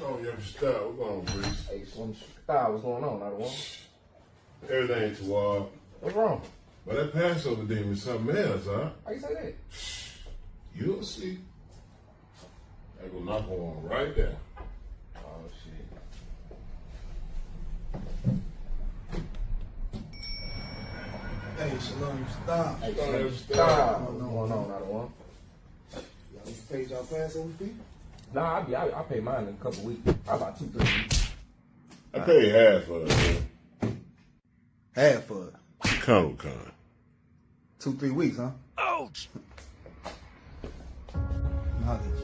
Oh, you have to stop. What's going on, Breeze? Hey, style, what's going on, not one? Everything too wild. What's wrong? But that Passover demon is something else, huh? How you say that? You'll see. I go knock on right there. Oh, shit. Hey, Shalom, stop. Hey, Shalom, stop. What's going on, not one? Y'all need to pay y'all Passover fee? Nah, I pay mine in a couple weeks. About 2-3 weeks. I paid half for it, man. Half for it. Con. 2-3 weeks, huh? Ouch! Knowledge.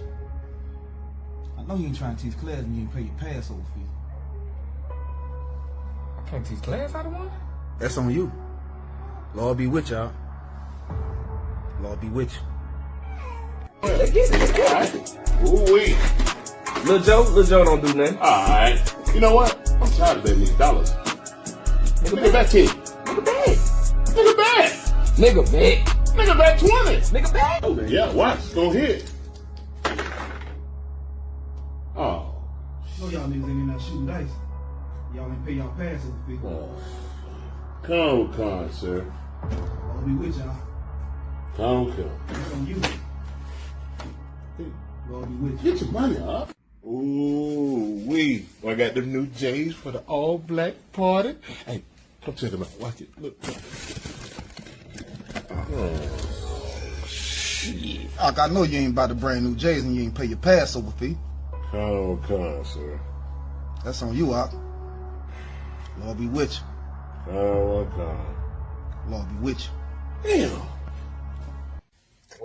I know you ain't trying to teach class and you ain't pay your Passover fee. I can't teach class out of one? That's on you. Lord be with y'all. Lord be with you. Let's get it. Let's get it. Ooh-wee. Lil Joe don't do nothing. Alright. You know what? I'm tired of betting these dollars. Nigga bet 10. Nigga bet. Nigga bet. Nigga bet. Nigga bet 20. Nigga bet. Oh, yeah, watch. It's gonna hit. Oh. I know y'all niggas ain't in there shooting dice. Y'all ain't pay y'all Passover fee. Con, sir. Lord be with y'all. Con. That's on you. Lord be with you. Get your money up. Ooh-wee. I got them new J's for the all-black party. Hey, come check them out. Watch it. Look. Oh, shit. I know you ain't about to bring new J's and you ain't pay your Passover fee. Con, sir. That's on you, Ak. Lord be with you. Con. Lord be with you. Damn.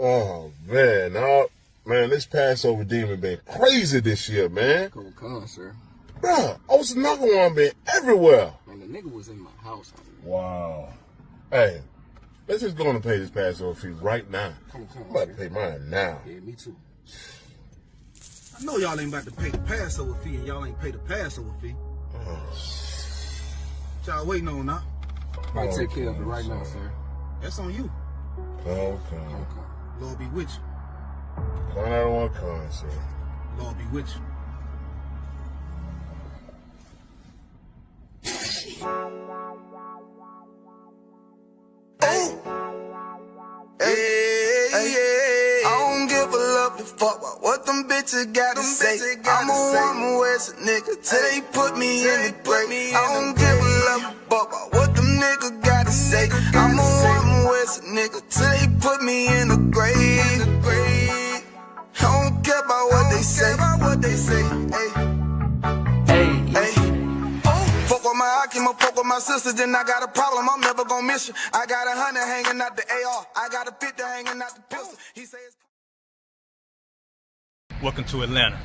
Oh, man, this Passover demon been crazy this year, man. Come, sir. Bruh, Osanaka been everywhere. Man, the nigga was in my house. Wow. Hey, let's just go on and pay this Passover fee right now. Come, I'm about to pay mine now. Yeah, me too. I know y'all ain't about to pay the Passover fee and y'all ain't pay the Passover fee. What y'all waiting on now? I'll take care of it right now, sir. That's on you. Okay. Lord be with you. I don't want con, sir. Lord be with you. I don't give a love to fuck about what them bitches gotta say. I'm a woman with a nigga till they put me in the grave. I don't give a love to fuck about what them niggas gotta say. I'm a woman with a nigga till they put me in the grave. I don't care about what they say. Hey. Fuck with my Akim, fuck with my sister, then I got a problem, I'm never gonna miss you. I got 100 hanging out the AR, I got a 50 hanging out the pistol. He says. Welcome to Atlanta.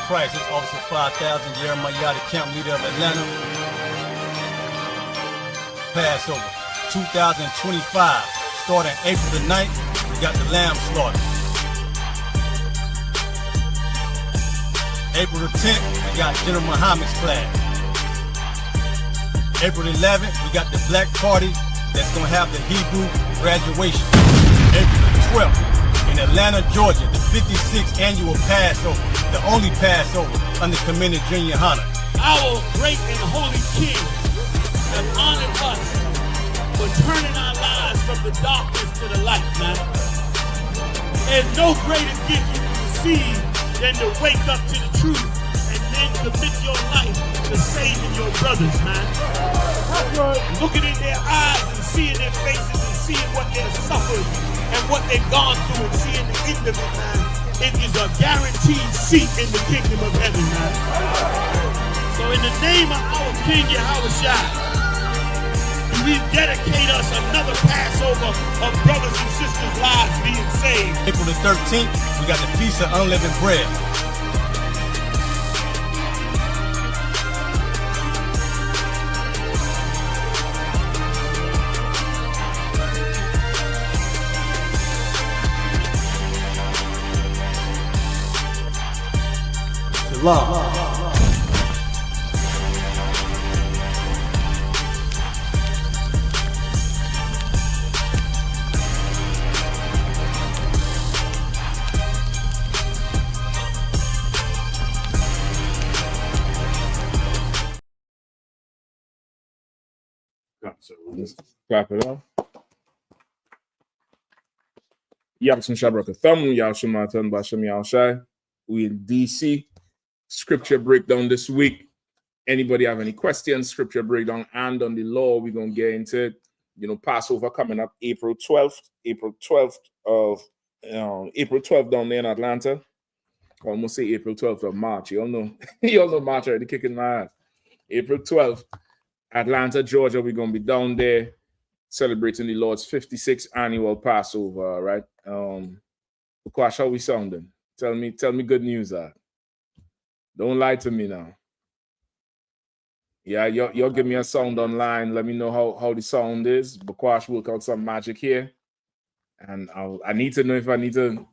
Crisis Officer 5000, Jeremiah, the camp leader of Atlanta. Passover 2025, starting April the 9th, we got the lamb slaughter. April the 10th, we got General Muhammad's class. April the 11th, we got the black party that's gonna have the Hebrew graduation. April the 12th, in Atlanta, Georgia, the 56th annual Passover, the only Passover under Commander Junior YAHANNA. Our great and holy King has honored us for turning our lives from the darkness to the light, man. There's no greater gift you can receive than to wake up to the truth and then commit your life to saving your brothers, man. Looking in their eyes and seeing their faces and seeing what they've suffered and what they've gone through and seeing the end of it, man. It is a guaranteed seat in the kingdom of heaven, man. So in the name of our King Yahushua, we dedicate us another Passover of brothers and sisters' lives being saved. April the 13th, we got the Feast of Unleavened Bread. love. So let's clap it off. Yabson Shabraka Thumb, Yashimatan Basham Yashai. We in DC. Scripture breakdown this week. Anybody have any questions? Scripture breakdown and on the law, we're gonna get into it. You know, Passover coming up April 12th. April 12th down there in Atlanta. I almost say April 12th of March. You all know, March already kicking my ass. April 12th, Atlanta, Georgia. We're gonna be down there celebrating the Lord's 56th annual Passover. All right. Quash, how we sounding? Tell me good news. Don't lie to me now. Yeah, you'll give me a sound online. Let me know how the sound is. Bakwash work out some magic here. And I need to know if I need to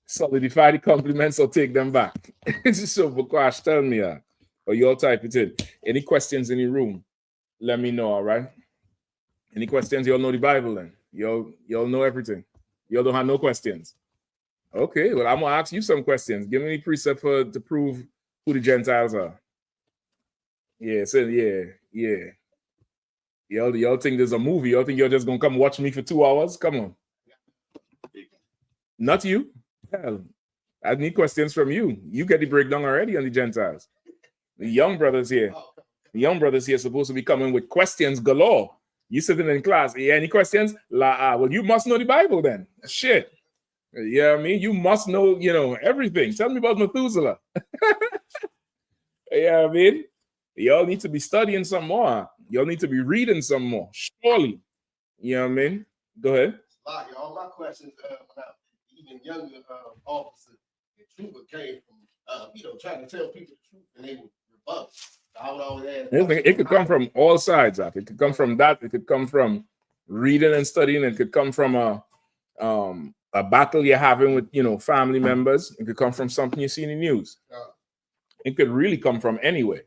solidify the compliments or take them back. So Bakwash, tell me, or you'll type it in. Any questions in the room? Let me know, all right? Any questions? Y'all know the Bible then? Y'all know everything. Y'all don't have no questions. Okay, well, I'm gonna ask you some questions. Give me any precept to prove who the Gentiles are. Yeah, so yeah. Y'all think there's a movie? Y'all think you're just gonna come watch me for 2 hours? Come on. Not you. Hell, I need questions from you. You get the breakdown already on the Gentiles. The young brothers here supposed to be coming with questions galore. You sitting in class, yeah, any questions? Well, you must know the Bible then. Shit. Yeah, I mean, you must know, everything. Tell me about Methuselah. Yeah, I mean, y'all need to be studying some more. Y'all need to be reading some more. Surely. You know what I mean? Go ahead. All my questions, even younger officers, the truth came from, trying to tell people the truth, and they were rebutted. I would always ask. It could come from all sides. It could come from that. It could come from reading and studying. It could come from a battle you're having with family members. It could come from something you see in the news. It could really come from anywhere.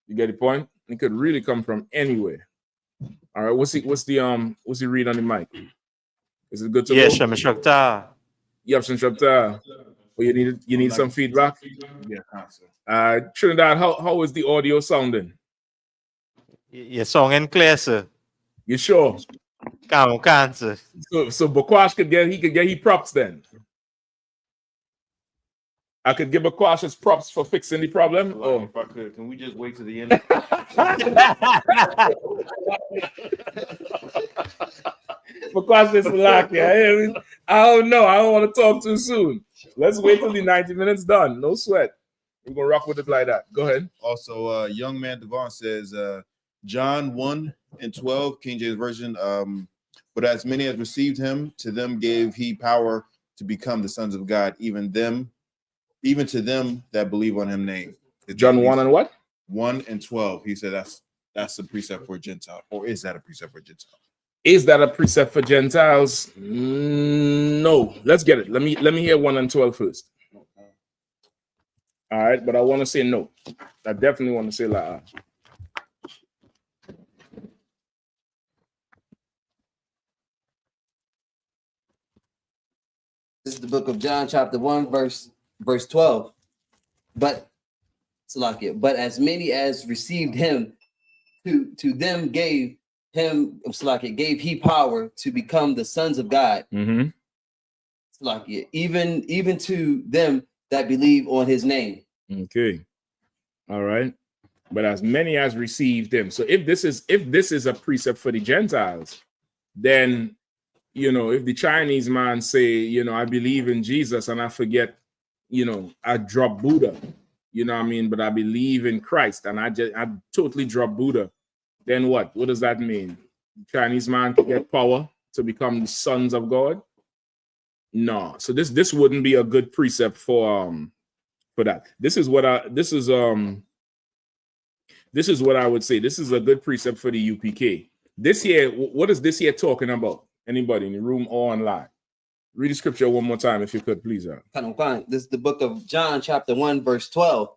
You get the point? It could really come from anywhere. All right. What's the read on the mic? Is it good to Yes, go? Shakta. Yep, Shakta. Well, you need some feedback. Yeah, Trinidad, how is the audio sounding? Your song and clear, sir. You sure? Cancer. So Bakwash could get his props then. I could give Bakwash his props for fixing the problem. Oh, if I could, can we just wait to the end? Bakwash is lucky. I don't know. I don't want to talk too soon. Let's wait till the 90 minutes done. No sweat. We're gonna rock with it like that. Go ahead. Also, young man Devon says, John 1:12, King James Version. But as many as received him, to them gave he power to become the sons of God, even to them that believe on him name. John 1 and what? 1:12. He said that's a precept for Gentile, or is that a precept for Gentile? Is that a precept for Gentiles? No. Let's get it. Let me hear 1:12 first. All right, but I want to say no. I definitely want to say la. This is the book of John, chapter 1, verse 12. But as many as received him, to them gave he power to become the sons of God. Mm-hmm. Even to them that believe on his name. Okay. All right. But as many as received him. So if this is a precept for the Gentiles, then if the Chinese man say, I believe in Jesus and I forget, I drop Buddha, what I mean? But I believe in Christ and I totally drop Buddha. Then what? What does that mean? The Chinese man can get power to become the sons of God? No. So this wouldn't be a good precept for that. This is what I would say. This is a good precept for the UPK. This here, what is this here talking about? Anybody in the room or online? Read the scripture one more time, if you could, please. This is the book of John, chapter 1, verse 12.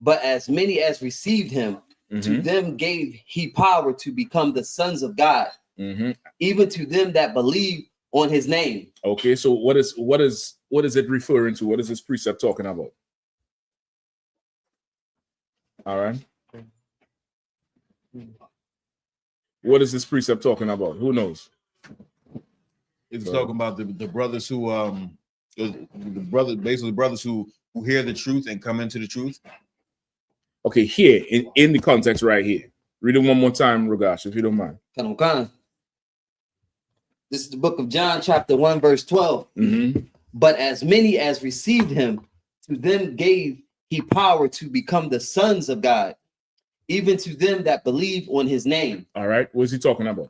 But as many as received him, to them gave he power to become the sons of God, even to them that believe on his name. Okay, so what is it referring to? What is this precept talking about? All right. What is this precept talking about? Who knows? It's talking about the brothers who basically brothers who hear the truth and come into the truth. Okay, here in the context right here. Read it one more time, Rogash, if you don't mind. This is the book of John, chapter 1, verse 12. But as many as received him, to them gave he power to become the sons of God, even to them that believe on his name. All right, what is he talking about?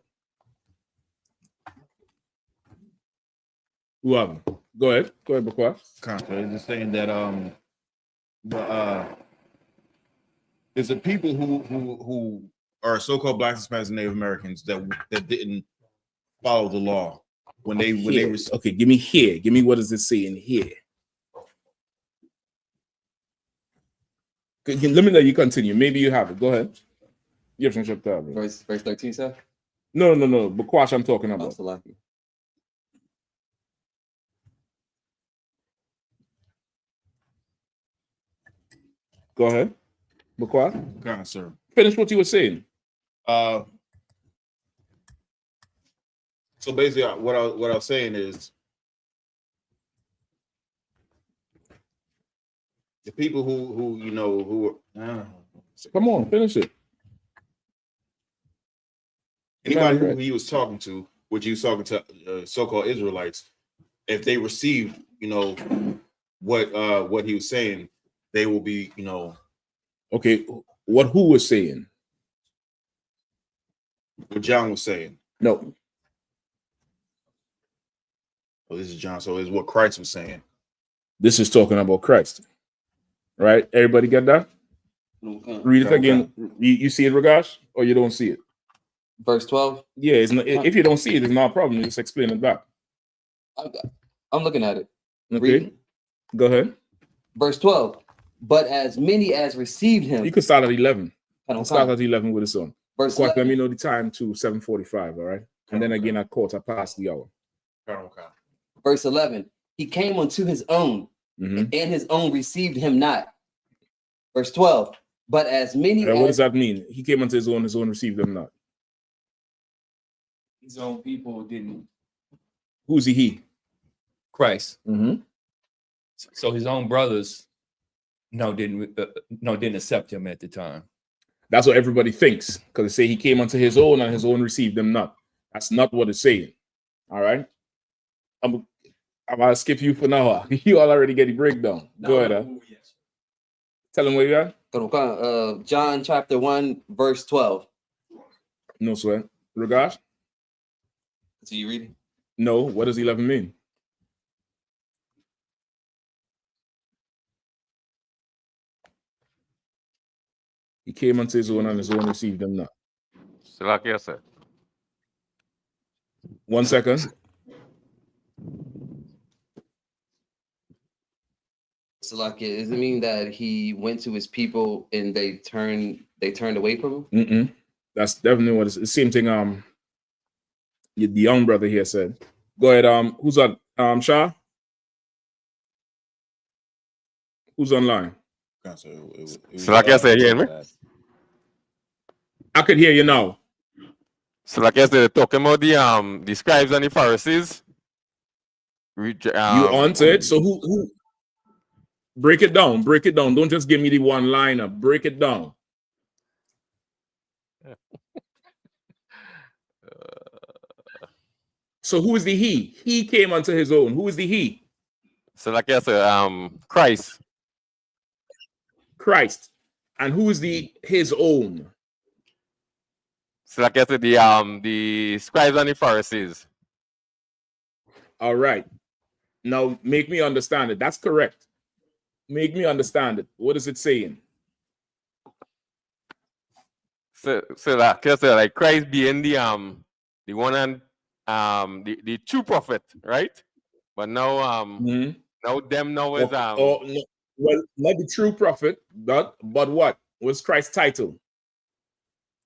Whoever. Go ahead, Bakwa. It's just saying that it's the people who are so-called Black, Hispanics, and Native Americans that didn't follow the law when they okay, give me here. Give me what does it say in here? Let me let you continue. Maybe you have it. Go ahead. You have some verse 13, sir? No. Bakwash, I'm talking about. Go ahead. Bakwash. God, sir. Finish what you were saying. So basically, what I was saying is the people who come on, finish it. Anybody who he was talking to, which he was talking to so-called Israelites, if they received, what he was saying, they will be, Okay, what who was saying? What John was saying. No. Oh, this is John. So it's what Christ was saying. This is talking about Christ. Right? Everybody get that? Read it again. You see it, Ragash, or you don't see it? Verse 12? Yeah, it's not, if you don't see it, it's not a problem. You just explain it back. I'm looking at it. Okay. Go ahead. Verse 12. But as many as received him. You could start at 11. Start at 11 with the song. Verse let me know the time to 7:45, all right? And then again at 1/4 the hour. Verse 11. He came unto his own, and his own received him not. Verse 12. But as many what does that mean? He came unto his own received them not. His own people didn't. Who's he? Christ. So his own brothers didn't accept him at the time. That's what everybody thinks, because they say he came unto his own and his own received them not. That's not what it's saying. All right. I'm gonna skip you for now. You all already get the breakdown. Go ahead. Yes. Tell them where you at. John chapter 1, verse 12. No sweat. Regards. So you reading? No. What does 11 mean? He came unto his own and his own received them not. Like I said. 1 second. So like, does it mean that he went to his people and they turned away from him? That's definitely what it's the same thing. The young brother here said. Go ahead. Who's on? Shah. Who's online? So like I said, hear me? I could hear you now. So like I said, talking about the scribes and the Pharisees. You onto it. So who? Break it down. Break it down. Don't just give me the one liner. Break it down. So who is the he? He came unto his own. Who is the he? So like I said, Christ. Christ. And who is his own? So like I said, the scribes and the Pharisees. All right. Now make me understand it. That's correct. Make me understand it. What is it saying? So like I said, like Christ being the one and the true prophet, right? But now now them now is no. Well, not the true prophet, but what was Christ's title?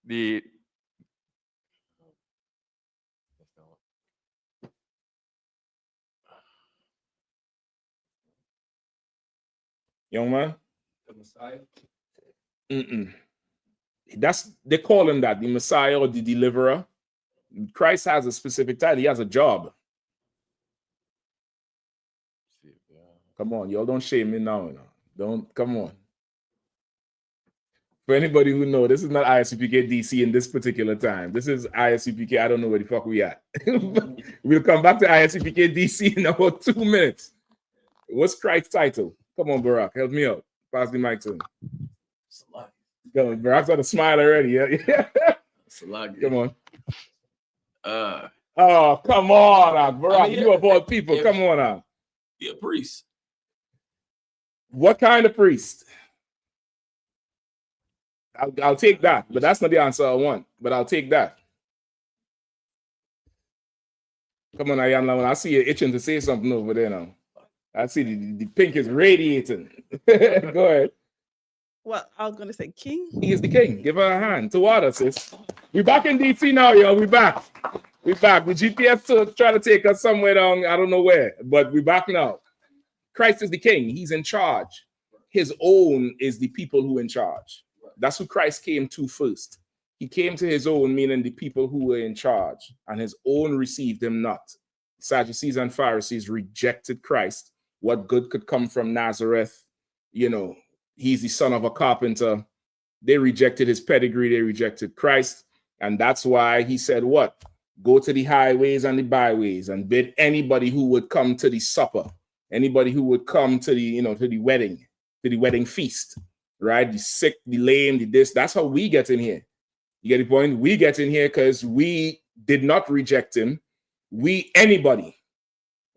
The Young man? The Messiah. Mm-mm. They call him that, the Messiah or the deliverer. Christ has a specific title. He has a job. Come on, y'all don't shame me now. Don't, come on. For anybody who know, this is not I.S.U.P.K. DC in this particular time. This is I.S.U.P.K. I don't know where the fuck we at. We'll come back to I.S.U.P.K. DC in about 2 minutes. What's Christ's title? Come on, Barack, help me out. Pass the mic to him. Barack's got a smile already. Yeah. Come on. Oh, come on, Barack. You of all people. Come on. Be a priest. What kind of priest? I'll take that, but that's not the answer I want. But I'll take that. Come on, Ayanla. I see you itching to say something over there now. I see the pink is radiating. Go ahead. Well, I was gonna say king. He is the king. Give her a hand. To water, sis. We back in DC now, yo. We back. We back. The GPS to try to take us somewhere down, I don't know where, but we back now. Christ is the king. He's in charge. His own is the people who are in charge. That's who Christ came to first. He came to his own, meaning the people who were in charge, and his own received him not. Sadducees and Pharisees rejected Christ. What good could come from Nazareth? You know, he's the son of a carpenter. They rejected his pedigree. They rejected Christ. And that's why he said what? Go to the highways and the byways and bid anybody who would come to the supper, anybody who would come to the, to the wedding feast, right? The sick, the lame, the this. That's how we get in here. You get the point? We get in here because we did not reject him. Anybody.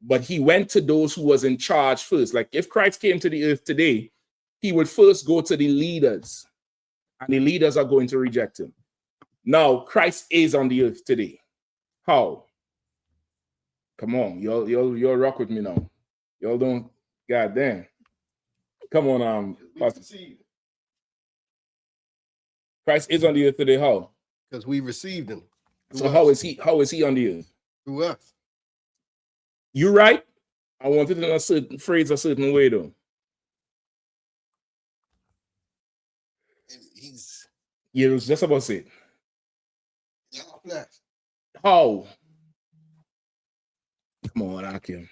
But he went to those who was in charge first. Like if Christ came to the earth today, he would first go to the leaders, and the leaders are going to reject him. Now, Christ is on the earth today. How? Come on, y'all rock with me now. Y'all don't, goddamn. Come on, Pastor. Christ is on the earth today. How? Because we received him. So how is he on the earth? Through us. You right? I wanted to certain phrase a certain way though. Yeah, it was just about it. How? Come on, Akim.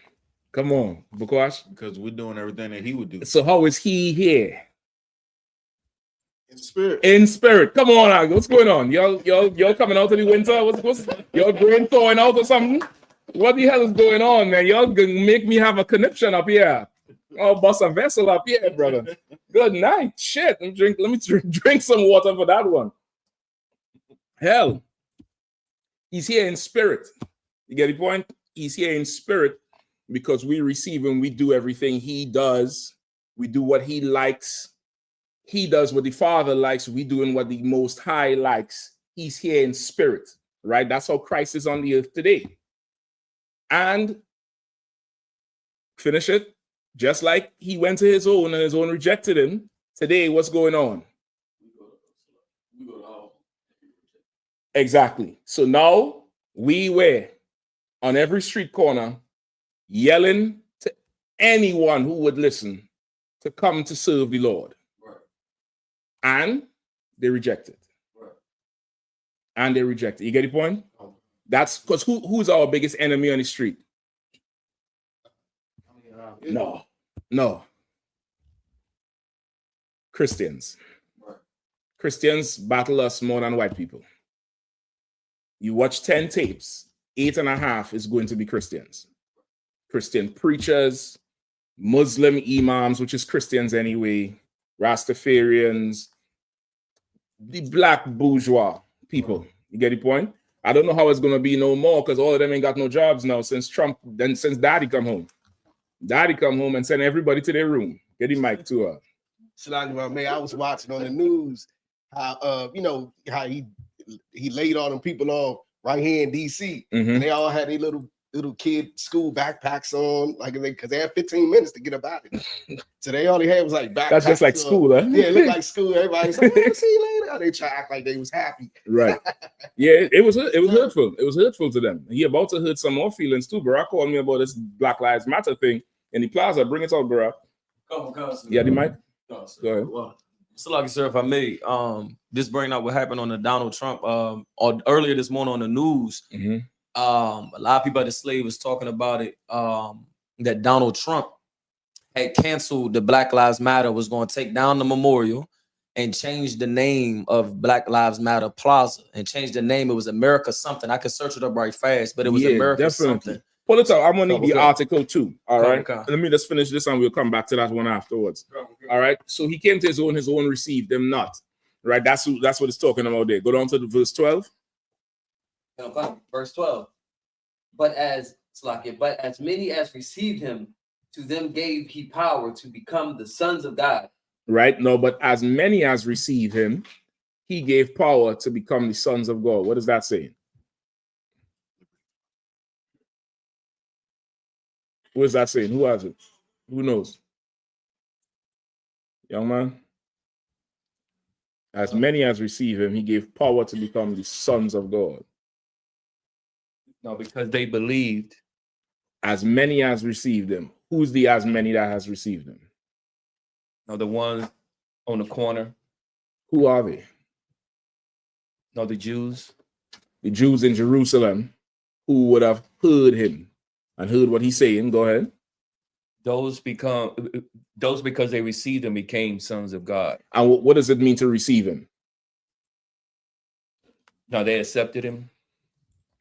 Come on, Bukwash. Because we're doing everything that he would do. So how is he here? In spirit. In spirit. Come on, what's going on? Y'all coming out of the winter? What's y'all brain thawing out or something? What the hell is going on, man? Y'all gonna make me have a conniption up here. Oh, bust a vessel up here, brother. Good night. Shit. Let me drink some water for that one. Hell. He's here in spirit. You get the point? He's here in spirit because we receive him. We do everything he does. We do what he likes. He does what the Father likes. We doing what the Most High likes. He's here in spirit, right? That's how Christ is on the earth today. And finish it. Just like he went to his own and his own rejected him. Today, what's going on? Exactly. So now we were on every street corner yelling to anyone who would listen to come to serve the Lord. Right. And they rejected. Right. And they rejected. You get the point? That's because who's our biggest enemy on the street? No. Christians. Right. Christians battle us more than white people. You watch 10 tapes, 8.5 is going to be Christians. Christian preachers, Muslim imams, which is Christians anyway, Rastafarians, the black bourgeois people. You get the point? I don't know how it's going to be no more because all of them ain't got no jobs now since Trump, since Daddy come home. Daddy come home and send everybody to their room. Get the mic to her. Man, I was watching on the news how how he laid all them people off right here in DC. Mm-hmm. And they all had their little little kid school backpacks on, like because they had 15 minutes to get up out of it. So they only had was like backpacks. That's just like on. school, huh? Yeah, it looked like school. Everybody's like, oh, see you later. They try to act like they was happy. Right. Yeah, it was hurtful. It was hurtful to them. He about to hurt some more feelings too. Barack called me about this Black Lives Matter thing in the plaza. Bring it out, Barack. Yeah, the mic. Go ahead. Well, so like sir, if I may, just bring up what happened on the Donald Trump or earlier this morning on the news. A lot of people at the slave was talking about it. That Donald Trump had canceled the Black Lives Matter, was going to take down the memorial and change the name of Black Lives Matter Plaza and change the name. It was America something. I could search it up right fast, but it was America something. Pull it up. I'm gonna need the article too. All right. Okay. Let me just finish this and we'll come back to that one afterwards. All right. So he came to his own received them not. Right. That's what it's talking about there. Go down to the verse 12. Verse 12. But as many as received him, to them gave he power to become the sons of God. Right. No, but as many as received him, he gave power to become the sons of God. What is that saying? What is that saying? Who has it? Who knows? Young man. As many as receive him, he gave power to become the sons of God. No, because they believed. As many as received him. Who's the as many that has received him? No, the one on the corner. Who are they? No, the Jews. The Jews in Jerusalem who would have heard him and heard what he's saying. Go ahead. Those because they received him became sons of God. And what does it mean to receive him? No, they accepted him.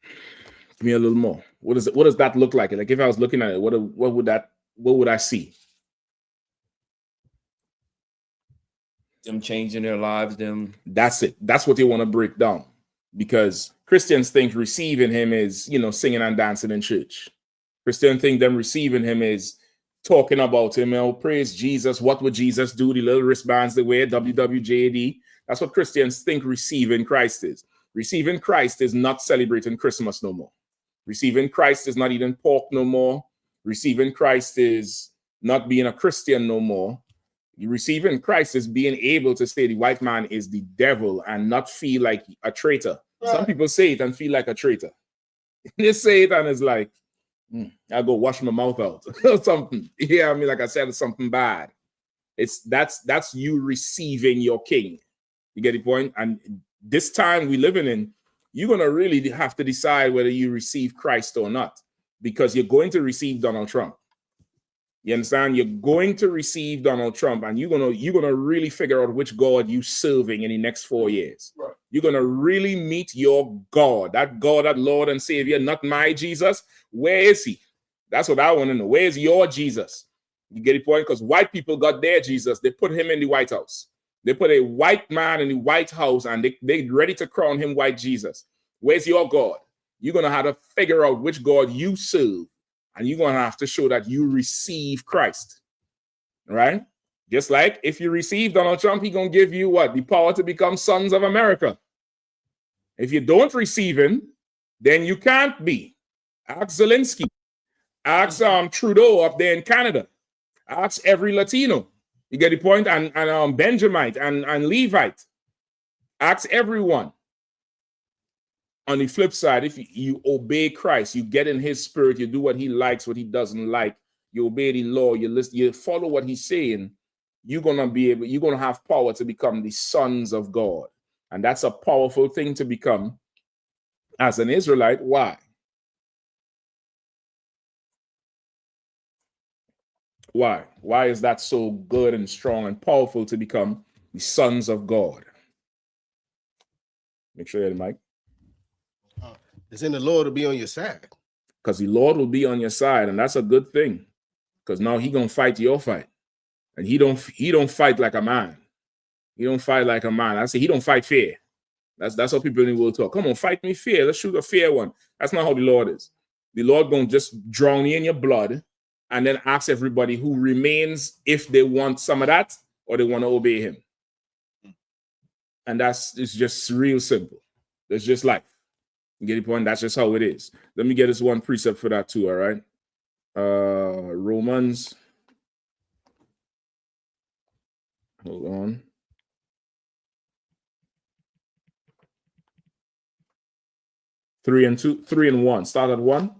Give me a little more. What does that look like? Like if I was looking at it, what would I see? Them changing their lives, them. That's it. That's what they want to break down. Because Christians think receiving him is, singing and dancing in church. Christians think them receiving him is talking about him, praise Jesus. What would Jesus do? The little wristbands they wear, WWJD. That's what Christians think receiving Christ is. Receiving Christ is not celebrating Christmas no more. Receiving Christ is not eating pork no more. Receiving Christ is not being a Christian no more. Receiving Christ is being able to say the white man is the devil and not feel like a traitor. Right. Some people say it and feel like a traitor. They say it and it's like, I'll go wash my mouth out or something. Yeah, I mean, like I said, it's something bad. That's you receiving your king. You get the point? And this time we living in, you're going to really have to decide whether you receive Christ or not, because you're going to receive Donald Trump. You understand? You're going to receive Donald Trump, and you're gonna really figure out which God you serving in the next 4 years. Right. You're gonna really meet your God, that Lord and Savior, not my Jesus. Where is he? That's what I want to know. Where is your Jesus? You get the point? Because white people got their Jesus. They put him in the White House. They put a white man in the White House, and they ready to crown him white Jesus. Where's your God? You're gonna have to figure out which God you serve. And you're going to have to show that you receive Christ, right? Just like if you receive Donald Trump, he's going to give you what? The power to become sons of America. If you don't receive him, then you can't be. Ask Zelensky. Ask Trudeau up there in Canada. Ask every Latino. You get the point? And Benjamite and Levite. Ask everyone. On the flip side, if you obey Christ, you get in his spirit, you do what he likes, what he doesn't like, you obey the law, you listen, you follow what he's saying, you're going to have power to become the sons of God. And that's a powerful thing to become as an Israelite. Why? Why? Why is that so good and strong and powerful to become the sons of God? Make sure you have the mic. It's in the Lord to be on your side. Because the Lord will be on your side, and that's a good thing. Because now he gonna fight your fight. And he don't fight like a man. He don't fight like a man. I say he don't fight fair. That's how people in the world talk. Come on, fight me fair. Let's shoot a fair one. That's not how the Lord is. The Lord gonna just drown you in your blood and then ask everybody who remains if they want some of that or they want to obey him. And it's just real simple. It's just life. You get the point? That's just how it is. Let me get this one precept for that too, all right? Romans. Hold on. Three and 1. Start at 1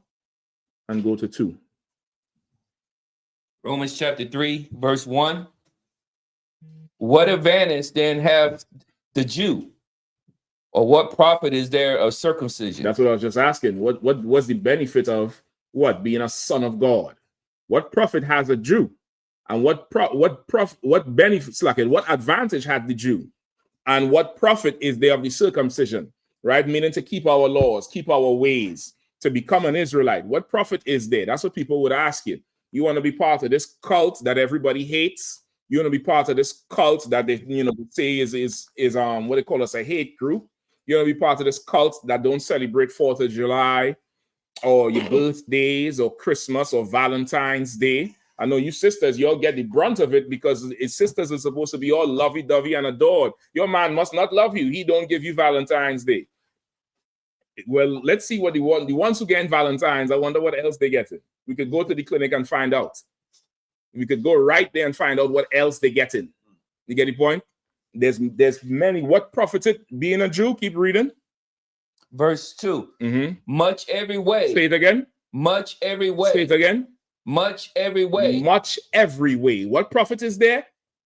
and go to 2. Romans chapter 3, verse 1. What advantage then have the Jew? Or what profit is there of circumcision? That's what I was just asking. What was the benefit of what? Being a son of God? What profit has a Jew? And what benefits, like it, what advantage had the Jew? And what profit is there of the circumcision? Right? Meaning to keep our laws, keep our ways, to become an Israelite. What profit is there? That's what people would ask you. You want to be part of this cult that everybody hates? You want to be part of this cult that they, say is what they call us, a hate group? You want to be part of this cult that don't celebrate 4th of July or your birthdays or Christmas or Valentine's Day? I know you sisters, y'all get the brunt of it because his sisters are supposed to be all lovey-dovey and adored. Your man must not love you. He don't give you Valentine's Day. Well, let's see what the ones who get Valentine's, I wonder what else they get it. We could go to the clinic and find out. We could go right there and find out what else they get in. You get the point? There's many. What profited being a Jew? Keep reading. Verse 2. Much every way. Say it again. Much every way. Say it again. Much every way. Much every way. What profit is there?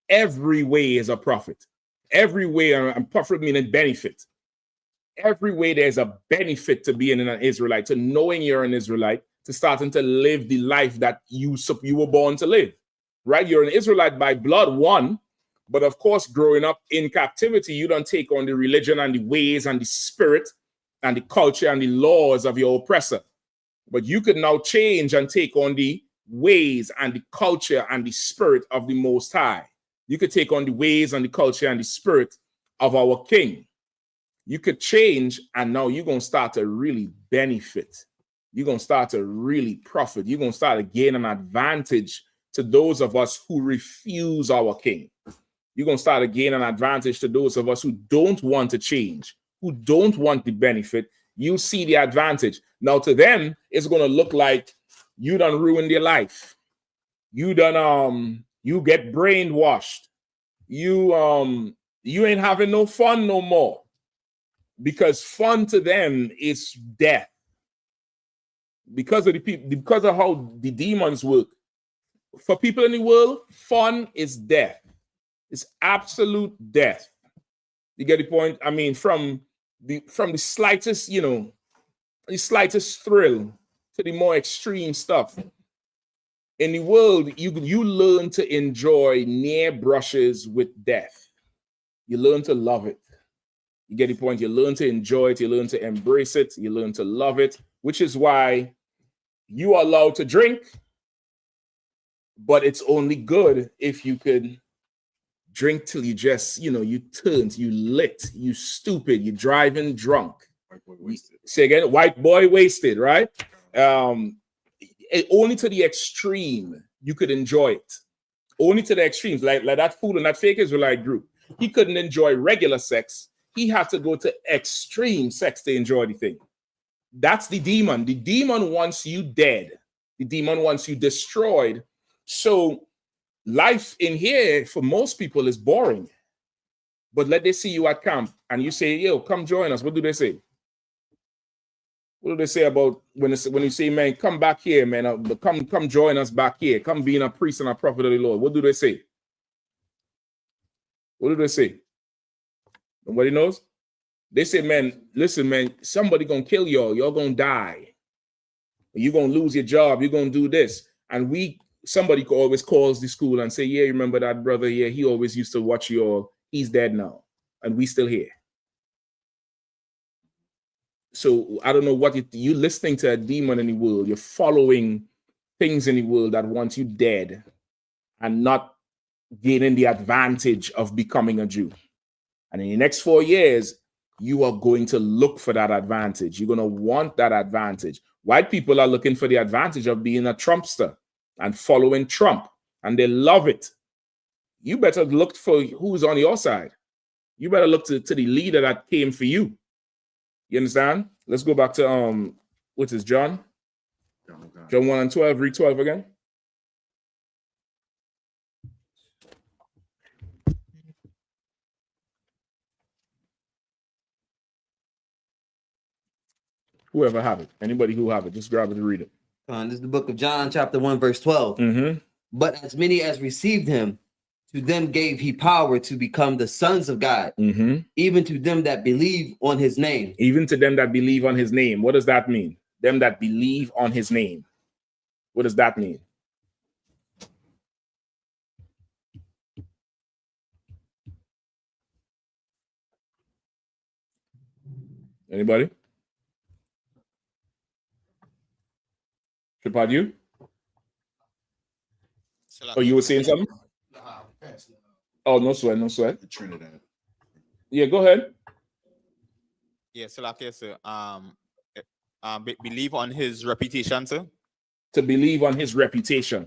Every way is a profit. Every way, and profit meaning benefit. Every way there's a benefit to being an Israelite, to knowing you're an Israelite, to starting to live the life that you were born to live. Right? You're an Israelite by blood, one. But of course, growing up in captivity, you don't take on the religion and the ways and the spirit and the culture and the laws of your oppressor. But you could now change and take on the ways and the culture and the spirit of the Most High. You could take on the ways and the culture and the spirit of our King. You could change, and now you're going to start to really benefit. You're going to start to really profit. You're going to start to gain an advantage to those of us who refuse our King. You're going to start to gain an advantage to those of us who don't want to change, who don't want the benefit. You see the advantage. Now, to them, it's going to look like you done ruined your life. You done, you get brainwashed. You ain't having no fun no more. Because fun to them is death. Because of the people, because of how the demons work. For people in the world, fun is death. It's absolute death. You get the point? I mean, from the slightest, the slightest thrill to the more extreme stuff. In the world, you learn to enjoy near brushes with death. You learn to love it. You get the point? You learn to enjoy it. You learn to embrace it. You learn to love it, which is why you are allowed to drink, but it's only good if you could drink till you just, you turned, you lit, you stupid, you driving drunk. White boy wasted. Say again, white boy wasted, right? Only to the extreme you could enjoy it. Only to the extremes, like that fool in that fake Israelite group. He couldn't enjoy regular sex. He had to go to extreme sex to enjoy the thing. That's the demon. The demon wants you dead. The demon wants you destroyed. So life in here for most people is boring. But let they see you at camp and you say, yo, come join us. What do they say? What do they say about when you say, man, come back here, man, come join us back here. Come being a priest and a prophet of the Lord. What do they say? What do they say? Nobody knows? They say, man, listen, man, somebody gonna kill y'all. Y'all gonna die. You're gonna lose your job. You're gonna do this. And somebody always calls the school and say, yeah, remember that brother? Yeah, he always used to watch you all. He's dead now. And we still here. So I don't know what you're listening to a demon in the world. You're following things in the world that want you dead and not gaining the advantage of becoming a Jew. And in the next 4 years, you are going to look for that advantage. You're going to want that advantage. White people are looking for the advantage of being a Trumpster and following Trump, and they love it. You better look for who's on your side. You better look to the leader that came for you. You understand? Let's go back to what is John? John 1 and 12. Read 12 again. Whoever have it, anybody who have it, just grab it and read it. This is the book of John, chapter 1, verse 12. Mm-hmm. But as many as received him, to them gave he power to become the sons of God, Mm-hmm. even to them that believe on his name. Even to them that believe on his name. What does that mean? Them that believe on his name. What does that mean? Anybody? Tripod, you? Oh, you were saying something? Oh, no sweat, no sweat. Trinidad. Yeah, go ahead. Yeah, so like sir, believe on his reputation, sir. To believe on his reputation.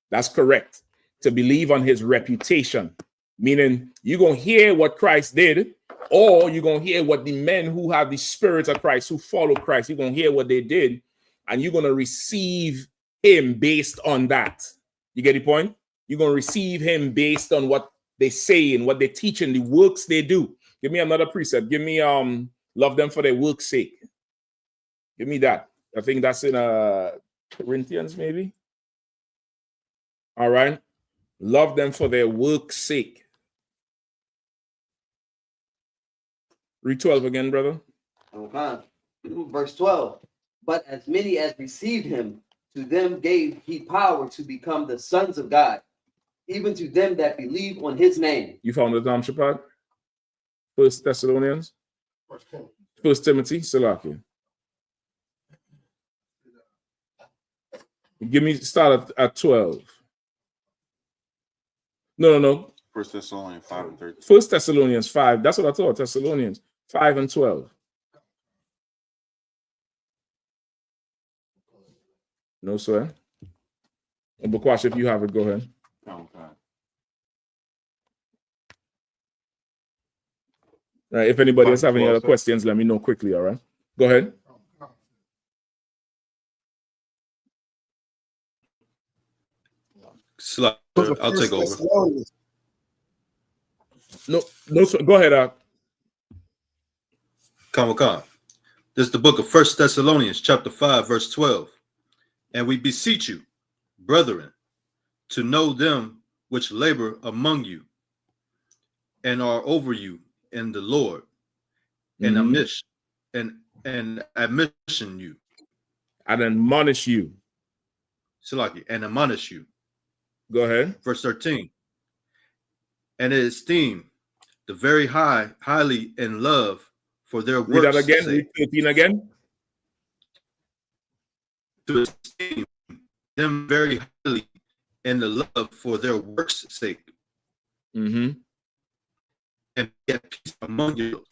That's correct. To believe on his reputation. Meaning you're going to hear what Christ did, or you're going to hear what the men who have the spirit of Christ, who follow Christ, you're going to hear what they did, and you're going to receive him based on that. You get the point? You're going to receive him based on what they say and what they teach and the works they do. Give me another precept. Give me love them for their work's sake. Give me that. I think that's in Corinthians, maybe. All right. Love them for their work's sake. Read 12 again, brother. Okay. Verse 12. But as many as received him, to them gave he power to become the sons of God, even to them that believe on his name. You found it, Shepard? 1 Thessalonians? 1 Timothy? Salaki. Give me, start at 12. No. 1 Thessalonians 5 and 13. 1 Thessalonians 5. That's what I thought. Thessalonians 5 and 12. No, sir. Bukwash, if you have it, go ahead. Right, if anybody else have any other questions, let me know quickly, all right? Go ahead. I'll take over. No, sir. Go ahead, Khan. This is the book of 1 Thessalonians, chapter 5, verse 12. And we beseech you, brethren, to know them which labor among you and are over you in the Lord, and admonish you. And admonish you. Salaki, and admonish you. Go ahead. Verse 13. And esteem the very highly in love for their works. Read that again. Read 13 again. To esteem them very highly in the love for their works' sake. And get peace among you.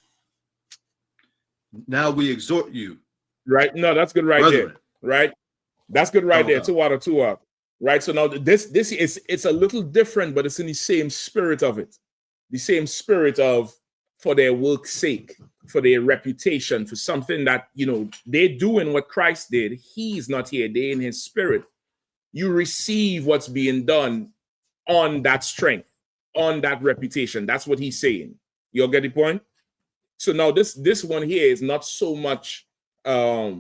Now we exhort you. Right. No, that's good right brethren. there. Right. That's good right there. 2 out of 2 up. Right. So now this is, it's a little different, but it's in the same spirit of it. The same spirit of for their work's sake, for their reputation, for something that, you know, they're doing what Christ did. He's not here. They're in his spirit. You receive what's being done on that strength, on that reputation. That's what he's saying. You'll get the point? So now this one here is not so much a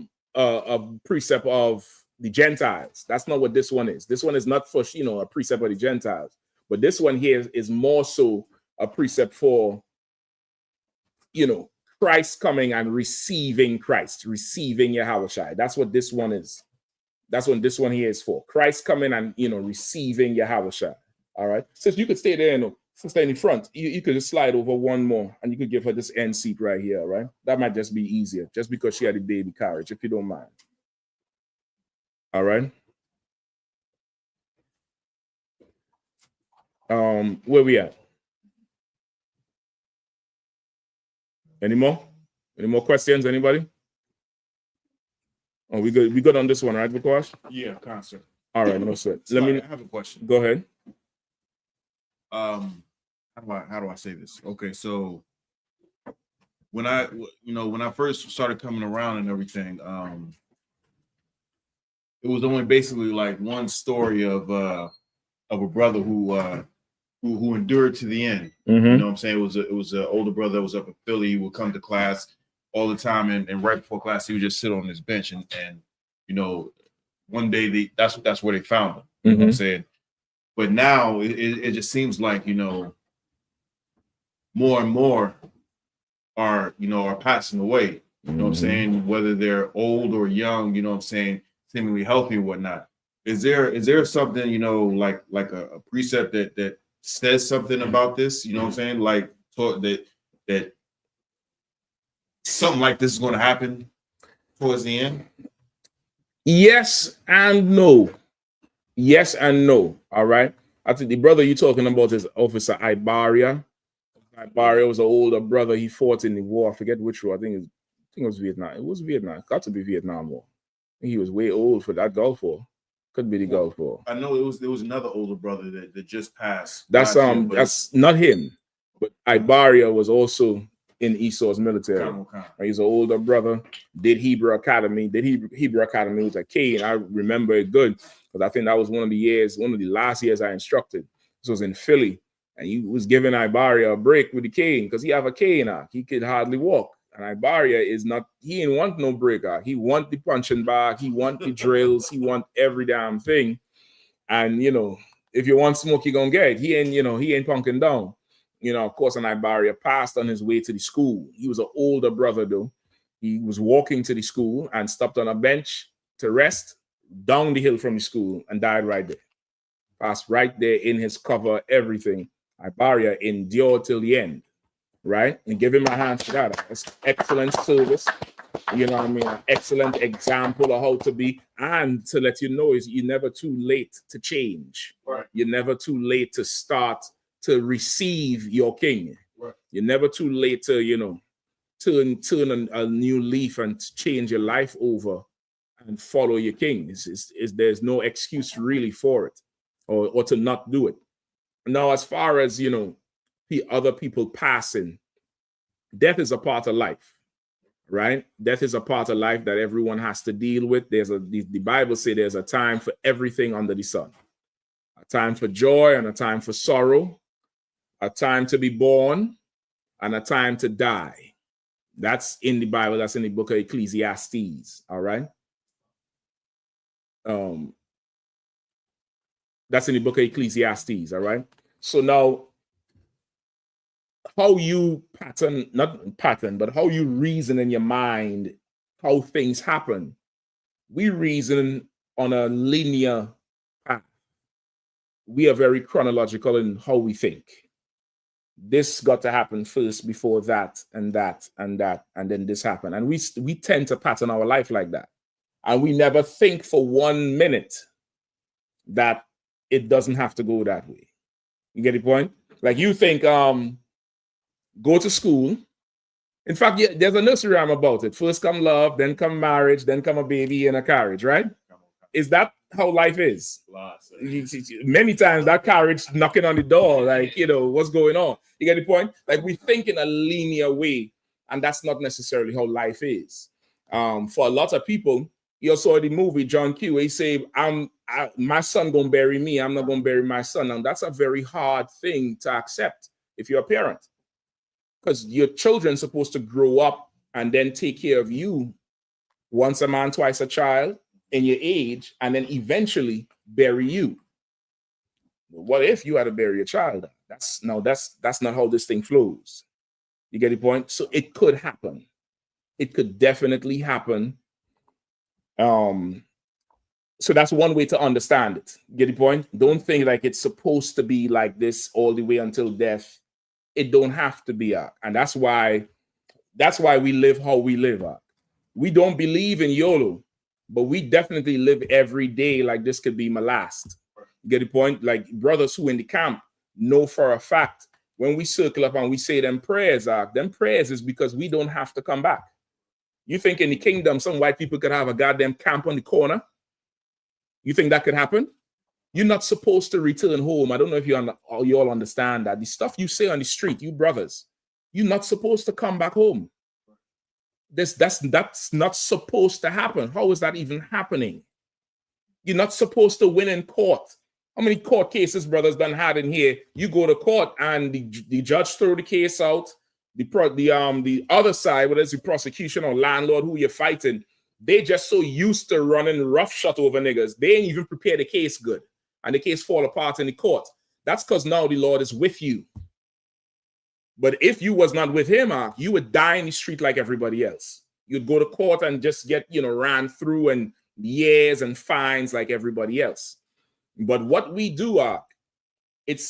precept of the Gentiles. That's not what this one is. This one is not for, you know, a precept of the Gentiles. But this one here is more so a precept for, you know, Christ coming and receiving Christ, receiving Yahawashi. That's what this one is. That's what this one here is for. Christ coming and, you know, receiving Yahawashi. All right. Since you could stay there, you know, since they're in the front, you could just slide over one more and you could give her this end seat right here. All right. That might just be easier just because she had a baby carriage, if you don't mind. All right. Where we at? Any more? Any more questions? Anybody? Oh, we good. We good on this one, right, Bukwash? Yeah, concert. All right, no sweat. Sorry, Let me. I have a question. Go ahead. How do I say this? Okay, so when I first started coming around and everything, it was only basically like one story of a brother who endured to the end. You know what I'm saying? It was an older brother that was up in Philly. He would come to class all the time, and right before class, he would just sit on his bench, and you know, one day that's where they found him. You know what I'm saying? But now it just seems like, you know, more and more are passing away. You know what I'm saying? Whether they're old or young, you know what I'm saying, seemingly healthy or whatnot. Is there something, you know, like a precept that says something about this? You know what I'm saying? Like that something like this is going to happen towards the end? Yes and no. Yes and no. All right. I think the brother you're talking about is Officer Ibaria. Ibaria was an older brother. He fought in the war. I forget which war. I think it was Vietnam. It was Vietnam. It got to be Vietnam War. He was way old for that Gulf War. Could be the Gulf War. I know there was another older brother that just passed. That's not him. But Ibaria was also in Esau's military. He's an older brother. Did Hebrew Academy. Hebrew Academy was a K, and I remember it good because I think that was one of the last years I instructed. This was in Philly, and he was giving Ibaria a break with the cane because he have a cane now. He could hardly walk. And Ibaria he ain't want no break out. He want the punching bag. He want the drills. He want every damn thing. And, you know, if you want smoke, you're going to get it. He ain't punking down. You know, of course, and Ibaria passed on his way to the school. He was an older brother, though. He was walking to the school and stopped on a bench to rest down the hill from the school and died right there. Passed right there in his cover, everything. Ibaria endured till the end. Right? And give him a hand for that. That's excellent service. You know what I mean? An excellent example of how to be. And to let you know is you're never too late to change. Right. You're never too late to start to receive your king. Right. You're never too late to, you know, turn a new leaf and change your life over and follow your king. There's no excuse really for it or to not do it. Now, as far as, you know, other people passing, death is a part of life, right? Death is a part of life that everyone has to deal with. The Bible says there's a time for everything under the sun. A time for joy and a time for sorrow, a time to be born and a time to die. That's in the Bible. That's in the book of Ecclesiastes, all right? That's in the book of Ecclesiastes, all right? So now, how you but how you reason in your mind how things happen. We reason on a linear path. We are very chronological in how we think. This got to happen first before that, and then this happened. And we tend to pattern our life like that. And we never think for 1 minute that it doesn't have to go that way. You get the point? Like you think, go to school. In fact, yeah, there's a nursery rhyme about it. First come love, then come marriage, then come a baby in a carriage, right? Is that how life is? Many times that carriage knocking on the door, like, you know, what's going on? You get the point? Like we think in a linear way, and that's not necessarily how life is. For a lot of people, you saw the movie John Q. He say, my son gonna bury me. I'm not gonna bury my son. And that's a very hard thing to accept if you're a parent. Because your children's supposed to grow up and then take care of you once a man, twice a child in your age, and then eventually bury you. What if you had to bury a child? That's not how this thing flows. You get the point? So it could happen. It could definitely happen. So that's one way to understand it. Get the point? Don't think like it's supposed to be like this all the way until death. It don't have to be. And that's why we live how we live. We don't believe in YOLO, but we definitely live every day like this could be my last. Get the point? Like brothers who in the camp know for a fact when we circle up and we say them prayers is because we don't have to come back. You think in the kingdom some white people could have a goddamn camp on the corner? You think that could happen? You're not supposed to return home. I don't know if you all understand that. The stuff you say on the street, you brothers, you're not supposed to come back home. That's not supposed to happen. How is that even happening? You're not supposed to win in court. How many court cases brothers done had in here? You go to court and the judge throw the case out. The other side, whether it's the prosecution or landlord who you're fighting, they just so used to running roughshod over niggas. They ain't even prepare the case good, and the case fall apart in the court. That's because now the Lord is with you. But if you was not with him, you would die in the street like everybody else. You'd go to court and just get, ran through and years and fines like everybody else. But what we do,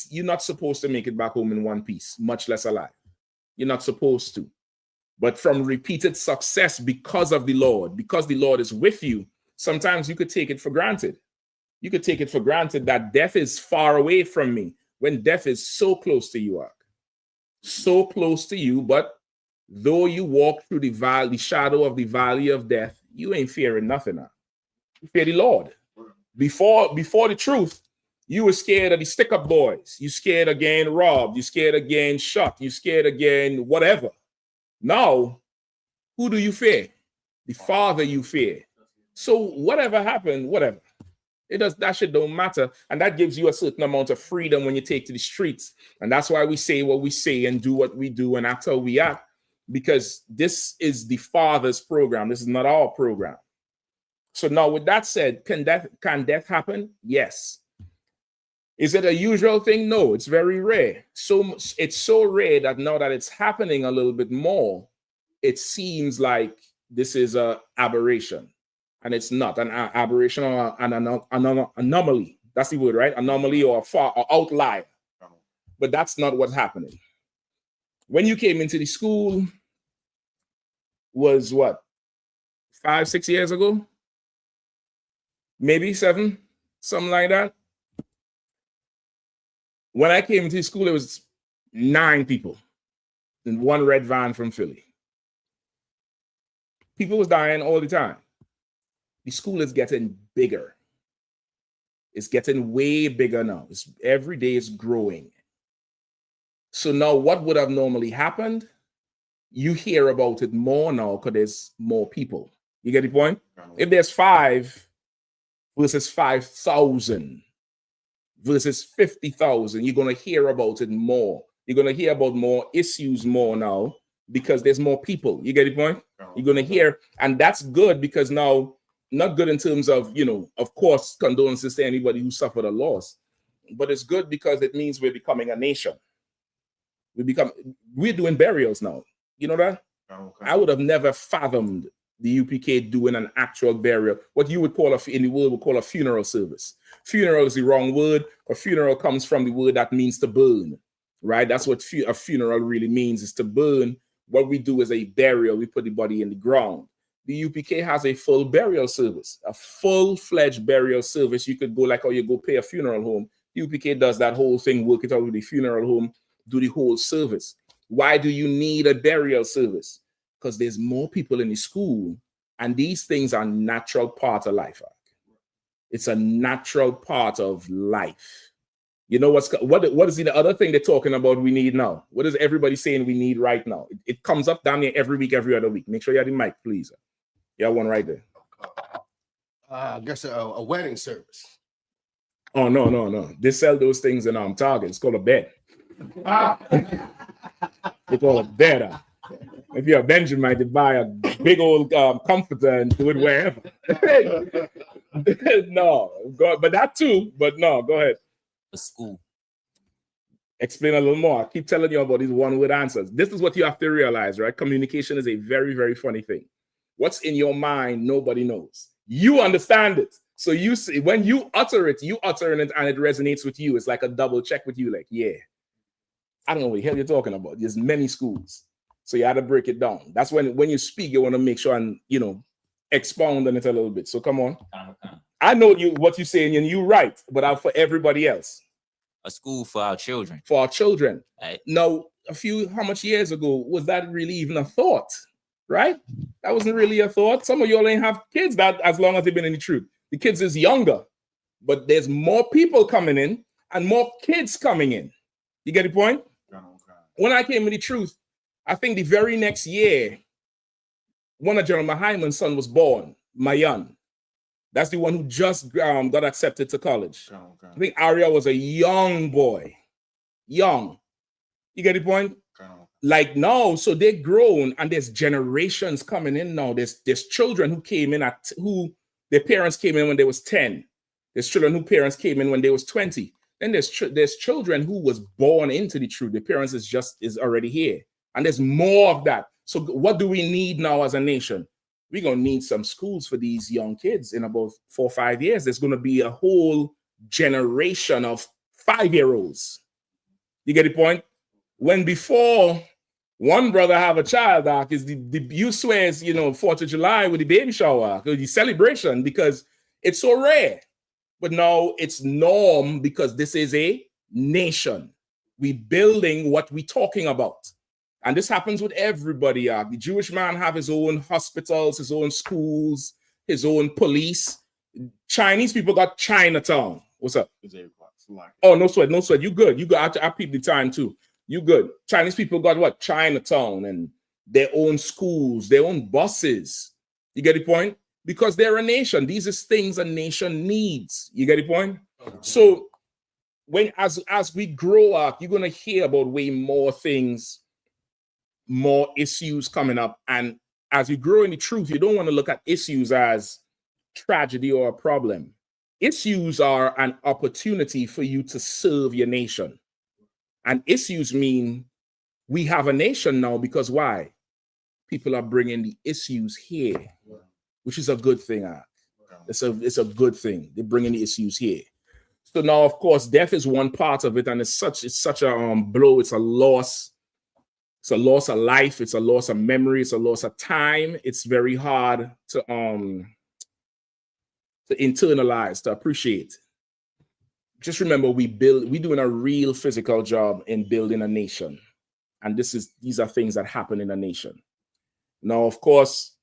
you're not supposed to make it back home in one piece, much less alive. You're not supposed to. But from repeated success because of the Lord, because the Lord is with you, sometimes you could take it for granted. You could take it for granted that death is far away from me when death is so close to you, so close to you. But though you walk through the shadow of the valley of death, you ain't fearing nothing. You fear the Lord. Before the truth, you were scared of the stick-up boys. You scared of getting robbed. You scared of getting shot. You scared of getting whatever. Now, who do you fear? The Father you fear. So whatever happened, whatever. That shit don't matter. And that gives you a certain amount of freedom when you take to the streets. And that's why we say what we say and do what we do and act how we act. Because this is the Father's program. This is not our program. So now with that said, can death happen? Yes. Is it a usual thing? No, it's very rare. So it's so rare that now that it's happening a little bit more, it seems like this is an aberration. And it's not an aberration or an anomaly. That's the word, right? Anomaly or outlier. But that's not what's happening. When you came into the school was what? 5-6 years ago? Maybe 7, something like that. When I came into school, it was 9 people in one red van from Philly. People was dying all the time. The school is getting bigger. It's getting way bigger now. Every day is growing. So now what would have normally happened? You hear about it more now because there's more people. You get the point? If there's 5 versus 5,000 versus 50,000, you're going to hear about it more. You're going to hear about more issues more now because there's more people. You get the point? You're going to hear, and that's good because now, not good in terms of, of course, condolences to anybody who suffered a loss, but it's good because it means we're becoming a nation. We're doing burials now. You know that? Okay. I would have never fathomed the UPK doing an actual burial, what you would call in the world would call a funeral service. Funeral is the wrong word. A funeral comes from the word that means to burn, right? That's what a funeral really means, is to burn. What we do is a burial. We put the body in the ground. The UPK has a full burial service, a full-fledged burial service. You could go like how you go pay a funeral home. UPK does that whole thing, work it out with the funeral home, do the whole service. Why do you need a burial service? Because there's more people in the school, and these things are natural part of life. It's a natural part of life. You know what is the other thing they're talking about we need now? What is everybody saying we need right now? It comes up down here every week, every other week. Make sure you have the mic, please. You have one right there. I guess a wedding service. Oh, no. They sell those things in Target. It's called a bed. They call it bed. If you're a Benjamin, you buy a big old comforter and do it wherever. No, but that too. But no, go ahead. A school. Explain a little more. I keep telling you about these one-word answers. This is what you have to realize, right? Communication is a very, very funny thing. What's in your mind, nobody knows. You understand it. So you see, when you utter it, and it resonates with you. It's like a double check with you, like, yeah. I don't know what the hell you're talking about. There's many schools. So you had to break it down. That's when you speak, you want to make sure and, expound on it a little bit. So come on. I know what you're saying, and you're right, but for everybody else. A school for our children. For our children. Right. Now, how much years ago was that really even a thought? Right? That wasn't really a thought. Some of y'all ain't have kids that as long as they've been in the truth. The kids is younger, but there's more people coming in and more kids coming in. You get the point? When I came in the truth, I think the very next year, one of General Hyman's son was born, Mayan. That's the one who just got accepted to college. I think Arya was a young boy. Young. You get the point? Like now, so they're grown and there's generations coming in now. There's children who came in who their parents came in when they was 10. There's children whose parents came in when they was 20. Then there's children who was born into the truth. Their parents is already here. And there's more of that. So what do we need now as a nation? We're going to need some schools for these young kids in about 4 or 5 years. There's going to be a whole generation of 5-year-olds. You get the point? When before one brother have a child, is you swear it's, 4th of July with the baby shower, the celebration, because it's so rare. But now it's norm because this is a nation. We building what we talking about. And this happens with everybody. The Jewish man have his own hospitals, his own schools, his own police. Chinese people got Chinatown. What's up? Oh, no sweat, no sweat. You good. You got I peep the time too. You good. Chinese people got what? Chinatown and their own schools, their own buses. You get the point? Because they're a nation. These are things a nation needs. You get the point? So when as we grow up, you're gonna hear about way more things, more issues coming up. And as you grow in the truth, you don't want to look at issues as tragedy or a problem. Issues are an opportunity for you to serve your nation. And issues mean we have a nation now because why? People are bringing the issues here, which is a good thing. It's a good thing. They're bringing the issues here. So now, of course, death is one part of it, and it's such a blow. It's a loss. It's a loss of life. It's a loss of memory. It's a loss of time. It's very hard to internalize, to appreciate. Just remember, we're doing a real physical job in building a nation. And these are things that happen in a nation. Now, of course,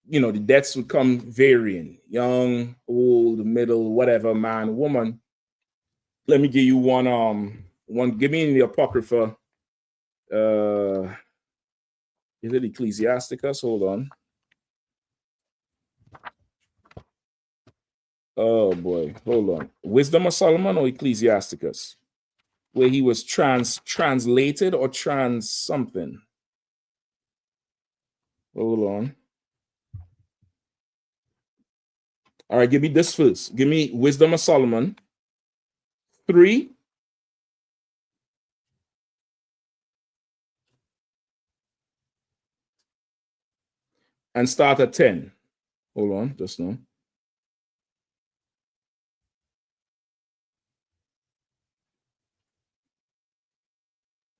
the deaths would come varying. Young, old, middle, whatever, man, woman. Let me give you one, give me in the Apocrypha. Is it Ecclesiasticus? Hold on. Oh boy, hold on. Wisdom of Solomon or Ecclesiasticus? Where he was translated or trans something. Hold on. All right, give me this first. Give me Wisdom of Solomon 3. And start at 10. Hold on, just now.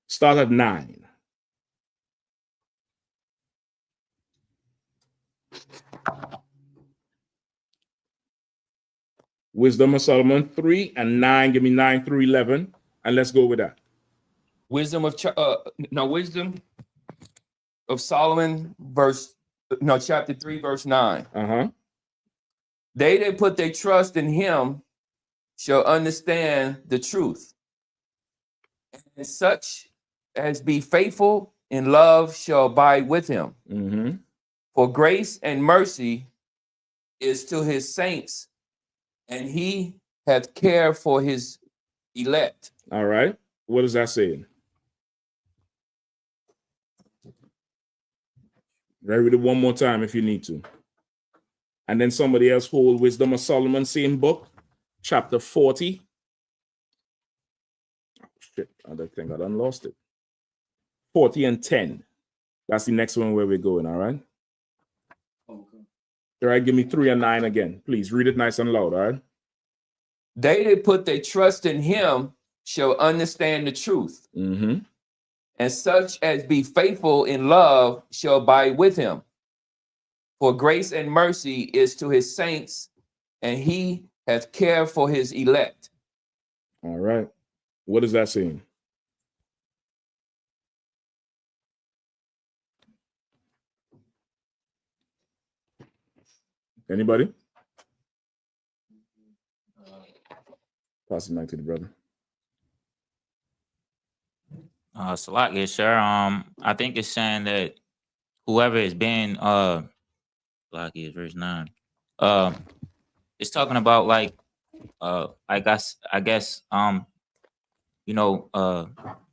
Start at 9. Wisdom of Solomon 3 and 9. Give me 9 through 11. And let's go with that. Wisdom of Solomon, chapter 3, verse 9. They that put their trust in him shall understand the truth. And such as be faithful in love shall abide with him. For grace and mercy is to his saints, and he hath care for his elect. All right. What is that saying? Read it one more time if you need to. And then somebody else hold Wisdom of Solomon, same book, chapter 40. Oh, shit, I think I done lost it. 40 and 10. That's the next one where we're going, all right? All right, give me 3 and 9 again. Please read it nice and loud, all right? They that put their trust in him shall understand the truth. And such as be faithful in love shall abide with him. For grace and mercy is to his saints, and he hath care for his elect. All right. What is that saying? Anybody? Pass the mic to the brother. Salak, yes, sir. I think it's saying that whoever is being Like is verse 9. It's talking about like I guess you know,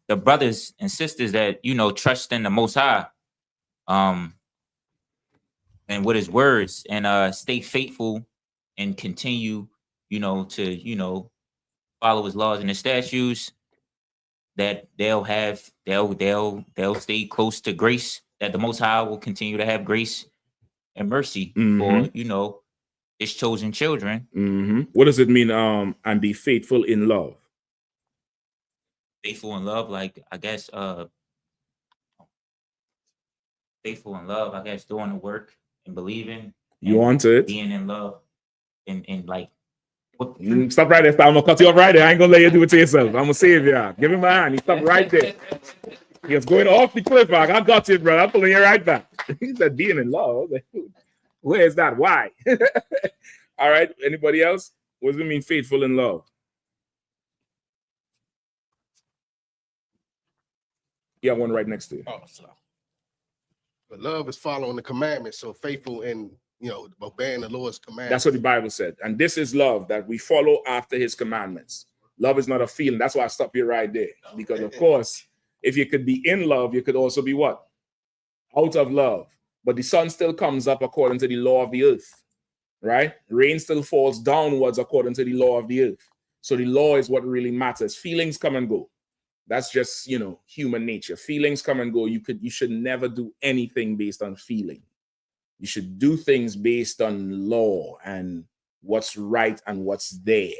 the brothers and sisters that, you know, trust in the Most High, and with His words, and stay faithful and continue, you know, to, you know, follow His laws and His statutes, that they'll stay close to grace, that the Most High will continue to have grace and mercy for, you know, His chosen children. What does it mean? And be faithful in love. Faithful in love, like I guess, faithful in love, I guess, doing the work and believing. You and want it? being in love, and like. Stop right there. Stop. I'm gonna cut you off right there. I ain't gonna let you do it to yourself. I'm gonna save you. Give him my hand. He stopped right there. He was going off the cliff. I got you, bro. I'm pulling you right back. He said being in love. Where is that? Why? All right. Anybody else? What does it mean faithful in love? Yeah, one right next to you. Oh, so. But love is following the commandments. So faithful in, you know, obeying the Lord's commandments. That's what the Bible said. And this is love, that we follow after His commandments. Love is not a feeling. That's why I stop you right there. Because of course, if you could be in love, you could also be what? Out of love. But the sun still comes up according to the law of the earth, right? Rain still falls downwards according to the law of the earth. So the law is what really matters. Feelings come and go. That's just, you know, human nature. Feelings come and go. You should never do anything based on feeling. You should do things based on law and what's right and what's there.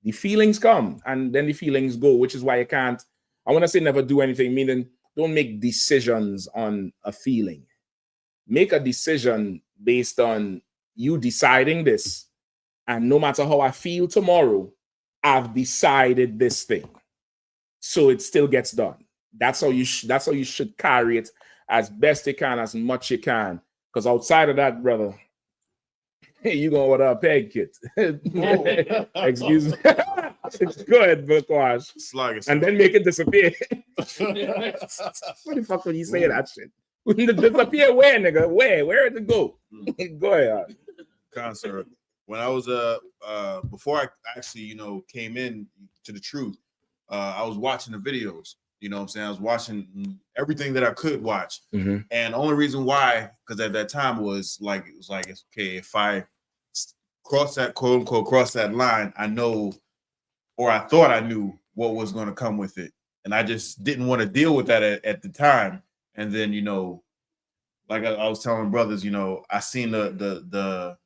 The feelings come and then the feelings go, which is why you can't, I want to say never do anything, meaning don't make decisions on a feeling. Make a decision based on you deciding this. And no matter how I feel tomorrow, I've decided this thing. So it still gets done. That's how you should carry it as best you can, as much you can. Because outside of that, brother, you going with a peg kit. Excuse me. Go ahead, Bukwash. And then make it disappear. What the fuck would you say that shit? Disappear where, nigga? Where did it go? Go ahead. Concert. When I was before I actually, you know, came in to the truth, I was watching the videos. You know what I'm saying? I was watching everything that I could watch. And the only reason why, because at that time was like, it's okay, if I cross that quote unquote cross that line, I know, or I thought I knew what was going to come with it. And I just didn't want to deal with that at the time. And then, you know, like I was telling brothers, you know, I seen the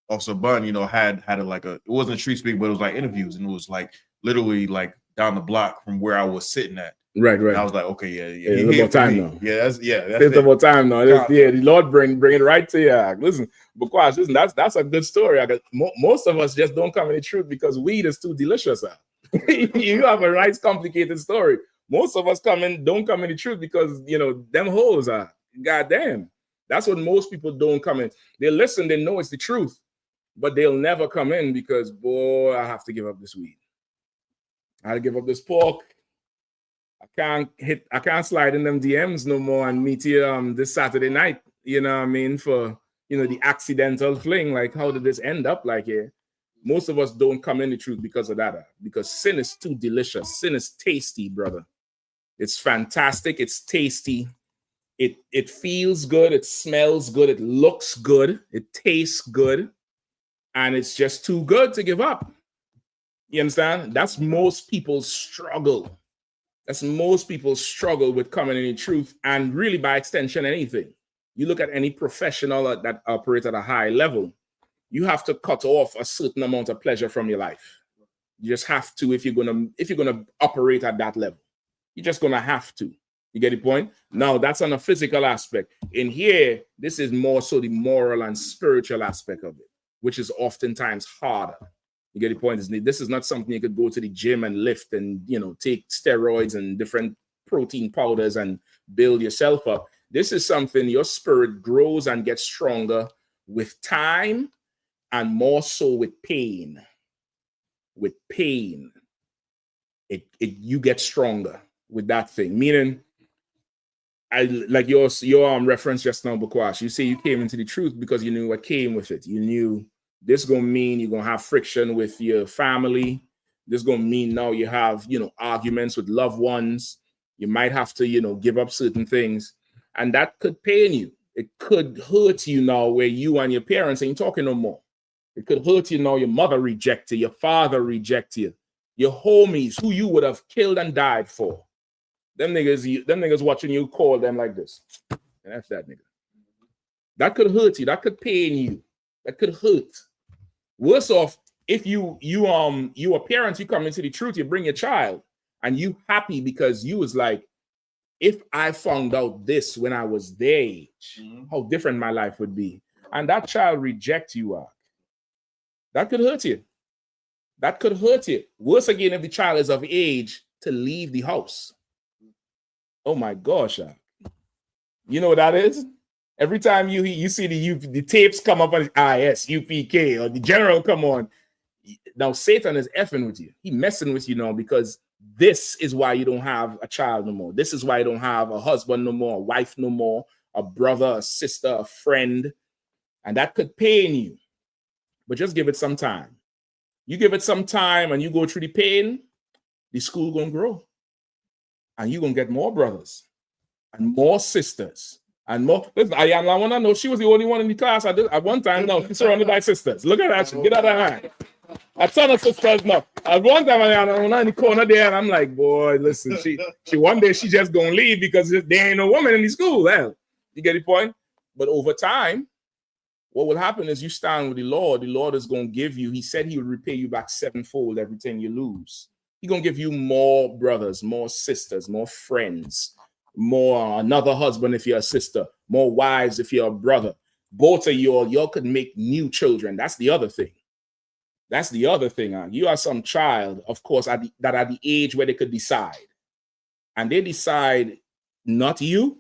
Officer Bun, you know, had it wasn't street speak, but it was like interviews, and it was like literally like down the block from where I was sitting at. Right. And I was like, okay, yeah. It's about time now. That's it's about time now. The Lord bring it right to you. Listen, Bukwash, listen, that's a good story. Most of us just don't come in the truth because weed is too delicious. You have a nice, complicated story. Most of us don't come in the truth because, you know, them hoes are goddamn. That's what most people don't come in. They listen, they know it's the truth, but they'll never come in because, boy, I have to give up this weed. I had to give up this pork. I can't slide in them DMs no more and meet you this Saturday night. You know what I mean? For, you know, the accidental fling. Like, how did this end up like here? Most of us don't come in the truth because of that. Because sin is too delicious. Sin is tasty, brother. It's fantastic. It's tasty. It feels good. It smells good. It looks good. It tastes good. And it's just too good to give up. You understand? That's most people's struggle. That's most people's struggle with coming in the truth, and really by extension, anything. You look at any professional that operates at a high level, you have to cut off a certain amount of pleasure from your life. You just have to if you're gonna operate at that level. You're just gonna have to. You get the point? Now that's on a physical aspect. In here, this is more so the moral and spiritual aspect of it, which is oftentimes harder. You get the point? This is not something you could go to the gym and lift and, you know, take steroids and different protein powders and build yourself up. This is something your spirit grows and gets stronger with time, and more so with pain. With pain, you get stronger with that thing. Meaning, I like your reference just now, Bakwash. You say you came into the truth because you knew what came with it. You knew this gonna mean you're gonna have friction with your family. This gonna mean now you have, you know, arguments with loved ones. You might have to, you know, give up certain things, and that could pain you. It could hurt you now where you and your parents ain't talking no more. It could hurt you now your mother reject you, your father reject you, your homies who you would have killed and died for. Them niggas watching you call them like this. And that's that nigga. That could hurt you. That could pain you. That could hurt. Worse off, if you a parent, you come into the truth, you bring your child, and you happy because you was like, if I found out this when I was their age, how different my life would be. And that child reject you, that could hurt you. That could hurt you. Worse again, if the child is of age to leave the house. Oh my gosh, you know what that is? Every time you see the tapes come up on I.S.U.P.K or the general come on, now Satan is effing with you. He messing with you now because this is why you don't have a child no more. This is why you don't have a husband no more, a wife no more, a brother, a sister, a friend. And that could pain you. But just give it some time. You give it some time and you go through the pain, the school gonna grow. And you're going to get more brothers and more sisters and more. Listen, I want to know she was the only one in the class at one time. No, she's surrounded by sisters. Look at that shit. Get out of her hand. A ton of sisters now. At one time, I'm in the corner there and I'm like, boy, listen, she one day she just going to leave because there ain't no woman in the school. Well, you get the point? But over time, what will happen is you stand with the Lord. The Lord is going to give you, he said he will repay you back sevenfold everything you lose. He's going to give you more brothers, more sisters, more friends, more another husband if you're a sister, more wives if you're a brother. Both of y'all could make new children. That's the other thing. That's the other thing. You are some child, of course, that at the age where they could decide. And they decide not you.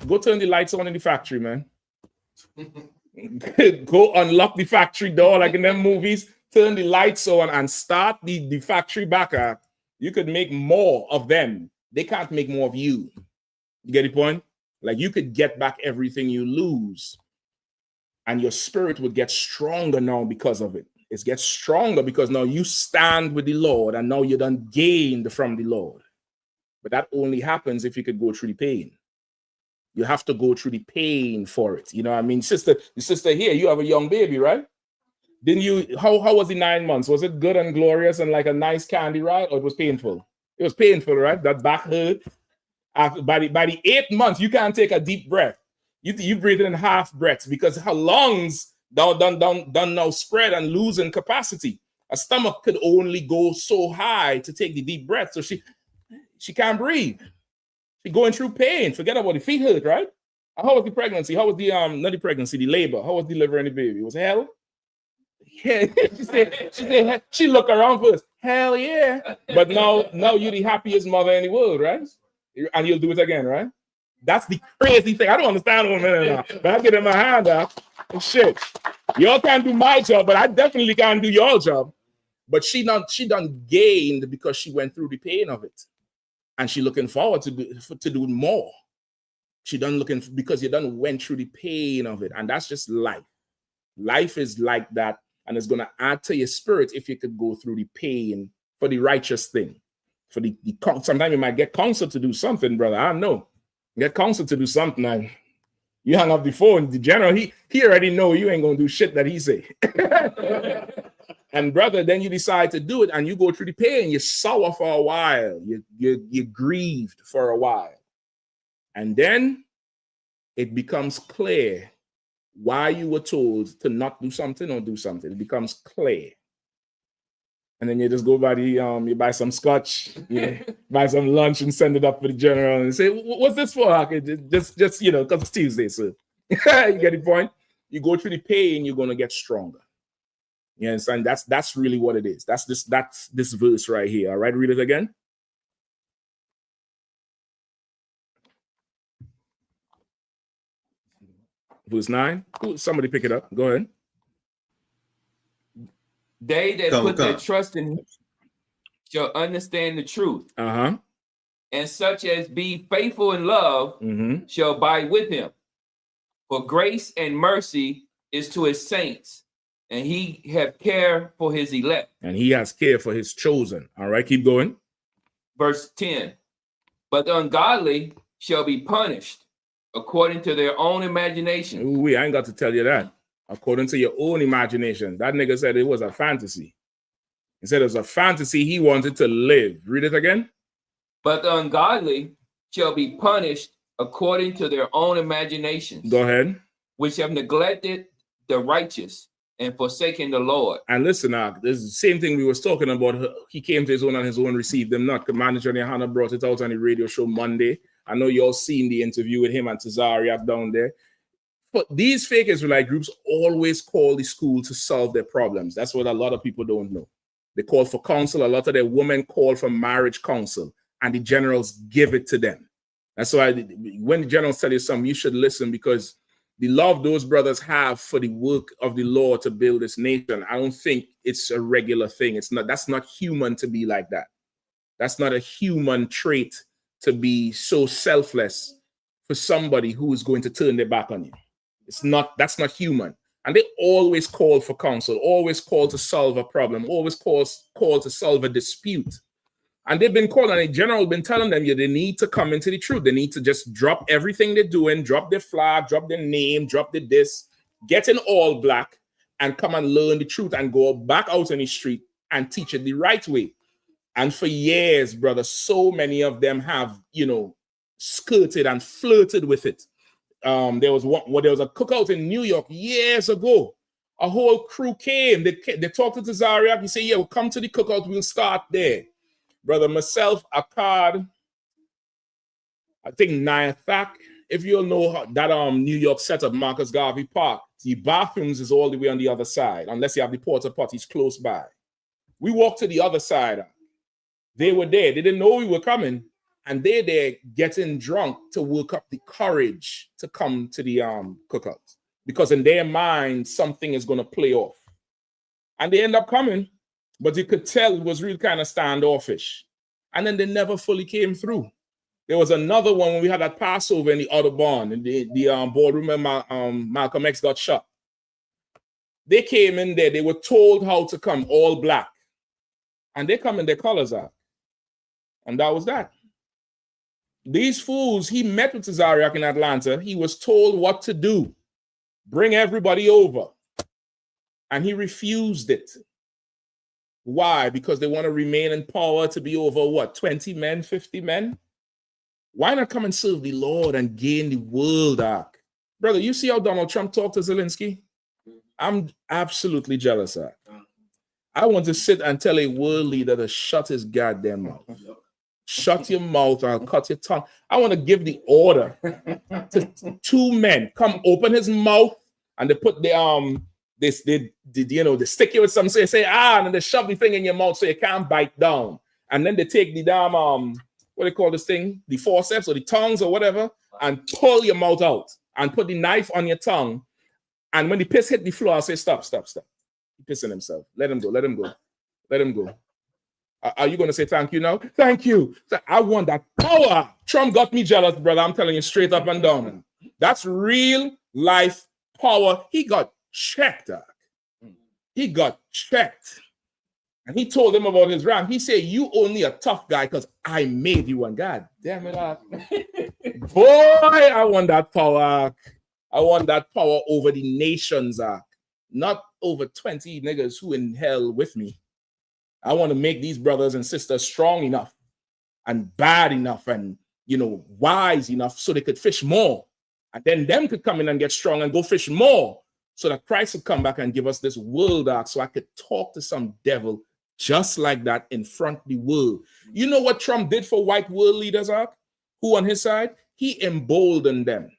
Go turn the lights on in the factory, man. Go unlock the factory door like in them movies. Turn the lights on and start the factory back up. You could make more of them. They can't make more of you. You get the point? Like you could get back everything you lose. And your spirit would get stronger now because of it. It gets stronger because now you stand with the Lord and now you done gained from the Lord. But that only happens if you could go through the pain. You have to go through the pain for it. You know what I mean? The sister here, you have a young baby, right? Didn't you, how was the 9 months? Was it good and glorious and like a nice candy ride, or it was painful? It was painful, right? That back hurt. By the 8th month, you can't take a deep breath. You breathe in half breaths because her lungs done now spread and losing capacity. A stomach could only go so high to take the deep breath. So she can't breathe. She's going through pain. Forget about the feet hurt, right? How was the pregnancy? How was the not the pregnancy, the labor? How was delivering the baby? Was hell? Yeah, she looked around first. Hell yeah. But now you're the happiest mother in the world, right? And you'll do it again, right? That's the crazy thing. I don't understand women now. But I get in my hand out. Shit. Y'all can't do my job, but I definitely can't do your job. But she done gained because she went through the pain of it. And she looking forward to do more. She done looking because you done went through the pain of it. And that's just life. Life is like that. And it's going to add to your spirit if you could go through the pain for the righteous thing. For the sometimes you might get counsel to do something, brother. I don't know. Get counsel to do something. And you hang up the phone. The general, he already know you ain't going to do shit that he say. And brother, then you decide to do it and you go through the pain. You're sour for a while. You're grieved for a while. And then it becomes clear why you were told to not do something or do something. It becomes clear. And then you just go by you buy some scotch, you buy some lunch and send it up for the general and say, what's this for? Okay, just because it's Tuesday, so you get the point? You go through the pain, you're gonna get stronger. You understand? That's really what it is. That's this verse right here. All right, read it again. Verse 9. Somebody pick it up. Go ahead. They that put their trust in him shall understand the truth. and such as be faithful in love shall abide with him. For grace and mercy is to his saints, and he have care for his elect. And he has care for his chosen. All right, keep going. Verse 10. But the ungodly shall be punished according to their own imagination. Ooh, I ain't got to tell you that. According to your own imagination. That nigga said it was a fantasy. He said it was a fantasy he wanted to live. Read it again. But the ungodly shall be punished according to their own imaginations. Go ahead. Which have neglected the righteous and forsaken the Lord. And listen, this is the same thing we was talking about. He came to his own and his own received them not. Manager YAHANNA brought it out on the radio show Monday. I know you all seen the interview with him and Tazariak down there. But these fake Israelite groups always call the school to solve their problems. That's what a lot of people don't know. They call for counsel. A lot of their women call for marriage counsel, and the generals give it to them. That's why when the generals tell you something, you should listen, because the love those brothers have for the work of the Lord to build this nation, I don't think it's a regular thing. It's not. That's not human to be like that. That's not a human trait to be so selfless for somebody who is going to turn their back on you. It's not. That's not human. And they always call for counsel, always call to solve a problem, always call to solve a dispute. And they've been calling, and the general been telling them, they need to come into the truth. They need to just drop everything they're doing, drop their flag, drop their name, drop the this, get in all black, and come and learn the truth and go back out on the street and teach it the right way. And for years, brother, so many of them have, skirted and flirted with it. There was a cookout in New York years ago. A whole crew came. They talked to Tazariak. He said, yeah, we'll come to the cookout. We'll start there. Brother, myself, Akkad, I think Nayathak, if you know that New York setup, Marcus Garvey Park, the bathrooms is all the way on the other side, unless you have the porta potties close by. We walked to the other side. They were there. They didn't know we were coming. And they're there getting drunk to work up the courage to come to the cookout. Because in their mind, something is going to play off. And they end up coming. But you could tell it was really kind of standoffish. And then they never fully came through. There was another one when we had that Passover in the Audubon, in the ballroom where Malcolm X got shot. They came in there. They were told how to come, all black. And they come in their colors out. And that was that. These fools, he met with Tazariak in Atlanta. He was told what to do. Bring everybody over. And he refused it. Why? Because they want to remain in power to be over what? 20 men, 50 men? Why not come and serve the Lord and gain the world, Ark? Brother, you see how Donald Trump talked to Zelensky? I'm absolutely jealous, Ark. I want to sit and tell a world leader to shut his goddamn mouth. Shut your mouth, I'll cut your tongue. I want to give the order to 2 men. Come open his mouth, and they put the they stick you with something, say, and then they shove the thing in your mouth so you can't bite down. And then they take the damn what do they call this thing? The forceps or the tongues or whatever, and pull your mouth out and put the knife on your tongue. And when the piss hit the floor, I say, stop. He's pissing himself. Let him go. Are you going to say thank you now? Thank you. I want that power. Trump got me jealous, brother. I'm telling you straight up and down. That's real life power. He got checked. He got checked. And he told them about his rank. He said, you only a tough guy because I made you one. God damn it. Boy, I want that power. I want that power over the nations. Not over 20 niggas who in hell with me. I want to make these brothers and sisters strong enough and bad enough and, wise enough so they could fish more. And then them could come in and get strong and go fish more so that Christ would come back and give us this world, so I could talk to some devil just like that in front of the world. You know what Trump did for white world leaders, who on his side? He emboldened them.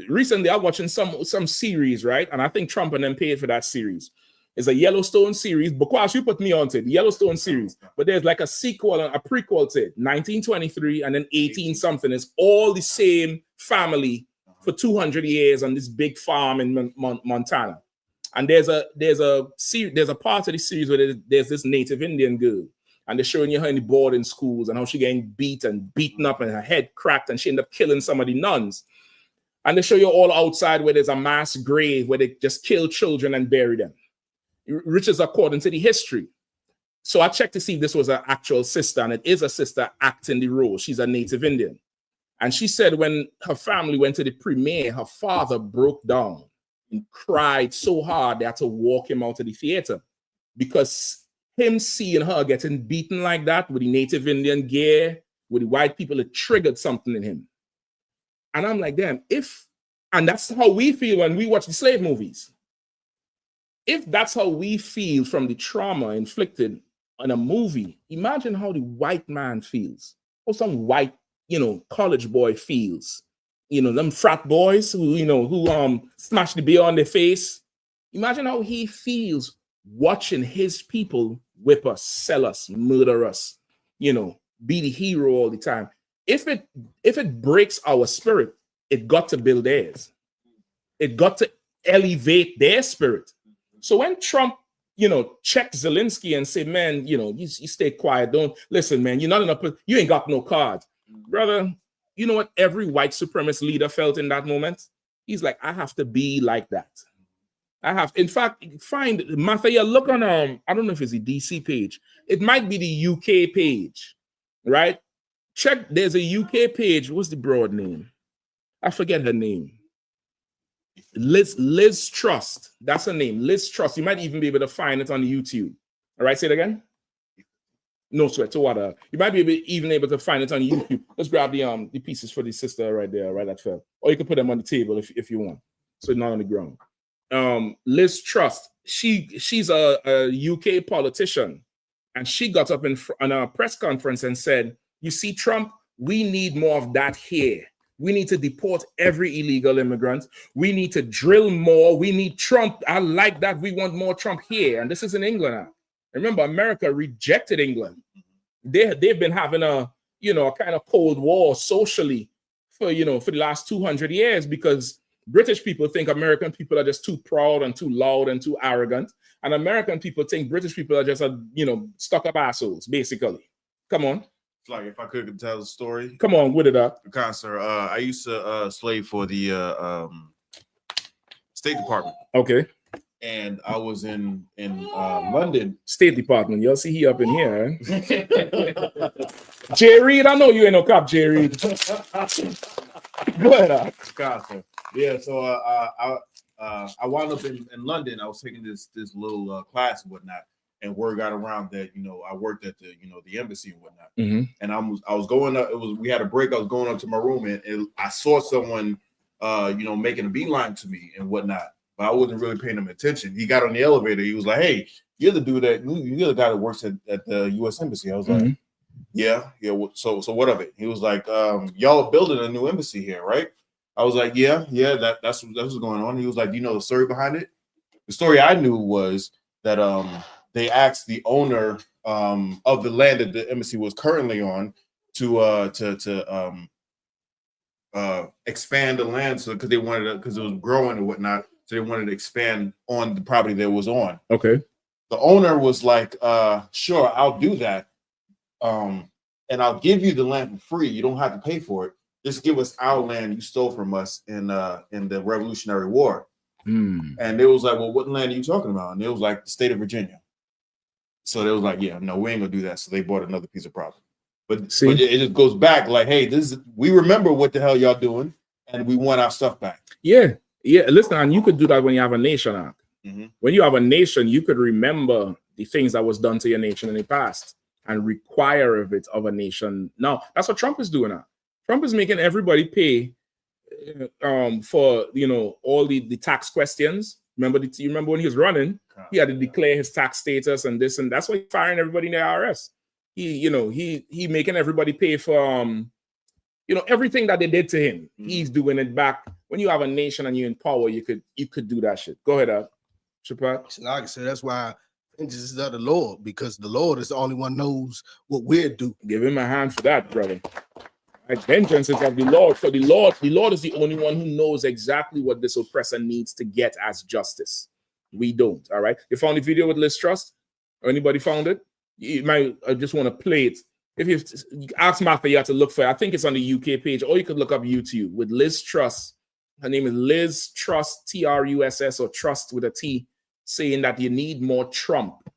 Recently, I was watching some series, right? And I think Trump and them paid for that series. It's a Yellowstone series. Because you put me on to it, the Yellowstone series. But there's like a sequel and a prequel to it, 1923 and then 18 something. It's all the same family for 200 years on this big farm in Montana. And there's a part of the series where there's this Native Indian girl. And they're showing you her in the boarding schools and how she getting beaten up and her head cracked and she ended up killing some of the nuns. And they show you all outside where there's a mass grave where they just kill children and bury them. Which is according to the history. So I checked to see if this was an actual sister, and it is a sister acting the role. She's a native Indian. And she said when her family went to the premiere, her father broke down and cried so hard they had to walk him out of the theater because him seeing her getting beaten like that with the native Indian gear, with the white people, it triggered something in him. And I'm like, damn, and that's how we feel when we watch the slave movies. If that's how we feel from the trauma inflicted on a movie, imagine how the white man feels, or some white, college boy feels. Them frat boys who smash the beer on their face. Imagine how he feels watching his people whip us, sell us, murder us, be the hero all the time. If it breaks our spirit, it got to build theirs. It got to elevate their spirit. So when Trump, checked Zelensky and said, man, you stay quiet. Don't listen, man. You're not enough. You ain't got no cards. Brother, you know what every white supremacist leader felt in that moment? He's like, I have to be like that. In fact, find Mathia, look on, I don't know if it's the DC page. It might be the UK page, right? Check, there's a UK page. What's the broad name? I forget her name. Liz Trust. That's her name. Liz Trust. You might even be able to find it on YouTube. All right, say it again. No sweat to water. You might be even able to find it on YouTube. Let's grab the pieces for the sister right there, right that fell. Or you can put them on the table if you want. So not on the ground. Liz Trust. She's a UK politician, and she got up on a press conference and said, "You see, Trump, we need more of that here. We need to deport every illegal immigrant. We need to drill more. We need Trump. I like that. We want more Trump here." And this is in England now. Remember, America rejected England. They've been having a kind of Cold War socially for the last 200 years because British people think American people are just too proud and too loud and too arrogant. And American people think British people are just stuck up assholes, basically. Come on. It's like if I could tell the story. Come on, with it up. Sir, I used to slave for the State Department. Okay. And I was in London. State Department. Y'all see he up in here. Jay Reed, I know you ain't no cop, Jay Reed. Go ahead. Yeah, so I wound up in London. I was taking this little class and whatnot. And word got around that I worked at the embassy and whatnot. Mm-hmm. And I was going up. We had a break. I was going up to my room and I saw someone making a beeline to me and whatnot. But I wasn't really paying him attention. He got on the elevator. He was like, "Hey, you're the dude you're the guy that works at the U.S. Embassy." I was like, "Yeah." So what of it? He was like, "Y'all are building a new embassy here, right?" I was like, "Yeah. That's what's going on." He was like, "Do you know the story behind it?" The story I knew was that they asked the owner of the land that the embassy was currently on to expand the land, so because it was growing and whatnot, so they wanted to expand on the property that it was on. Okay. The owner was like, "Sure, I'll do that, and I'll give you the land for free. You don't have to pay for it. Just give us our land you stole from us in the Revolutionary War." And they was like, "Well, what land are you talking about?" And it was like the state of Virginia. So they was like, "Yeah, no, we ain't gonna do that." So they bought another piece of property. But it just goes back like, hey, we remember what the hell y'all doing, and we want our stuff back. Yeah. Listen, and you could do that when you have a nation act. Mm-hmm. When you have a nation, you could remember the things that was done to your nation in the past and require of it of a nation. Now, that's what Trump is doing now. Trump is making everybody pay for all the tax questions. You remember when he was running, he had to declare his tax status and this, and that's why he's firing everybody in the IRS. He making everybody pay for everything that they did to him. He's doing it back. When you have a nation and you're in power, you could do that shit. Go ahead, Shapat. Like I said, that's why vengeance is of the Lord, because the Lord is the only one knows what we're do. Give him a hand for that, brother. Right, vengeance is of the Lord. So the Lord is the only one who knows exactly what this oppressor needs to get as justice. We don't. All right. You found the video with Liz Trust? Or anybody found it? You might just want to play it. If you ask Martha, you have to look for it. I think it's on the UK page, or you could look up YouTube with Liz Truss. Her name is Liz Truss, Truss, or Trust with a T, saying that you need more Trump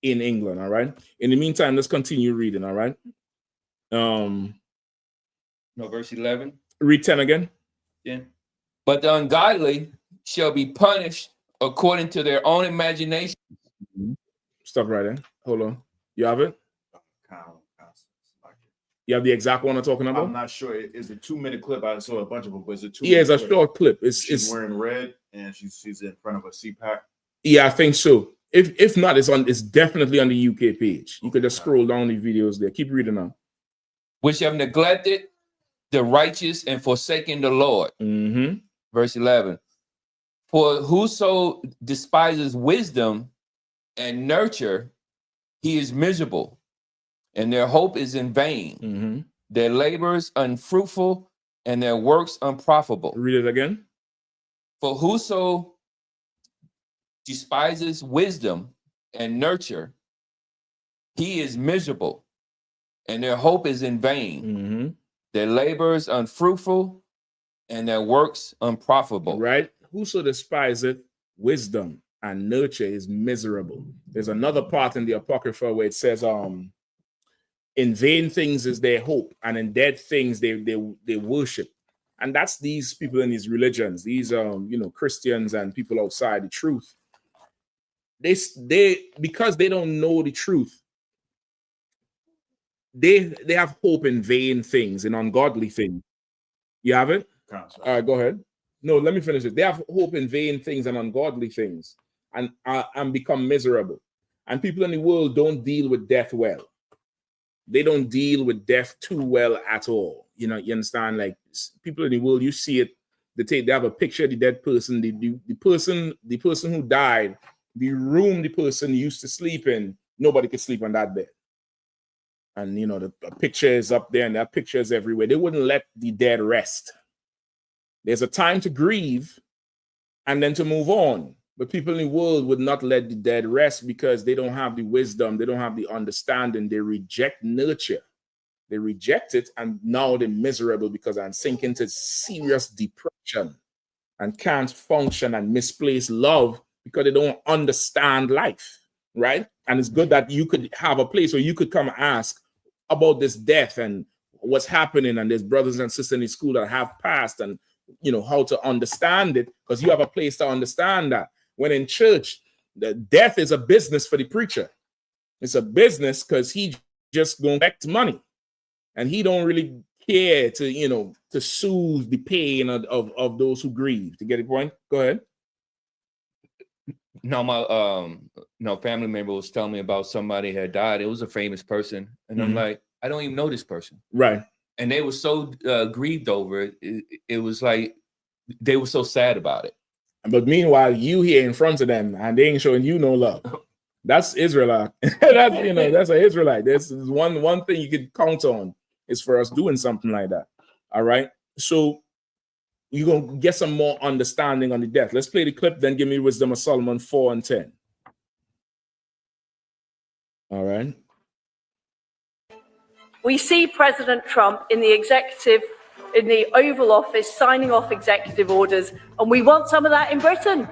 in England. All right. In the meantime, let's continue reading. All right. No, verse 11. Read 10 again. Yeah. But the ungodly shall be punished according to their own imagination. Stop right there. Hold on. You have it? You have the exact one I'm talking about? I'm not sure. It's a 2-minute clip. I saw a bunch of them, but it's a 2-minute Yeah, it's a clip. short clip. She's wearing red and she's in front of a CPAC. Yeah, I think so. If not, it's definitely on the UK page. You could just scroll down the videos there. Keep reading on. Which have neglected the righteous and forsaken the Lord. Mm-hmm. Verse 11. For whoso despises wisdom and nurture, he is miserable, and their hope is in vain. Mm-hmm. Their labors unfruitful, and their works unprofitable. Read it again. For whoso despises wisdom and nurture, he is miserable, and their hope is in vain. Mm-hmm. Their labors unfruitful, and their works unprofitable. Right? Whoso despiseth wisdom and nurture is miserable. There's another part in the Apocrypha where it says, in vain things is their hope, and in dead things they worship. And that's these people in these religions, these Christians and people outside the truth. They because they don't know the truth, they have hope in vain things, in ungodly things. You have it? All right, go ahead. No, let me finish it. They have hope in vain things and ungodly things, and become miserable. And people in the world don't deal with death well. They don't deal with death too well at all. You understand? Like, people in the world, you see it. They have a picture of the dead person. The person who died, the room the person used to sleep in, nobody could sleep on that bed. And the picture is up there, and there are pictures everywhere. They wouldn't let the dead rest. There's a time to grieve and then to move on. But people in the world would not let the dead rest because they don't have the wisdom. They don't have the understanding. They reject nurture. They reject it, and now they're miserable because I'm sinking into serious depression and can't function, and misplaced love because they don't understand life, right? And it's good that you could have a place where you could come and ask about this death and what's happening, and there's brothers and sisters in the school that have passed, and how to understand it, because you have a place to understand that. When in church, the death is a business for the preacher. It's a business because he just going back to money, and he don't really care to soothe the pain of those who grieve. To get the point? Go ahead. No, my family member was telling me about somebody had died. It was a famous person, and I'm like, I don't even know this person. Right. And they were so grieved over it. It was like they were so sad about it. But meanwhile, you here in front of them, and they ain't showing you no love. That's Israelite. That's an Israelite. This is one thing you could count on is for us doing something like that. All right. So you're gonna get some more understanding on the death. Let's play the clip, then give me Wisdom of Solomon 4 and 10. All right. We see President Trump in the Oval Office signing off executive orders, and we want some of that in Britain.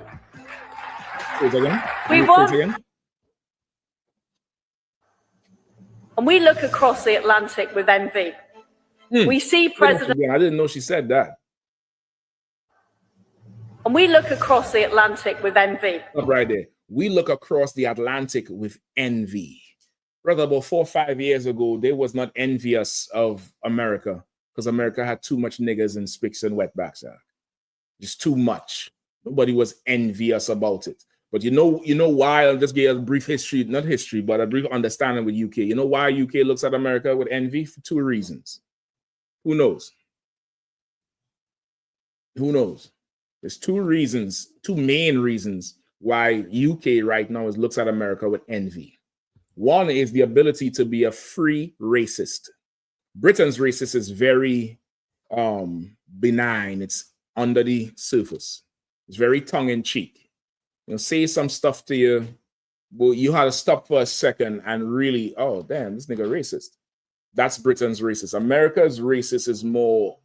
And we look across the Atlantic with envy. We see President. I didn't know she said that. And we look across the Atlantic with envy. Up right there. We look across the Atlantic with envy. Brother, about 4 or 5 years ago, they was not envious of America because America had too much niggas and spicks and wetbacks. Just too much. Nobody was envious about it. But you know why? I'll just give a brief history, not history, but a brief understanding with UK. You know why UK looks at America with envy? For 2 reasons. Who knows? Who knows? There's 2 reasons, 2 main reasons why UK right now looks at America with envy. One is the ability to be a free racist. Britain's racist is very benign. It's under the surface. It's very tongue-in-cheek. Say some stuff to you But you had to stop for a second and really, oh damn, this nigga racist. That's Britain's racist. America's racist is more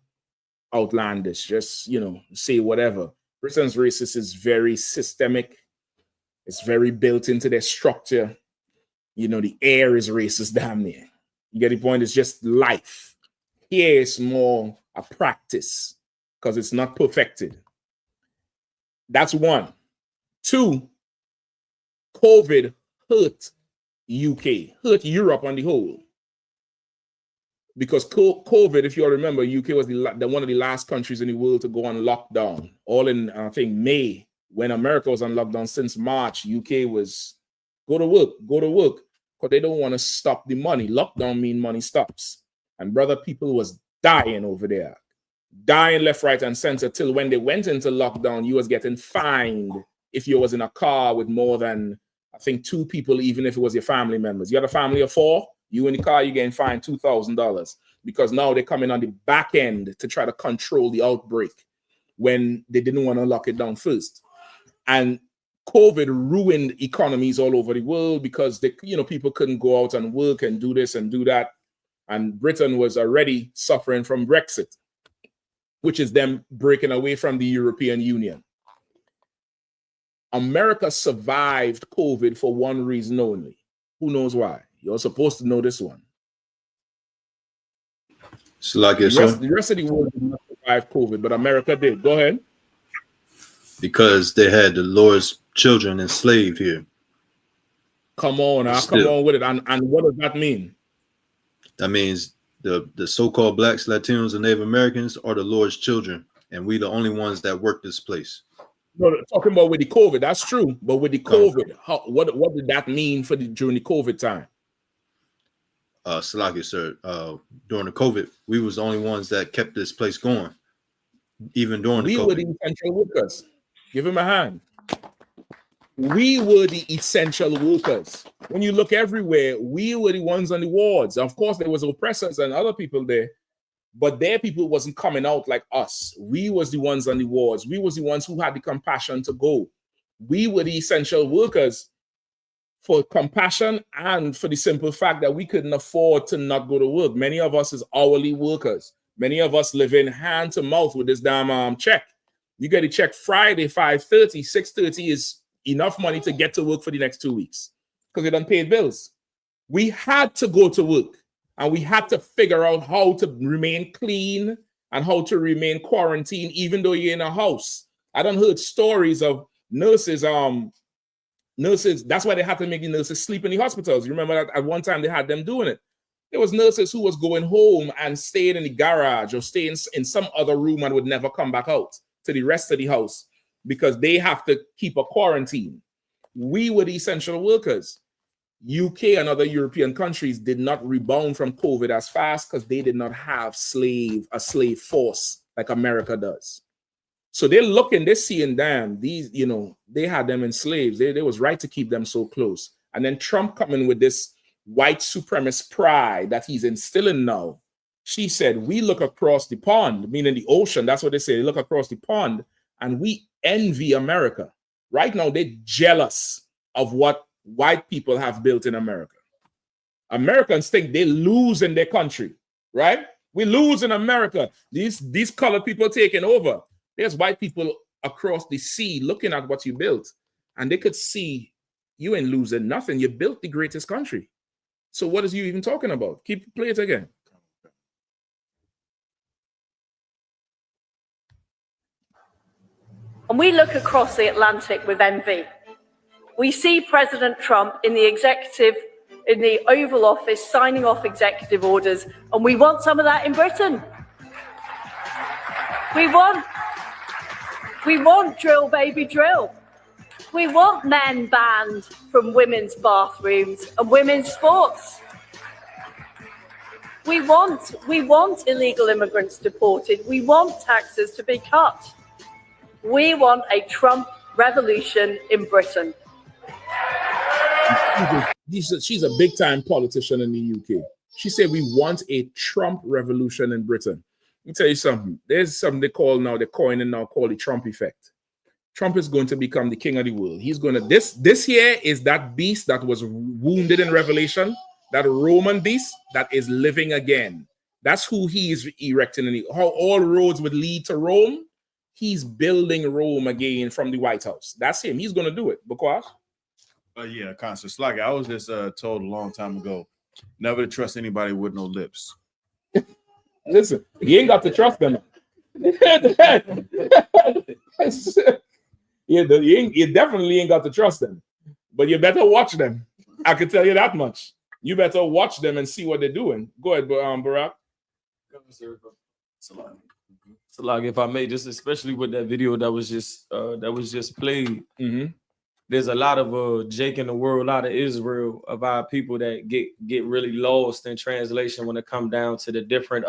outlandish. Just, you know, say whatever. Britain's racist is very systemic. It's very built into their structure. You know, the air is racist damn near. You get the point? It's just life. Here it's more a practice because it's not perfected. That's one. Two, COVID hurt UK, hurt Europe on the whole. Because COVID, if you all remember, UK was the one of the last countries in the world to go on lockdown. All in, I think, May, when America was on lockdown. Since March, UK was go to work, because they don't want to stop the money. Lockdown mean money stops. And brother, people was dying over there. Dying left, right, and center till when they went into lockdown, you was getting fined if you was in a car with more than, I think, 2 people, even if it was your family members. You had a family of 4, you in the car, you're getting fined $2,000 because now they're coming on the back end to try to control the outbreak when they didn't want to lock it down first. And COVID ruined economies all over the world because they, you know, people couldn't go out and work and do this and do that. And Britain was already suffering from Brexit, which is them breaking away from the European Union. America survived COVID for one reason only. Who knows why? You're supposed to know this one. The rest of the world did not survive COVID, but America did. Go ahead. Because they had the Lord's children enslaved here. Come on, come on with it. And what does that mean? That means the so-called blacks, Latinos, and Native Americans are the Lord's children, and we the only ones that work this place. No, talking about with the COVID, that's true. But with the COVID, what did that mean for during the COVID time? Salaki, sir, during the COVID, we was the only ones that kept this place going, even during the COVID. We were the essential workers. Give him a hand. We were the essential workers. When you look everywhere, we were the ones on the wards. Of course, there was oppressors and other people there, but their people wasn't coming out like us. We was the ones on the wards. We was the ones who had the compassion to go. We were the essential workers for compassion and for the simple fact that we couldn't afford to not go to work. Many of us is hourly workers. Many of us live in hand to mouth with this damn check. You get a check Friday, 5:30, 6:30 is enough money to get to work for the next 2 weeks because we done paid bills. We had to go to work and we had to figure out how to remain clean and how to remain quarantined even though you're in a house. I done heard stories of nurses, that's why they had to make the nurses sleep in the hospitals. You remember that at one time they had them doing it. There was nurses who was going home and staying in the garage or staying in some other room and would never come back out to the rest of the house because they have to keep a quarantine. We were the essential workers. UK and other European countries did not rebound from COVID as fast because they did not have a slave force like America does. So they're looking, they're seeing, damn, these, you know, they had them enslaved. They was right to keep them so close. And then Trump coming with this white supremacist pride that he's instilling now. She said, we look across the pond, meaning the ocean. That's what they say. They look across the pond and we envy America. Right now, they're jealous of what white people have built in America. Americans think they lose in their country, right? We lose in America. These colored people taking over. There's white people across the sea looking at what you built, and they could see you ain't losing nothing. You built the greatest country. So what is you even talking about? Play it again. And we look across the Atlantic with envy. We see President Trump in the Oval Office signing off executive orders, and we want some of that in Britain. We want drill, baby, drill. We want men banned from women's bathrooms and women's sports. We want illegal immigrants deported. We want taxes to be cut. We want a Trump revolution in Britain. She's a big-time politician in the UK. She said we want a Trump revolution in Britain. Let me tell you something. There's something they're coining now called the Trump effect. Trump is going to become the king of the world. He's going to, this here is that beast that was wounded in Revelation, that Roman beast that is living again. That's who he is erecting. And how all roads would lead to Rome. He's building Rome again from the White House. That's him. He's going to do it. Because yeah, Constance. Like I was just told a long time ago, never to trust anybody with no lips. Listen, you ain't got to trust them. You definitely ain't got to trust them. But you better watch them. I can tell you that much. You better watch them and see what they're doing. Go ahead, Barack. So like, if I may, just especially with that video that was just played, there's a lot of Jake in the world, a lot of Israel of our people that get really lost in translation when it comes down to the different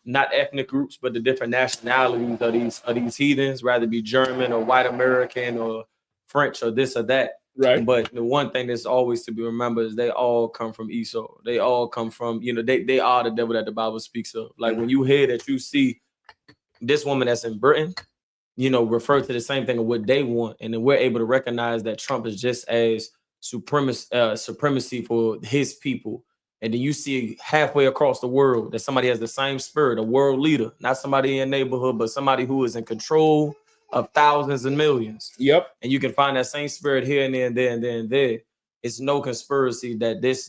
not ethnic groups, but the different nationalities of these heathens, rather be German or white American or French or this or that. Right. But the one thing that's always to be remembered is they all come from Esau. They all come from, they are the devil that the Bible speaks of. Like when you hear that, you see this woman that's in Britain, refer to the same thing of what they want. And then we're able to recognize that Trump is just as supremacy for his people. And then you see halfway across the world that somebody has the same spirit, a world leader, not somebody in your neighborhood, but somebody who is in control of thousands and millions. Yep. And you can find that same spirit here and there and there and there and there. It's no conspiracy that this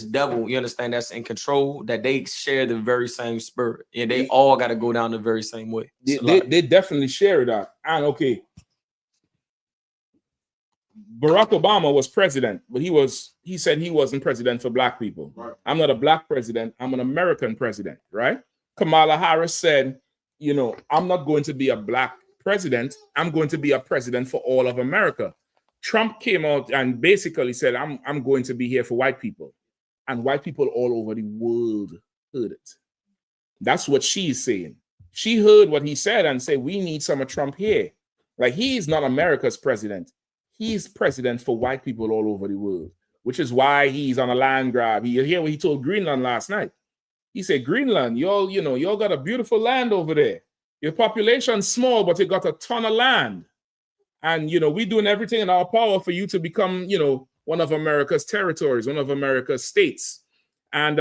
devil, you understand, that's in control, that they share the very same spirit. And they all got to go down the very same way. They definitely share that. And okay, Barack Obama was president, but he said he wasn't president for black people. Right. I'm not a black president. I'm an American president, right? Kamala Harris said, I'm not going to be a black president. I'm going to be a president for all of America. Trump came out and basically said, I'm going to be here for white people. And white people all over the world heard it. That's what she's saying. She heard what he said and said, we need some of Trump here. Like, he's not America's president. He's president for white people all over the world, which is why he's on a land grab. You hear what he told Greenland last night. He said, Greenland, y'all got a beautiful land over there. Your population's small, but you got a ton of land. And, we're doing everything in our power for you to become, one of America's territories, one of America's states. And,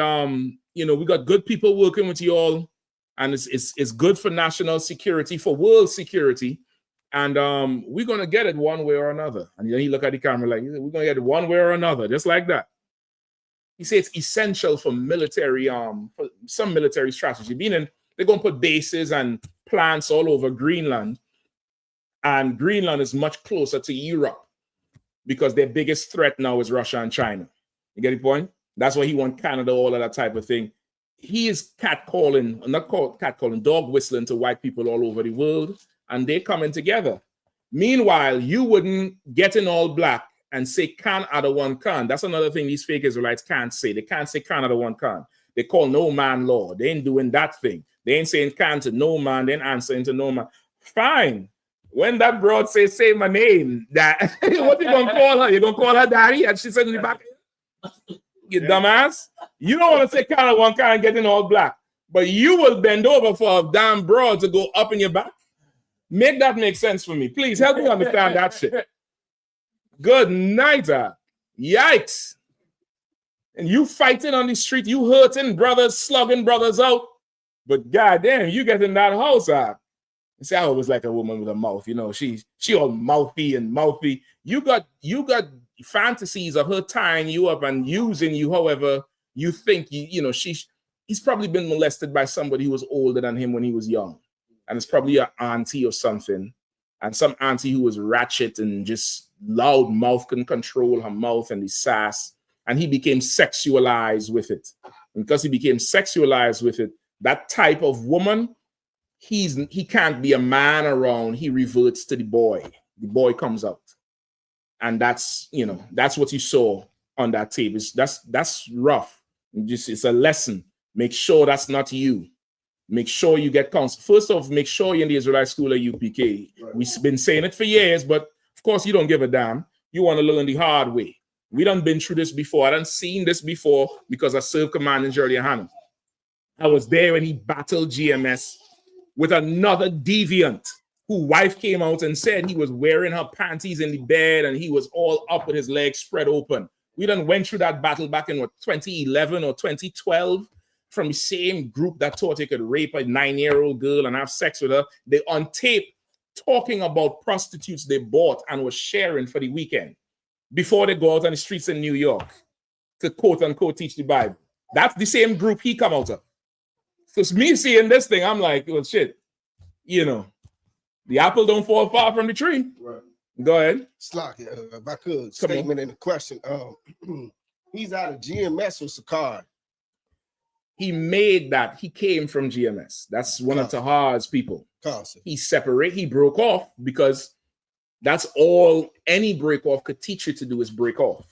we got good people working with you all. And it's good for national security, for world security. And we're going to get it one way or another. And he look at the camera like, we're going to get it one way or another, just like that. He said it's essential for military, for some military strategy. Meaning they're going to put bases and plants all over Greenland. And Greenland is much closer to Europe because their biggest threat now is Russia and China. You get the point? That's why he wants Canada, all of that type of thing. He is dog whistling to white people all over the world, and they're coming together. Meanwhile, you wouldn't get in all black and say can out of one can. That's another thing these fake Israelites can't say. They can't say can out of one can. They call no man law. They ain't doing that thing. They ain't saying can to no man, they ain't answering to no man. Fine. When that broad says, say my name, that what you gonna call her? You gonna call her daddy? And she said in the back, you dumbass. You don't want to say kind of one kind and get in all black, but you will bend over for a damn broad to go up in your back. Make that make sense for me. Please help me understand that shit. Good night. Yikes. And you fighting on the street, you hurting brothers, slugging brothers out. But goddamn, you get in that house. You see, I was like a woman with a mouth, she all mouthy and mouthy. You got fantasies of her tying you up and using you however you think he's probably been molested by somebody who was older than him when he was young. And it's probably an auntie or something. And some auntie who was ratchet and just loud mouth, couldn't control her mouth and the sass. And he became sexualized with it. And because he became sexualized with it, that type of woman, he can't be a man around. He reverts to the boy. The boy comes out. And that's what you saw on that tape. That's rough. It's a lesson. Make sure that's not you. Make sure you get counsel. First off, make sure you're in the Israelite school at UPK. Right. We've been saying it for years, but of course you don't give a damn. You want to learn the hard way. We done been through this before. I done seen this before because I served command in General YAHANNA. I was there when he battled GMS with another deviant. whose wife came out and said he was wearing her panties in the bed and he was all up with his legs spread open. We done went through that battle back in what 2011 or 2012 from the same group that thought they could rape a 9-year-old girl and have sex with her. They on tape talking about prostitutes they bought and was sharing for the weekend before they go out on the streets in New York to quote unquote teach the Bible. That's the same group he come out of. So it's me seeing this thing, I'm like, well, shit, you know, the apple don't fall far from the tree. Right. Go ahead. Slack, if I could, statement in the question. He's out of GMS or Sakari. He made that. He came from GMS. That's one of Tahar's people. He broke off because that's all any break off could teach you to do is break off.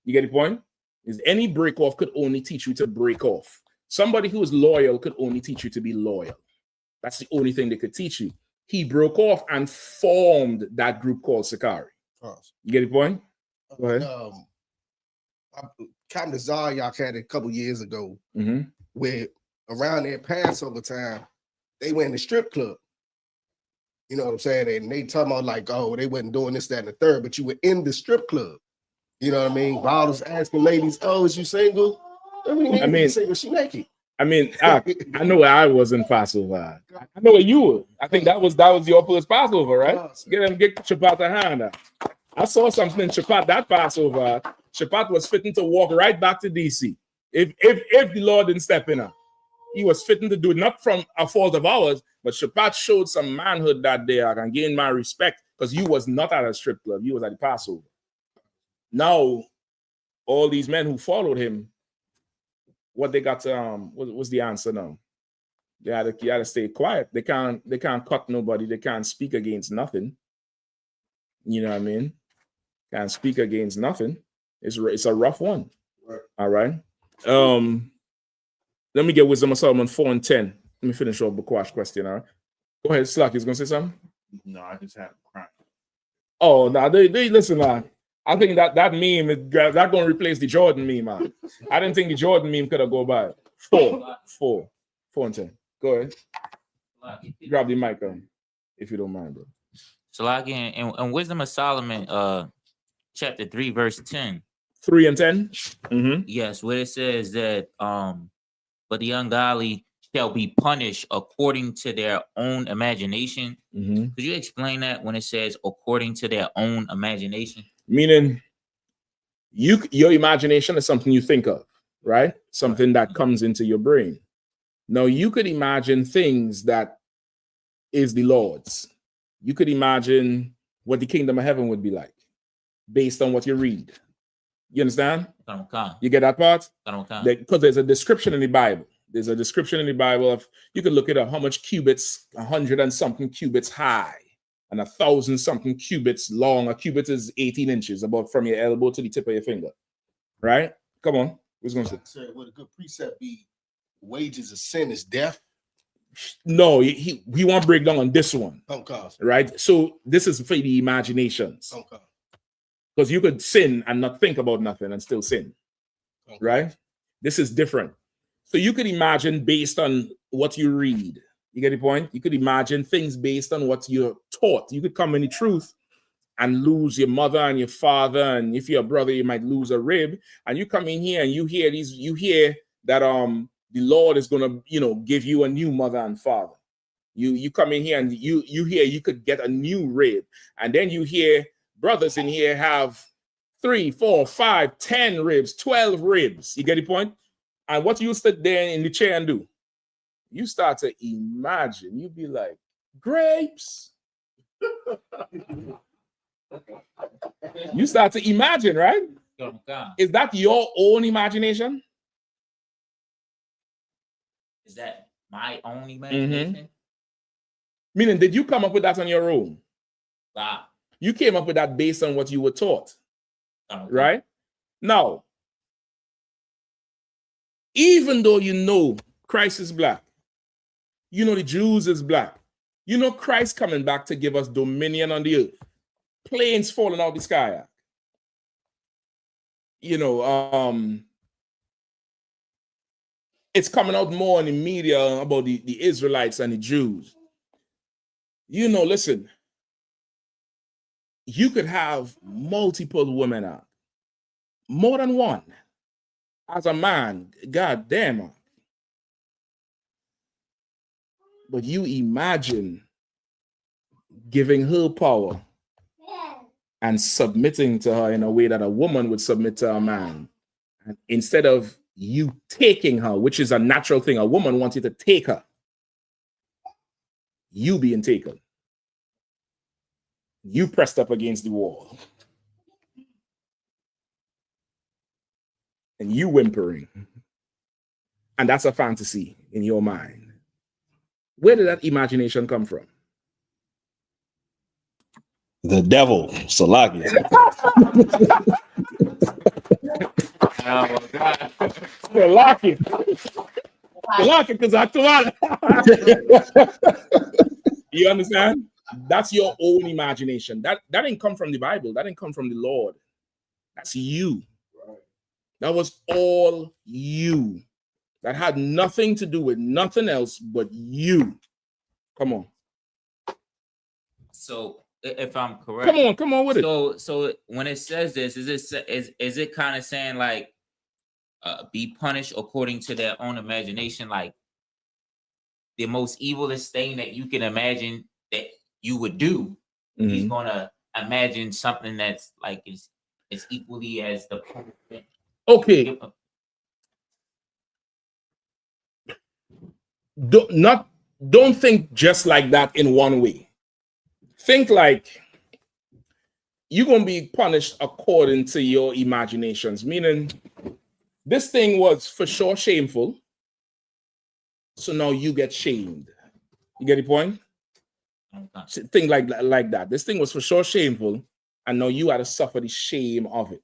You get the point? Is any break off could only teach you to break off. Somebody who is loyal could only teach you to be loyal. That's the only thing they could teach you. He broke off and formed that group called Sakari. You get the point? Go ahead. Captain Zaryak had it a couple years ago where around their Passover time, they went in the strip club. You know what I'm saying? And they talking about like, oh, they wasn't doing this, that, and the third, but you were in the strip club. You know what I mean? Bob was asking ladies, oh, is you single? I mean, single, she naked. I mean, I know where I was in Passover. I know where you were. I think that was your first Passover, right? Get Shabbat YAHANNA. I saw something in Shabbat that Passover. Shabbat was fitting to walk right back to DC. If the Lord didn't step in, he was fitting to do it, not from a fault of ours, but Shabbat showed some manhood that day. I can gain my respect because you was not at a strip club. You was at the Passover. Now, all these men who followed him, what they got to what's the answer now? You had to stay quiet. They can't cut nobody. They can't speak against nothing. You know what I mean? Can't speak against nothing. It's a rough one. Right. All right. Let me get Wisdom of Solomon 4 and 10. Let me finish off Bukwash question. All right. Go ahead, Slack. He's gonna say something. No, I just had a cry. Oh no, they listen, man. I think that meme is that gonna replace the Jordan meme, man. I didn't think the Jordan meme could have go by. 4 and 10. Go ahead. Grab the mic if you don't mind, bro. So again, in Wisdom of Solomon, chapter 3, verse 10. 3 and 10. Yes, where it says that but the ungodly shall be punished according to their own imagination. Could you explain that when it says according to their own imagination? Meaning your imagination is something you think of, right? Something that comes into your brain. Now you could imagine things that is the Lord's. You could imagine what the kingdom of heaven would be like based on what you read. You understand? You get that part? Because there's a description in the Bible. There's a description in the Bible of, you can look at how much cubits, 100 and something cubits high and 1,000 something cubits long. A cubit is 18 inches, about from your elbow to the tip of your finger. Right? Come on. Who's going to say? Would a good precept be wages of sin is death? No, he won't break down on this one. Okay. Right? So this is for the imaginations. Okay. Because you could sin and not think about nothing and still sin. Okay. Right? This is different. So you could imagine based on what you read. You get the point? You could imagine things based on what you're taught. You could come in the truth and lose your mother and your father, and if you're a brother, you might lose a rib. And you come in here and you hear that the Lord is gonna, give you a new mother and father. You come in here and you hear you could get a new rib, and then you hear brothers in here have 3, 4, 5, 10 ribs, 12 ribs. You get the point? And what you sit there in the chair and do? You start to imagine. You be like, grapes. You start to imagine, right? Is that your own imagination? Is that my own imagination? Meaning, did you come up with that on your own? Wow. You came up with that based on what you were taught, right? Now, even though you know Christ is black, you know the Jews is black, you know Christ coming back to give us dominion on the earth, planes falling out the sky, it's coming out more in the media about the Israelites and the Jews. You know, listen, you could have multiple women out, more than one. As a man, god damn. But you imagine giving her power and submitting to her in a way that a woman would submit to a man. And instead of you taking her, which is a natural thing, a woman wants you to take her. You being taken. You pressed up against the wall. And you whimpering. And that's a fantasy in your mind. Where did that imagination come from? The devil, Salaki. Oh my God. Salaki. Salaki, because I You understand? That's your own imagination. That didn't come from the Bible. That didn't come from the Lord. That's you. That was all you. That had nothing to do with nothing else but you. Come on. So if I'm correct, come on with it. So when it says this, is it kind of saying like be punished according to their own imagination, like the most evilest thing that you can imagine that you would do? Mm-hmm. He's gonna imagine something that's like is equally as the okay. Don't think just like that in one way. Think like you're gonna be punished according to your imaginations, meaning this thing was for sure shameful, so now you get shamed. You get the point? Think like that. This thing was for sure shameful, and now you had to suffer the shame of it.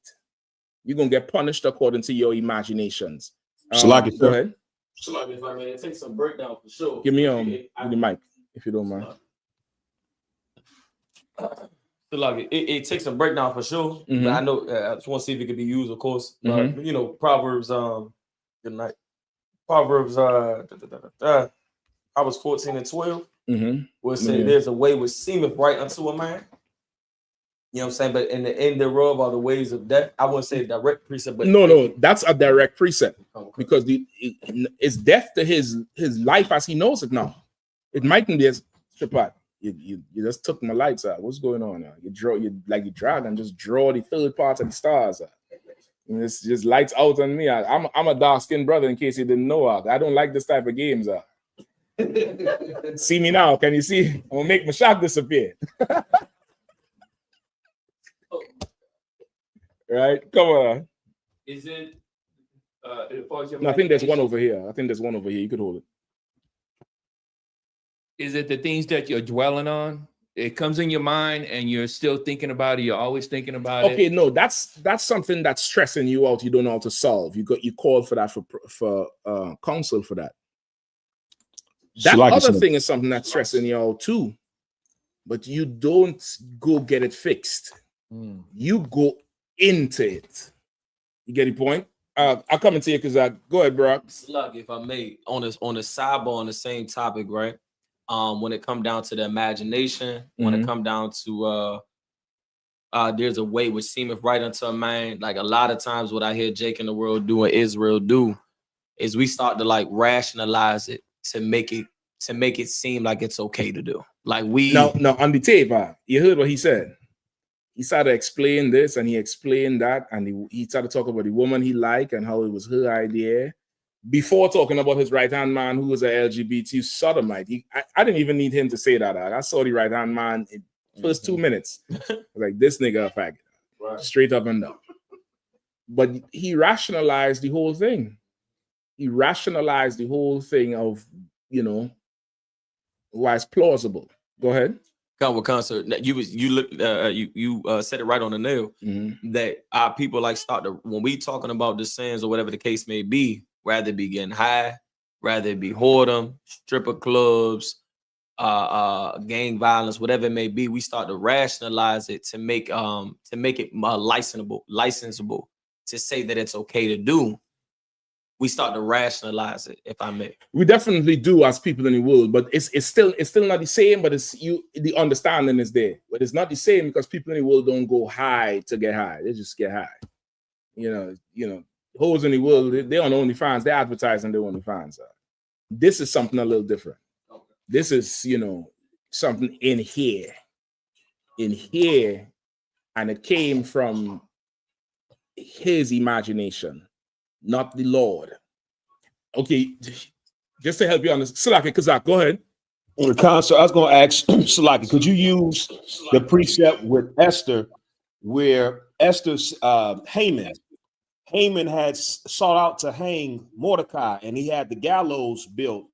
You're gonna get punished according to your imaginations. Go ahead. Salaki, if I may, it takes some breakdown for sure. Give me the mic if you don't mind. Salaki, it takes some breakdown for sure. Mm-hmm. But I know I just want to see if it could be used, of course. But you know, Proverbs. Good night. Proverbs. Proverbs 14:12. Will say, "There's a way which seemeth right unto a man." You know what I'm saying? But in the end thereof are the ways of death. I wouldn't say direct precept, but no, that's a direct precept because it's death to his life as he knows it now. It mightn't be as Shapat. You just took my lights out. What's going on now? You drag and just draw the third part of the stars out. And it's just lights out on me. I'm a dark-skinned brother, in case you didn't know. I don't like this type of games. See me now. Can you see? I'm gonna make my shot disappear. Right? Come on. Is it? No, I think there's one over here. You could hold it. Is it the things that you're dwelling on? It comes in your mind and you're still thinking about it. You're always thinking about it. Okay, no, that's something that's stressing you out. You don't know how to solve. You called for that for counsel for that. That other thing is something that's stressing you out too, but you don't go get it fixed. You go into it. You get the point? I'll come into you because go ahead, Brock. Slug, if I may, on the sidebar on the same topic, right? When it come down to the imagination, when it come down to there's a way which seemeth right unto a man. Like a lot of times what I hear Jake in the world do and Israel do is we start to like rationalize it to make it seem like it's okay to do. Like we no on the tape, you heard what he said. He started to explain this and he explained that, and he started to talk about the woman he liked and how it was her idea before talking about his right-hand man who was an LGBT sodomite. I didn't even need him to say that. I saw the right-hand man in the first 2 minutes. Like, this nigga a faggot. Right. Straight up and down. But he rationalized the whole thing. He rationalized the whole thing of, why it's plausible. Go ahead. Concert. You said it right on the nail. That our people like start to, when we talking about the sins or whatever the case may be, rather it be getting high, rather it be whoredom, stripper clubs, gang violence, whatever it may be, we start to rationalize it to make it licensable to say that it's okay to do. we start to rationalize it, if I may. We definitely do as people in the world, but it's still not the same. But the understanding is there, but it's not the same because people in the world don't go high to get high; they just get high. You know, hoes in the world they on OnlyFans, they're advertising their OnlyFans. This is something a little different. This is something in here, and it came from his imagination, not the Lord. Okay, just to help you understand, Salaki Kazak, go ahead. So I was going to ask Salaki, could you use the precept with Esther, where Esther's Haman had sought out to hang Mordecai, and he had the gallows built,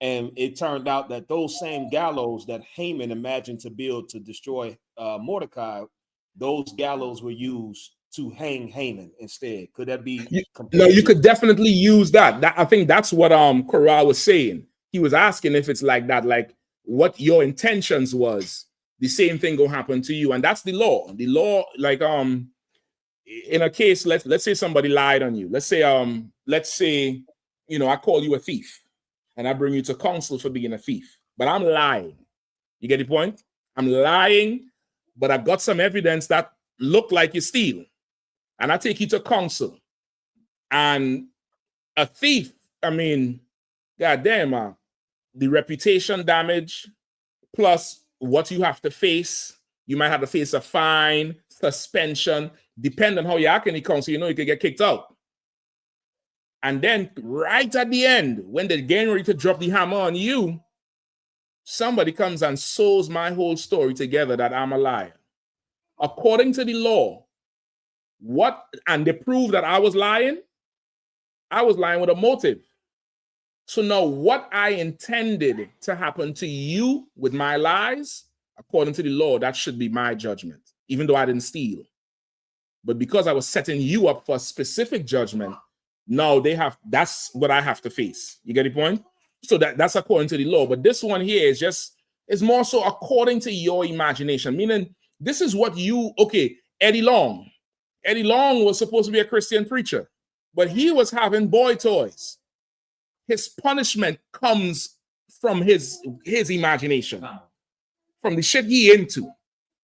and it turned out that those same gallows that Haman imagined to build to destroy Mordecai, those gallows were used to hang Haman instead. Could that be? No, you could definitely use that. I think that's what Korah was saying. He was asking if it's like that, like what your intentions was. The same thing gonna happen to you, and that's the law. The law, like in a case, let's say somebody lied on you. Let's say I call you a thief, and I bring you to counsel for being a thief, but I'm lying. You get the point? I'm lying, but I got some evidence that look like you steal. And I take you to counsel. And a thief, I mean, goddamn, the reputation damage plus what you have to face. You might have to face a fine, suspension, depending on how you act in the council, you could get kicked out. And then right at the end, when they're getting ready to drop the hammer on you, somebody comes and sews my whole story together that I'm a liar. According to the law, and they prove that I was lying with a motive. So now what I intended to happen to you with my lies, according to the law, that should be my judgment, even though I didn't steal. But because I was setting you up for a specific judgment, now that's what I have to face. You get the point? So that's according to the law. But this one here is more so according to your imagination, meaning this is what Eddie Long. Eddie Long was supposed to be a Christian preacher, but he was having boy toys. His punishment comes from his imagination, from the shit he into.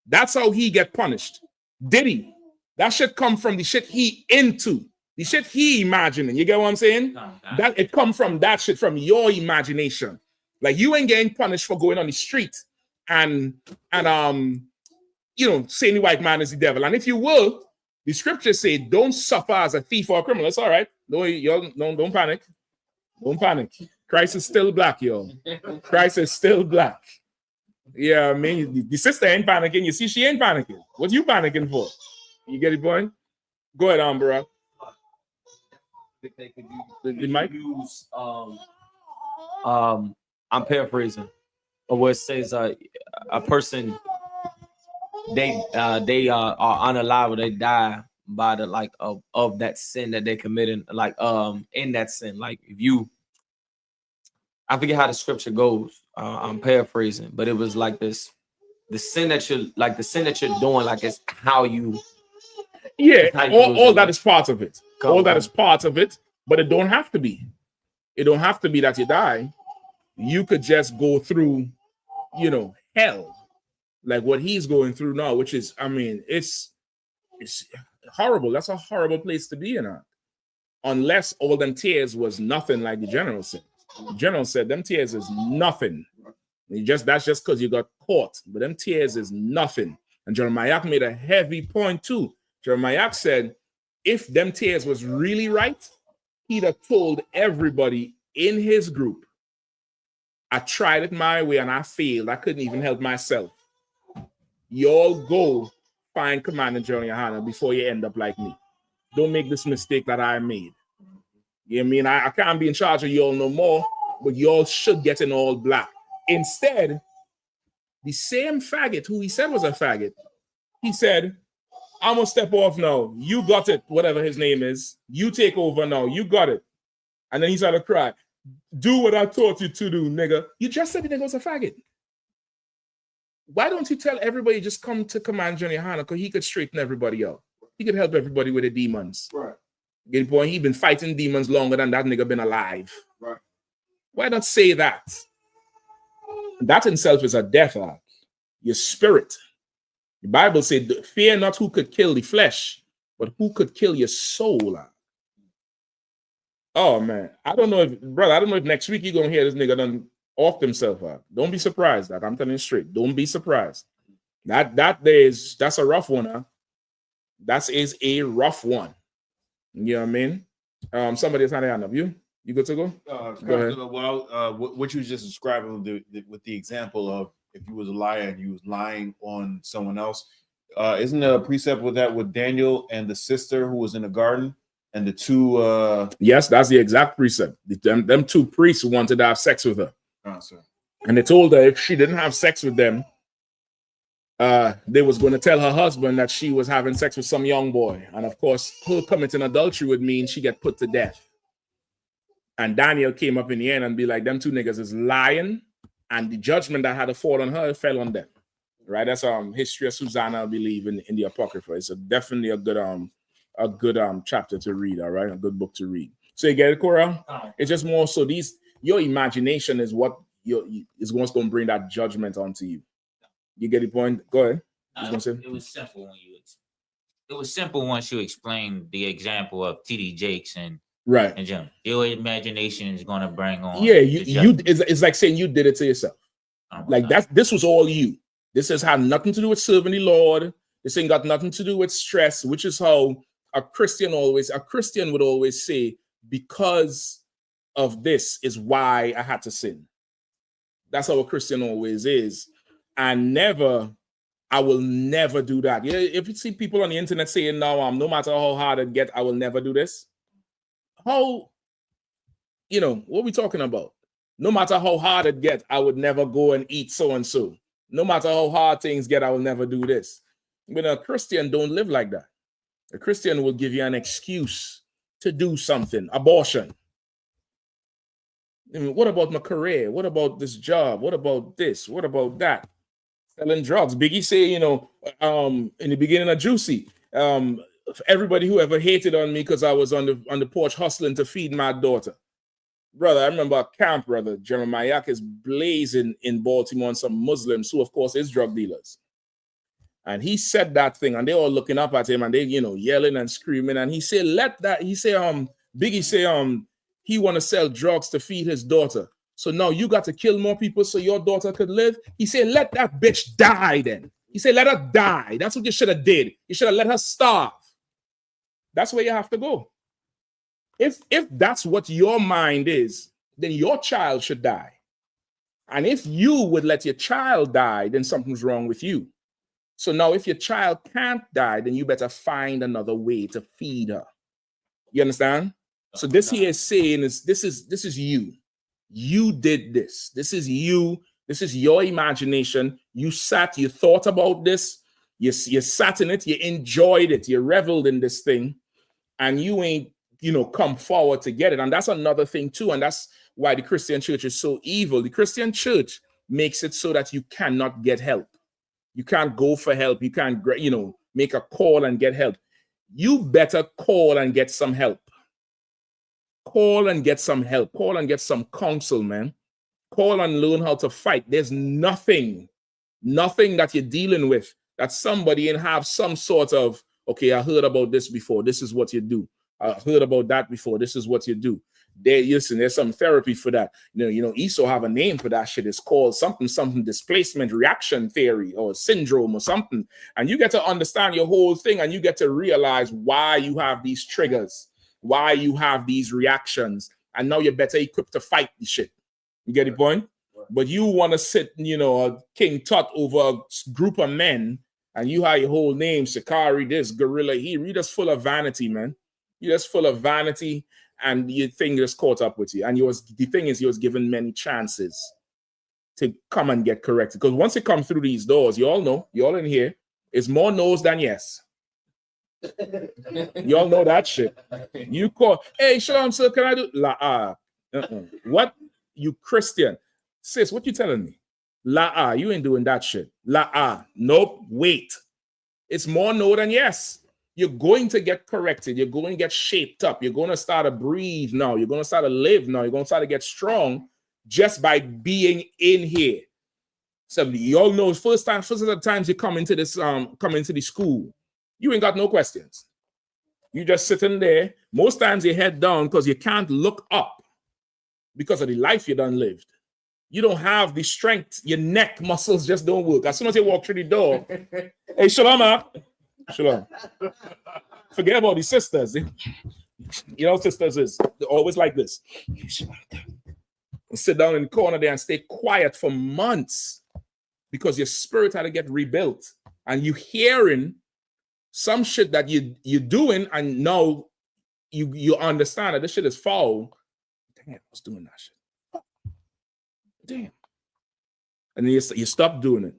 That's how he get punished. Diddy, that shit come from the shit he into, the shit he imagining. You get what I'm saying? That it come from that shit, from your imagination. Like you ain't getting punished for going on the street and saying the white man is the devil. And if you will, the scriptures say, don't suffer as a thief or a criminal. That's all right. Don't panic. Don't panic. Christ is still black, yo. Christ is still black. Yeah, I mean, the sister ain't panicking. You see, she ain't panicking. What you panicking for? You get the point? Go ahead, bro. The mic? Use, I'm paraphrasing, but where it says a person they are unalive, they die by the of that sin that they committed, in that sin. Like if I forget how the scripture goes. I'm paraphrasing, but it was like this: the sin that you're doing, like it's how you. Yeah, all that is part of it. All that is part of it, but it don't have to be. It don't have to be that you die. You could just go through, hell. Like what he's going through now, which is, I mean, it's horrible. That's a horrible place to be in. Unless all them tears was nothing, like the general said. The general said them tears is nothing. That's just because you got caught. But them tears is nothing. And Jeremiah made a heavy point too. Jeremiah said, if them tears was really right, he'd have told everybody in his group, I tried it my way and I failed. I couldn't even help myself. You all go find Commander General YAHANNA before you end up like me. Don't make this mistake that I made. You know what I mean? I can't be in charge of you all no more, but you all should get in all black. Instead, the same faggot who he said was a faggot, he said, I'm gonna step off now. You got it, whatever his name is. You take over now. You got it. And then he started to cry. Do what I taught you to do, nigga. You just said the nigga was a faggot. Why don't you tell everybody just come to Command General YAHANNA, because he could straighten everybody out. He could help everybody with the demons. Right. Get the point? He been fighting demons longer than that nigga been alive. Right. Why not say that? That in itself is a death act. Your spirit. The Bible said, fear not who could kill the flesh, but who could kill your soul. Oh man, I don't know if next week you're gonna hear this nigga done off himself out. Don't be surprised. That I'm telling you straight. Don't be surprised. That's a rough one, huh? That is a rough one. You know what I mean? Somebody's not hand up. You good to go? Go ahead. Well, what you was just describing with the example of if you was a liar and you was lying on someone else, isn't there a precept with that with Daniel and the sister who was in the garden and the two? Yes, that's the exact precept. Them two priests wanted to have sex with her, and they told her if she didn't have sex with them, they was going to tell her husband that she was having sex with some young boy, and of course, her committing adultery would mean she get put to death. And Daniel came up in the end and be like, them two niggas is lying, and the judgment that had to fall on her fell on them. Right? That's history of Susanna, I believe, in the Apocrypha. It's definitely a good chapter to read. All right, a good book to read. So you get it, Cora? It's just more so your imagination is what's going to bring that judgment onto you. You get the point? Go ahead. It was simple when it was simple once you explained the example of TD Jakes and Jim. Your imagination is going to bring on. Yeah, it's like saying you did it to yourself. Like this was all you. This has had nothing to do with serving the Lord. This ain't got nothing to do with stress, which is how a Christian would always say, because of this is why I had to sin. That's how a Christian always is. And I will never do that. Yeah, if you see people on the internet saying no matter how hard it get, I will never do this. What are we talking about? No matter how hard it get, I would never go and eat so and so. No matter how hard things get, I will never do this. But a Christian don't live like that. A Christian will give you an excuse to do something. Abortion. I mean, what about my career? What about this job? What about this? What about that? Selling drugs. Biggie say, in the beginning of Juicy, everybody who ever hated on me because I was on the porch hustling to feed my daughter. Brother, I remember a camp, brother. Jeremiah is blazing in Baltimore on some Muslims who, of course, is drug dealers. And he said that thing, and they all looking up at him, and they, yelling and screaming. And he said, Biggie say, he want to sell drugs to feed his daughter. So now you got to kill more people so your daughter could live. He said, let that bitch die then. He said, let her die. That's what you should have did. You should have let her starve. That's where you have to go. If that's what your mind is, then your child should die. And if you would let your child die, then something's wrong with you. So now if your child can't die, then you better find another way to feed her. You understand? So this here is saying this is you. You did this. This is you. This is your imagination. You thought about this. You sat in it. You enjoyed it. You reveled in this thing. And you ain't, come forward to get it. And that's another thing too. And that's why the Christian church is so evil. The Christian church makes it so that you cannot get help. You can't go for help. You can't, make a call and get help. You better call and get some help. Call and get some help. Call and get some counsel, man. Call and learn how to fight. There's nothing that you're dealing with that somebody and have some sort of, okay, I heard about this before. This is what you do. I heard about that before. This is what you do. There's some therapy for that. I.S.U.P.K have a name for that shit. It's called something displacement reaction theory or syndrome or something. And you get to understand your whole thing and you get to realize why you have these triggers, why you have these reactions. And now you're better equipped to fight the shit. You get the point? But you want to sit, a King Tut over a group of men and you have your whole name, Sakari, this, Gorilla, you're just full of vanity, man. You're just full of vanity, and your thing just caught up with you. And the thing is, he was given many chances to come and get corrected. Because once you come through these doors, you all know, you all in here, it's more no's than yes. You all know that shit. You call, hey, Shalom, sir, can I do? What? You Christian. Sis, what you telling me? You ain't doing that shit. Nope, wait. It's more no than yes. You're going to get corrected. You're going to get shaped up. You're going to start to breathe now. You're going to start to live now. You're going to start to get strong just by being in here. So you all know first of the times you come into this the school, you ain't got no questions. You just sitting there. Most times you head down because you can't look up because of the life you done lived. You don't have the strength. Your neck muscles just don't work. As soon as you walk through the door, hey, Shalom, Shalom. Forget about the sisters. You know, sisters is they're always like this. And sit down in the corner there and stay quiet for months because your spirit had to get rebuilt. And you hearing some shit that you're doing, and now you understand that this shit is foul. Damn, I was doing that shit. Damn. And then you stop doing it.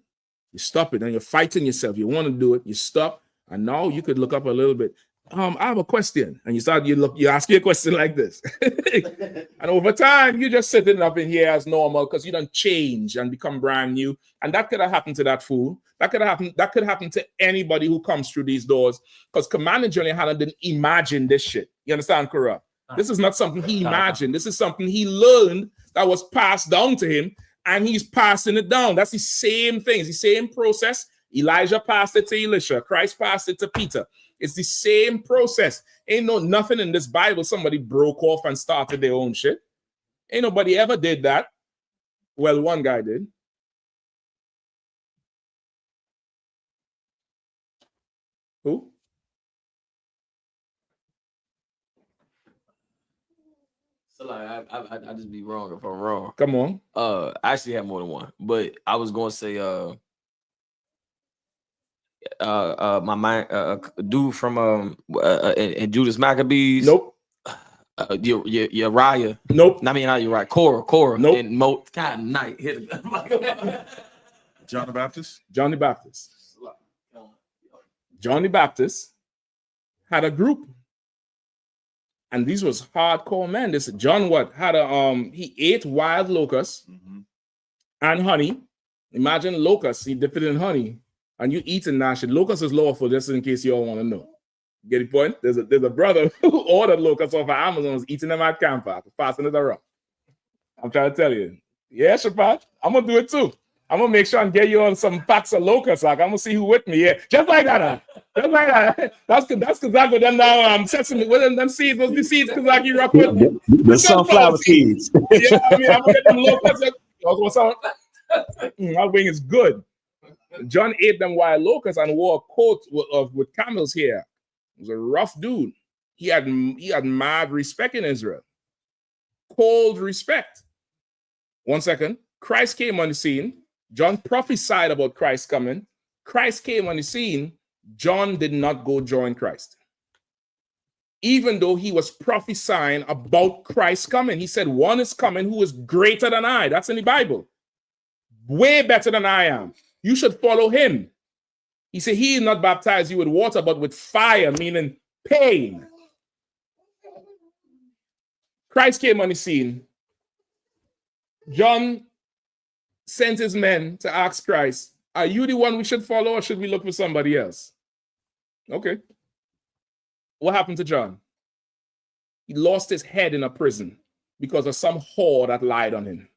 You stop it, and you're fighting yourself. You want to do it, you stop, and now you could look up a little bit. I have a question, and you ask you a question like this, and over time you just sitting up in here as normal because you don't change and become brand new. And that could have happened to that fool. That could happen to anybody who comes through these doors, because Commander General Yohanan didn't imagine this shit. You understand, Kura? This is not something he imagined. This is something he learned that was passed down to him, and he's passing it down. That's the same thing. It's the same process. Elijah passed it to Elisha. Christ passed it to Peter. It's the same process. Ain't nothing in this Bible somebody broke off and started their own shit. Ain't nobody ever did that. Well, one guy did. Who? So like I just be wrong if I'm wrong. Come on. I actually have more than one, but I was gonna say my mind dude from and Judas Maccabees. Nope. Uriah. Nope. I mean not Uriah. Korah. Nope. And God night hit John the Baptist. Johnny Baptist. Johnny Baptist had a group, and these was hardcore men. This John had he ate wild locusts and honey. Imagine locusts, he dipped it in honey, and you eating that shit. Locust is lawful, just in case you all want to know. Get the point? There's a brother who ordered locusts off of Amazon, was eating them at campfire, passing it around. I'm trying to tell you. Yeah, Shapat, I'm gonna do it too. I'm gonna make sure and get you on some packs of locusts. Like I'm gonna see who with me. Yeah, just like that. Just like that. That's because I go them now. Sesame with them seeds. Those the seeds because like you rock with the sunflower seeds. Yeah, I mean I'm gonna get them locusts. My wing is good. John ate them wild locusts and wore a coat with camel's hair. He was a rough dude. He had mad respect in Israel. Cold respect. 1 second. Christ came on the scene. John prophesied about Christ coming. Christ came on the scene. John did not go join Christ. Even though he was prophesying about Christ coming. He said, one is coming who is greater than I. That's in the Bible. Way better than I am. You should follow him. He said, he is not baptized you with water, but with fire, meaning pain. Christ came on the scene. John sent his men to ask Christ, are you the one we should follow, or should we look for somebody else? Okay. What happened to John? He lost his head in a prison because of some whore that lied on him.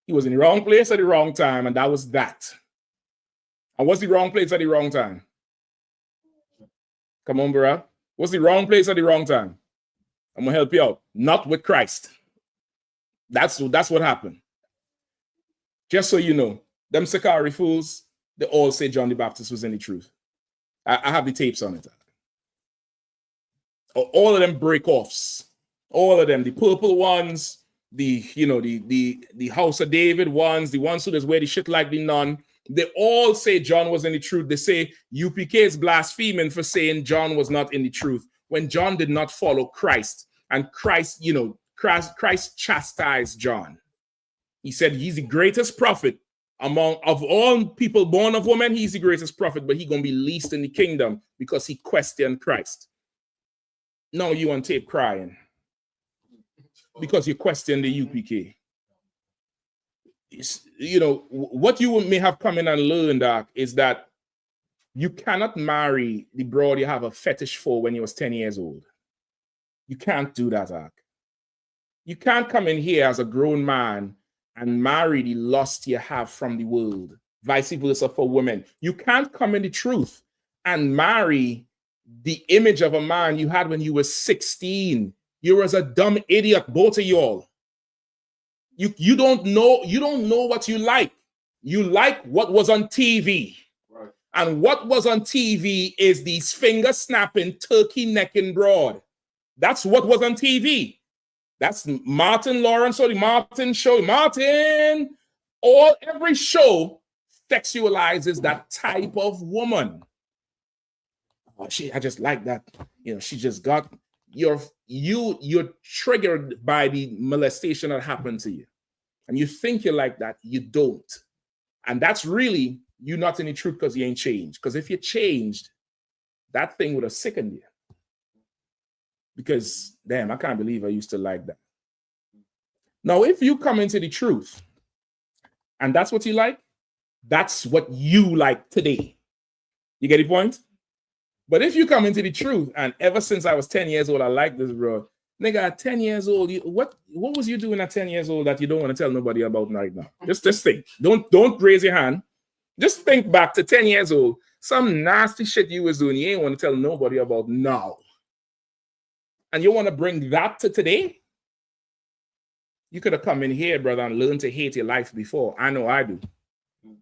He was in the wrong place at the wrong time, and that was that. And what's the wrong place at the wrong time? Come on, bro. What's the wrong place at the wrong time? I'm going to help you out. Not with Christ. That's what happened. Just so you know, them Sakari fools, they all say John the Baptist was in the truth. I have the tapes on it. All of them break-offs. All of them. The purple ones, the House of David ones, the ones who just wear the shit like the nun. They all say John was in the truth. They say UPK is blaspheming for saying John was not in the truth when John did not follow Christ. And Christ, Christ chastised John. He said he's the greatest prophet of all people born of woman. He's the greatest prophet, but he's going to be least in the kingdom because he questioned Christ. Now you on tape crying because you question the UPK. What you may have come in and learned, Doc, is that You cannot marry the broad you have a fetish for when you was 10 years old. You can't do that, Ak. You can't come in here as a grown man and marry the lust you have from the world. Vice versa for women. You can't come in the truth and marry the image of a man you had when you were 16. You was a dumb idiot, both of y'all. You don't know what you like. You like what was on TV. Right. And what was on TV is these finger snapping, turkey necking broad. That's what was on TV. That's Martin Lawrence or the Martin show. Martin, every show sexualizes that type of woman. Oh, I just like that. She just got you're triggered by the molestation that happened to you. And you think you're like that, you don't. And that's really you not in the truth because you ain't changed. Because if you changed, that thing would have sickened you. Because, damn, I can't believe I used to like that. Now, if you come into the truth, and that's what you like, that's what you like today. You get the point? But if you come into the truth, and ever since I was 10 years old, I like this, bro. Nigga, at 10 years old, what was you doing at 10 years old that you don't want to tell nobody about right now? Just think. Don't raise your hand. Just think back to 10 years old. Some nasty shit you was doing, you ain't want to tell nobody about now. And you want to bring that to today? You could have come in here, brother, and learned to hate your life before. I know I do.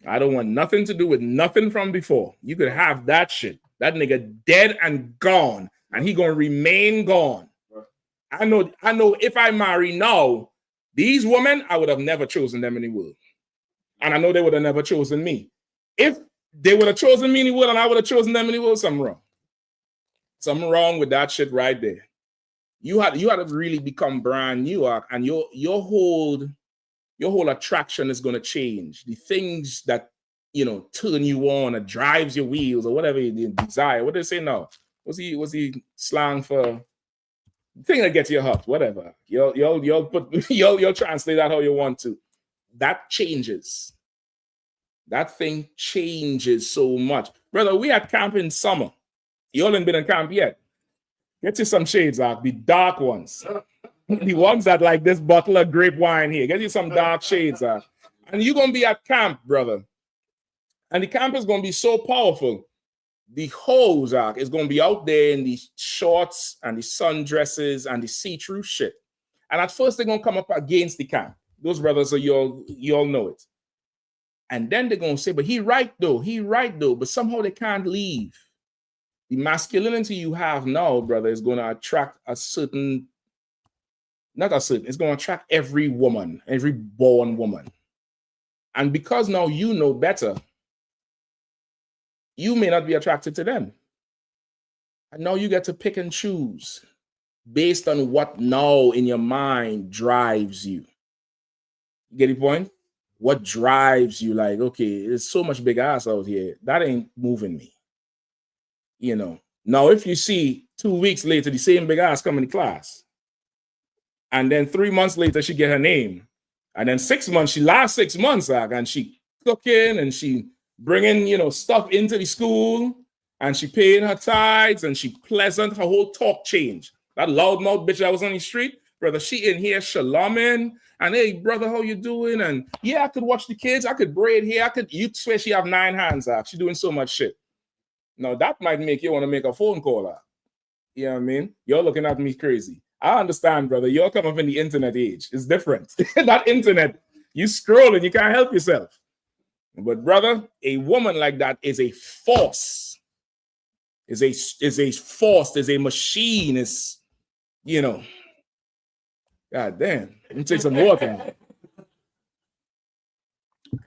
I don't want nothing to do with nothing from before. You could have that shit. That nigga dead and gone, and he gonna remain gone. I know if I marry now, these women, I would have never chosen them in the world. And I know they would have never chosen me. If they would have chosen me in the world and I would have chosen them in the world, something wrong. Something wrong with that shit right there. You had to really become brand new, and your whole attraction is gonna change. The things that turn you on or drives your wheels or whatever you desire. What do they say now? What's he slang for? Thing that gets you hooked, whatever. You'll translate that how you want to. That changes. That thing changes so much. Brother, we at camp in summer. You all ain't been in camp yet. Get you some shades, the dark ones. The ones that like this bottle of grape wine here. Get you some dark shades, and you're gonna be at camp, brother. And the camp is gonna be so powerful. The hoes is going to be out there in the shorts and the sundresses and the see-through shit. And at first, they're going to come up against the camp. Those brothers, you all know it. And then they're going to say, but he right though. But somehow they can't leave. The masculinity you have now, brother, is going to attract it's going to attract every woman, every born woman. And because now you know better, you may not be attracted to them. And now you get to pick and choose based on what now in your mind drives you. You get the point? What drives you? Like, okay, there's so much big ass out here. That ain't moving me. Now if you see 2 weeks later, the same big ass come in class, and then 3 months later, she get her name. And then 6 months, she last 6 months, and she cooking and she bringing, stuff into the school, and she paying her tithes, and she pleasant, her whole talk changed. That loudmouth bitch that was on the street, brother, she in here shalaming, and hey, brother, how you doing? And yeah, I could watch the kids, I could braid here, you swear she have 9 hands, she doing so much shit. Now, that might make you want to make a phone call, You know what I mean? You're looking at me crazy. I understand, brother, you're coming up in the internet age. It's different. That internet, you scrolling, you can't help yourself. But brother, a woman like that is a force. Is a force, is a machine, is, God damn. Let me take some water.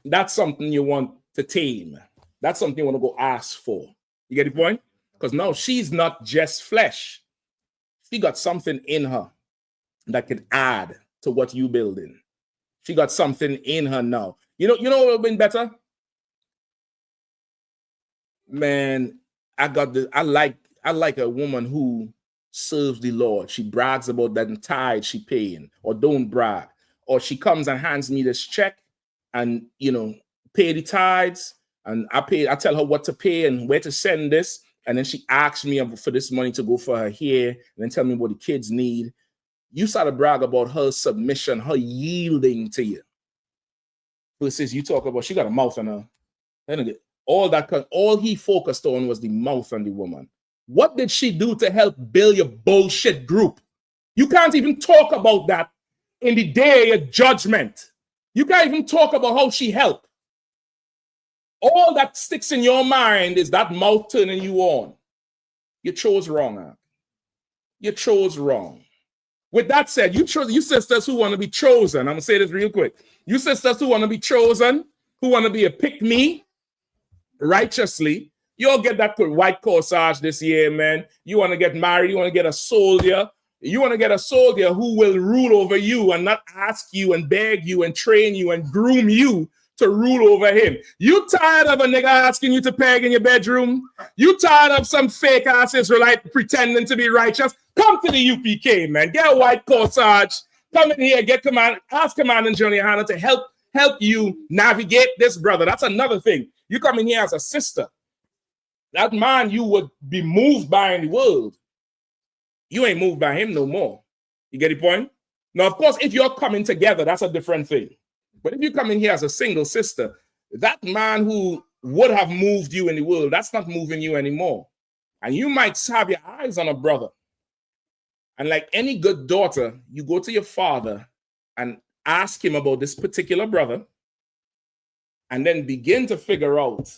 That's something you want to tame. That's something you want to go ask for. You get the point? Because now she's not just flesh. She got something in her that could add to what you building. She got something in her now. You know what would have been better? Man, I like a woman who serves the Lord. She brags about that tithe she paying, or don't brag. Or she comes and hands me this check and, pay the tithes, And I tell her what to pay and where to send this. And then she asks me for this money to go for her hair and then tell me what the kids need. You start to brag about her submission, her yielding to you. Versus you talk about she got a mouth on her. All he focused on was the mouth on the woman. What did she do to help build your bullshit group? You can't even talk about that in the day of judgment. You can't even talk about how she helped. All that sticks in your mind is that mouth turning you on. You chose wrong, huh? You chose wrong. With that said, you sisters who want to be chosen, I'm going to say this real quick. You sisters who want to be chosen, who want to be a pick-me righteously, you'll get that white corsage this year, man. You want to get married, you want to get a soldier. You want to get a soldier who will rule over you and not ask you and beg you and train you and groom you to rule over him. You tired of a nigga asking you to peg in your bedroom? You tired of some fake ass Israelite pretending to be righteous? Come to the U.P.K, man. Get a white corsage. Come in here, ask Commandant General YAHANNA to help you navigate this, brother. That's another thing. You come in here as a sister. That man you would be moved by in the world. You ain't moved by him no more. You get the point? Now, of course, if you're coming together, that's a different thing. But if you come in here as a single sister, that man who would have moved you in the world, that's not moving you anymore. And you might have your eyes on a brother. And like any good daughter, you go to your father and ask him about this particular brother and then begin to figure out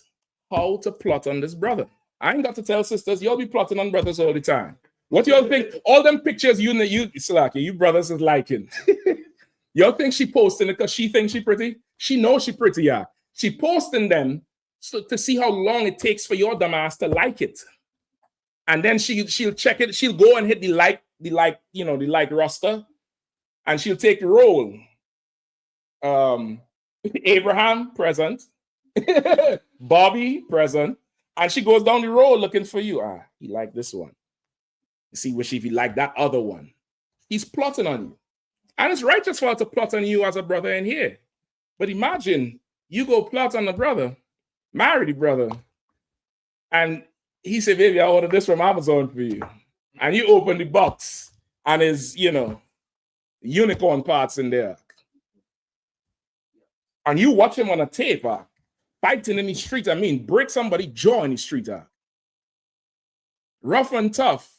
how to plot on this brother. I ain't got to tell sisters, you'll be plotting on brothers all the time. What y'all think? All them pictures you brothers is liking. Y'all think she posting it because she thinks she pretty? She knows she pretty, yeah. She posting them to see how long it takes for your dumb ass to like it. And then she'll check it. She'll go and hit the like roster, and she'll take the roll. Abraham present, Bobby present, and she goes down the road looking for you. He liked this one. See if he like that other one. He's plotting on you. And it's righteous for her to plot on you as a brother in here. But imagine you go plot on the brother, marry the brother, and he said, baby, I ordered this from Amazon for you. And you open the box and there's, unicorn parts in there. And you watch him on a tape, fighting in the street. Break somebody's jaw in the street. Rough and tough.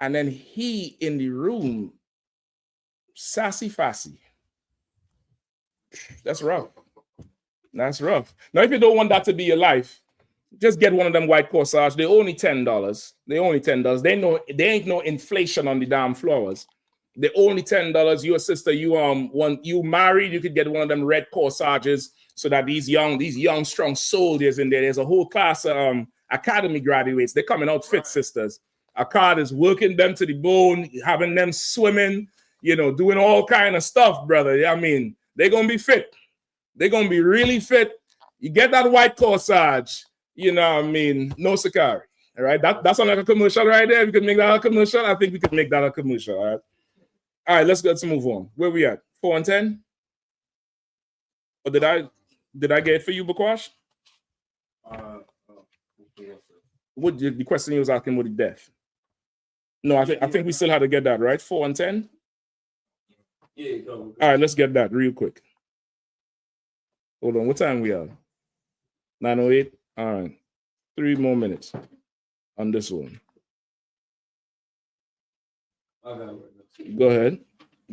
And then he in the room, sassy-fassy. That's rough. That's rough. Now, if you don't want that to be your life, just get one of them white corsage. They're only $10. They're only $10. They ain't no inflation on the damn flowers. They're only $10. You a sister, you married, you could get one of them red corsages so that these young, strong soldiers in there. There's a whole class of academy graduates. They're coming out fit, sisters. Akkad is working them to the bone, having them swimming, doing all kind of stuff, brother. They're going to be fit. They're going to be really fit. You get that white corsage, no Sakari. All right, that's not like a commercial right there. We could make that a commercial. I think we could make that a commercial. All right, let's move on. Where we at? 4 and 10? Or did I get it for you, Bakwash? What the question he was asking with the death? No, I think we still had to get that, right? 4 and 10? Yeah, go. All right, let's get that real quick. Hold on, what time we are? 9:08? All right. 3 more minutes on this one. Go ahead.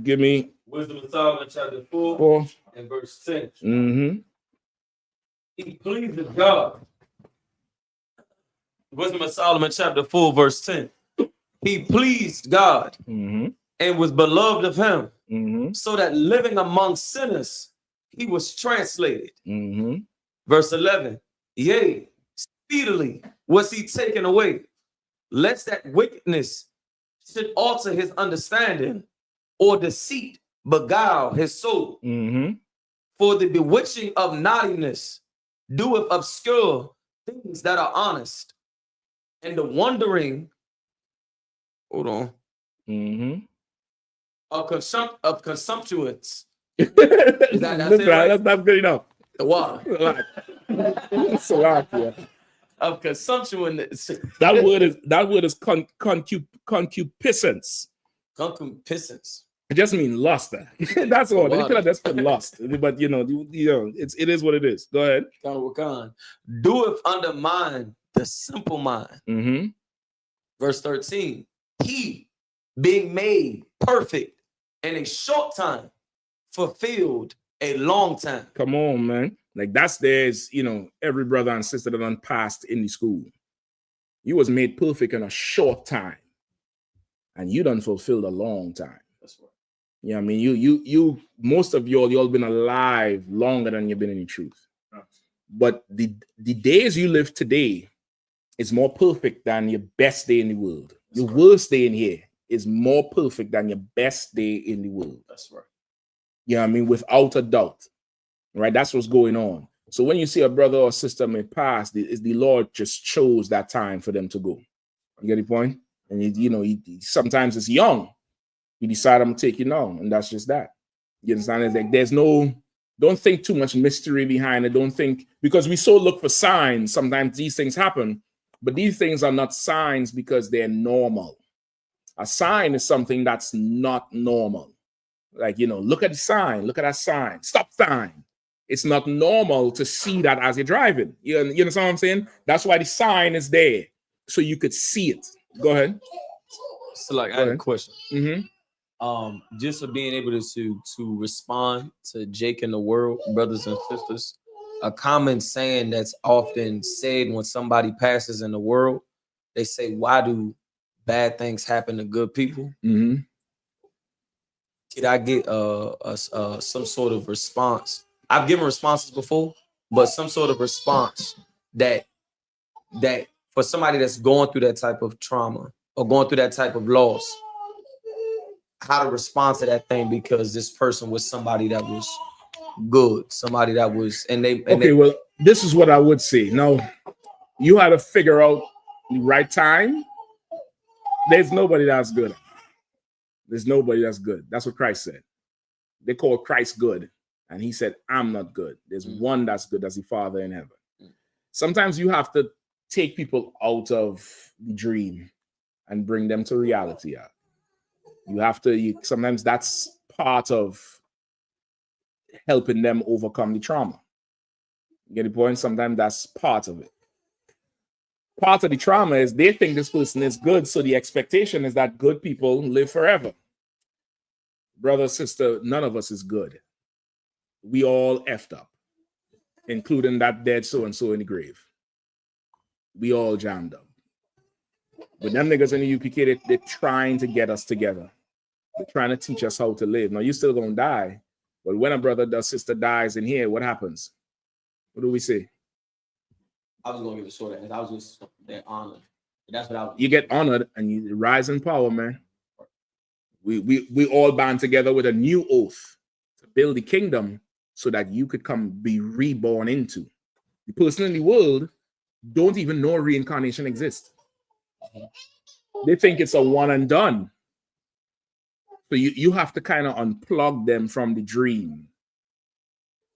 Give me Wisdom of Solomon, chapter 4 and verse 10. Mm-hmm. He pleases God. Wisdom of Solomon, chapter 4, verse 10. He pleased God and was beloved of him, so that living among sinners, he was translated. Verse 11. Yea, speedily was he taken away, lest that wickedness should alter his understanding, or deceit beguile his soul. For the bewitching of naughtiness doeth obscure things that are honest, and the wandering, of consumptuous. That's good enough. Why? Salakia. Of consumption when That word is concupiscence. Concupiscence. It just means lust. That's all. They Wow. could have just put lust, but you know, it is what it is. Go ahead. Doeth undermine the simple mind. Mm-hmm. Verse 13. He, being made perfect in a short time, fulfilled a long time. Come on, man. Like there's every brother and sister that done passed in the school. You was made perfect in a short time, and you done fulfilled a long time. That's right. Yeah, I mean, you most of y'all been alive longer than you've been in the truth. But the days you live today is more perfect than your best day in the world. Your worst day in here is more perfect than your best day in the world. That's right. Yeah, I mean, without a doubt. Right? That's what's going on. So when you see a brother or sister may pass, the Lord just chose that time for them to go. You get the point? And he sometimes it's young. You decide I'm gonna take you now, and that's just that. You understand? It's like don't think too much mystery behind it. Don't think, because we so look for signs. Sometimes these things happen, but these things are not signs because they're normal. A sign is something that's not normal. Like, look at the sign, look at that sign, stop sign. It's not normal to see that as you're driving. You understand what I'm saying? That's why the sign is there, so you could see it. Go ahead. So I had a question. Mm-hmm. Just for being able to respond to Jake and the world, brothers and sisters, a common saying that's often said when somebody passes in the world, they say, why do bad things happen to good people? Mm-hmm. Could I get some sort of response? I've given responses before, but some sort of response that for somebody that's going through that type of trauma or going through that type of loss, how to respond to that thing, because this person was somebody that was good, somebody that was, well, this is what I would say. Now, you had to figure out the right time. There's nobody that's good. There's nobody that's good. That's what Christ said. They call Christ good, and he said, I'm not good. There's one that's good, that's the Father in heaven. Sometimes you have to take people out of the dream and bring them to reality. You have to, sometimes that's part of helping them overcome the trauma. You get the point? Sometimes that's part of it. Part of the trauma is they think this person is good, so the expectation is that good people live forever. Brother, sister, none of us is good. We all effed up, including that dead so-and-so in the grave. We all jammed up. But them niggas in the UPK, they're trying to get us together. They're trying to teach us how to live. Now, you're still going to die. But when a brother or sister dies in here, what happens? What do we say? I was going to give a short answer. I was just honored. That's what I was. You get honored and you rise in power, man. We all band together with a new oath to build the kingdom so that you could come be reborn into. The person in the world don't even know reincarnation exists. They think it's a one and done. So you have to kind of unplug them from the dream.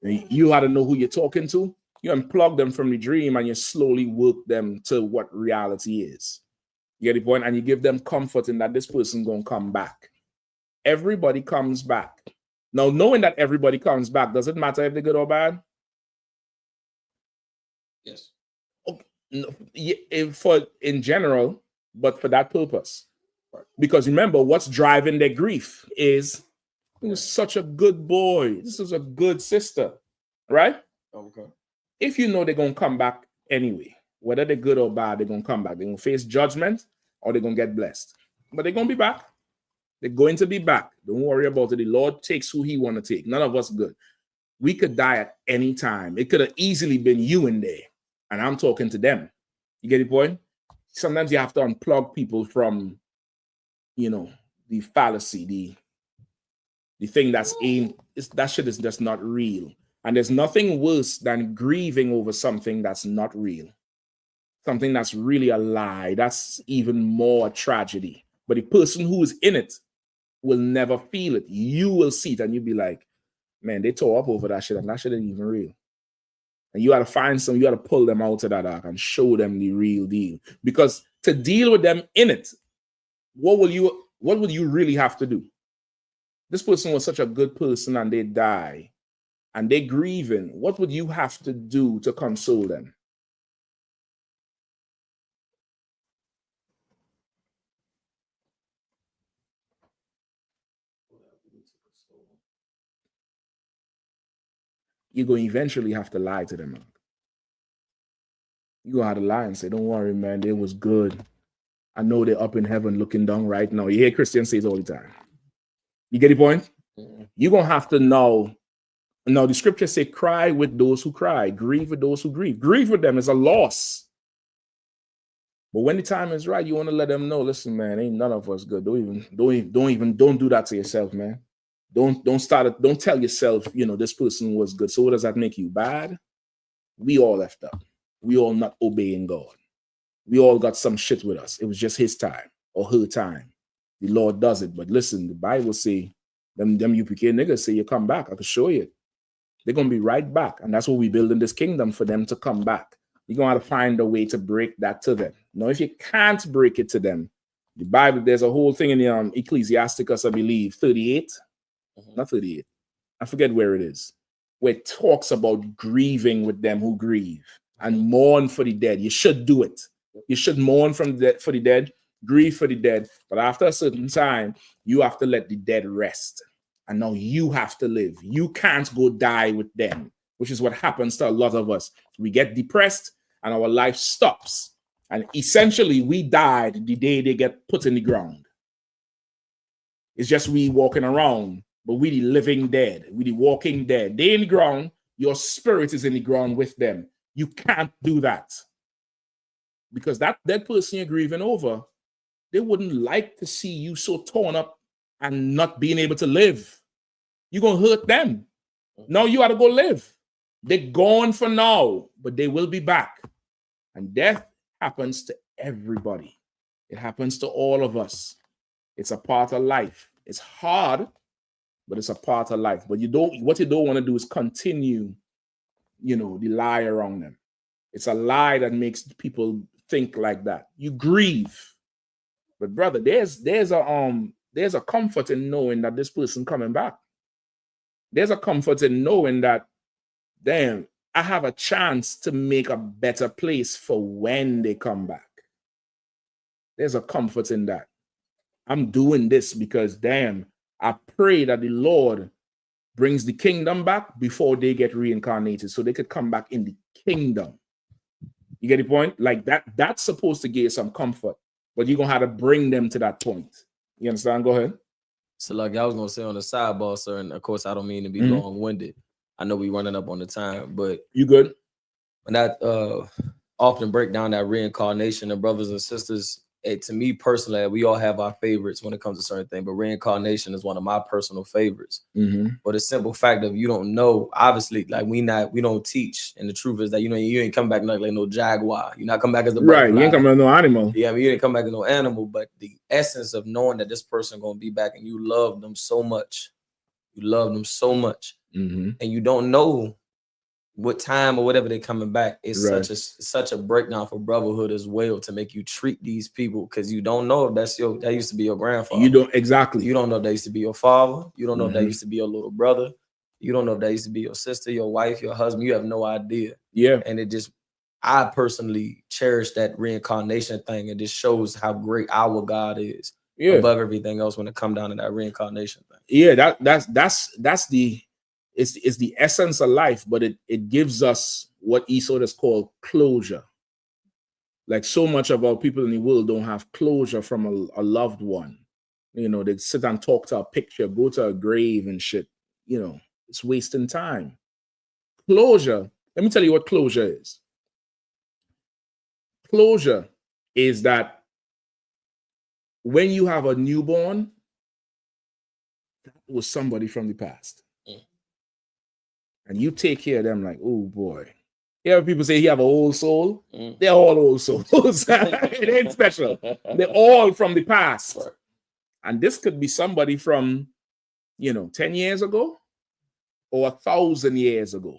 You got to know who you're talking to. You unplug them from the dream and you slowly work them to what reality is. You get the point? And you give them comfort in that this person going to come back. Everybody comes back. Now, knowing that everybody comes back, does it matter if they're good or bad? Yes. Okay. In general, but for that purpose. Because remember, what's driving their grief is, he was such a good boy. This is a good sister, right? Okay. If you know they're going to come back anyway, whether they're good or bad, they're going to come back. They're going to face judgment or they're going to get blessed. But they're going to be back. They're going to be back. Don't worry about it. The Lord takes who he want to take. None of us good. We could die at any time. It could have easily been you in there. And I'm talking to them. You get the point? Sometimes you have to unplug people from, the fallacy, the thing that shit is just not real. And there's nothing worse than grieving over something that's not real. Something that's really a lie. That's even more tragedy. But the person who is in it will never feel it. You will see it and you'll be like, man, they tore up over that shit and that shit ain't even real. And you got to find some, you got to pull them out of that ark and show them the real deal. Because to deal with them in it, what would you really have to do? This person was such a good person and they die and they're grieving. What would you have to do to console them? You're going to eventually have to lie to them. You're going to have to lie and say, don't worry, man, it was good. I know they're up in heaven looking down right now. You hear Christians say it all the time. You get the point? You're going to have to know. Now, the scriptures say, cry with those who cry, grieve with those who grieve. Grieve with them is a loss. But when the time is right, you want to let them know, listen, man, ain't none of us good. Don't do that to yourself, man. Don't tell yourself, this person was good. So what does that make you? Bad? We all left up. We all not obeying God. We all got some shit with us. It was just his time or her time. The Lord does it. But listen, the Bible say, them UPK niggas say you come back. I can show you. They're going to be right back. And that's what we build in this kingdom, for them to come back. You're going to have to find a way to break that to them. Now, if you can't break it to them, the Bible, there's a whole thing in the Ecclesiasticus, I believe, 38. Not 38. I forget where it is. Where it talks about grieving with them who grieve and mourn for the dead. You should do it. You should mourn for the dead, grieve for the dead. But after a certain time, you have to let the dead rest. And now you have to live. You can't go die with them, which is what happens to a lot of us. We get depressed and our life stops. And essentially, we died the day they get put in the ground. It's just we walking around, but we the living dead. We the walking dead. They in the ground, your spirit is in the ground with them. You can't do that. Because that dead person you're grieving over, they wouldn't like to see you so torn up and not being able to live. You're going to hurt them. Now you got to go live. They're gone for now, but they will be back. And death happens to everybody. It happens to all of us. It's a part of life. It's hard, but it's a part of life. But what you don't want to do is continue, the lie around them. It's a lie that makes people think like that. You grieve. But brother, there's a comfort in knowing that this person coming back. There's a comfort in knowing that, damn, I have a chance to make a better place for when they come back. There's a comfort in that. I'm doing this because, damn, I pray that the Lord brings the kingdom back before they get reincarnated so they could come back in the kingdom. You get the point? Like that's supposed to give you some comfort, but you're going to have to bring them to that point. You understand? Go ahead. So like I was going to say on the sidebar, sir, and of course I don't mean to be long-winded. I know we're running up on the time, but you good? When I often break down that reincarnation of brothers and sisters, to me personally, we all have our favorites when it comes to certain things, but reincarnation is one of my personal favorites. But the simple fact of you don't know, obviously, like we don't teach, and the truth is that you ain't come back like no jaguar. You're not come back as the right. You ain't come back as no animal. Yeah, I mean, you didn't come back as no animal, but the essence of knowing that this person gonna be back and you love them so much, and you don't know what time or whatever they're coming back. It's such a breakdown for brotherhood as well, to make you treat these people, because you don't know if that used to be your grandfather. You don't exactly. You don't know if that used to be your father. You don't know if that used to be your little brother. You don't know if that used to be your sister, your wife, your husband. You have no idea. Yeah. And I personally cherish that reincarnation thing. It just shows how great our God is above everything else when it comes down to that reincarnation thing. Yeah, that's the it's the essence of life, but it gives us what Esau is called closure. Like so much of our people in the world don't have closure from a loved one. They sit and talk to a picture, go to a grave and shit. It's wasting time. Closure. Let me tell you what closure is. Closure is that when you have a newborn, that was somebody from the past. And you take care of them like, oh boy. You hear people say he have an old soul? They're all old souls. It ain't special. They're all from the past. And this could be somebody from, 10 years ago or 1,000 years ago.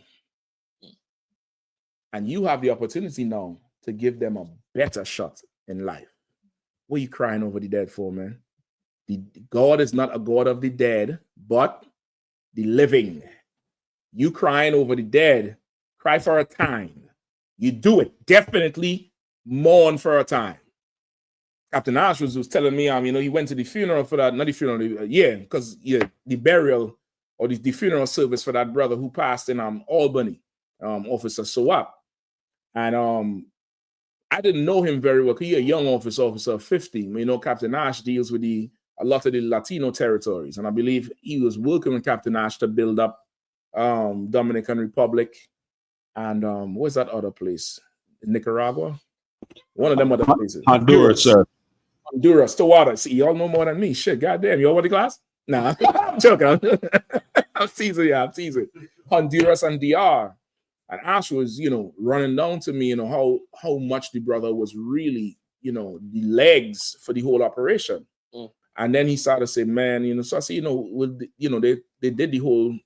And you have the opportunity now to give them a better shot in life. What are you crying over the dead for, man? God is not a God of the dead, but the living. You crying over the dead, cry for a time. You do it. Definitely mourn for a time. Captain Ash was telling me, he went to the funeral for that, not the funeral, the burial or the funeral service for that brother who passed in Albany, Officer I.S.U.P.K. And I didn't know him very well because he's a young officer of 50. Captain Ash deals with a lot of the Latino territories. And I believe he was working with Captain Ash to build up Dominican Republic and where's that other place? Nicaragua? One of them other places. Honduras, sir. Honduras, to water. See, y'all know more than me. Shit, goddamn. You all went to class? Nah, I'm joking. I'm teasing. I'm teasing. Honduras and DR. And Ash was, running down to me, how much the brother was really, the legs for the whole operation. And then he started to say, man, so I said, they did the whole,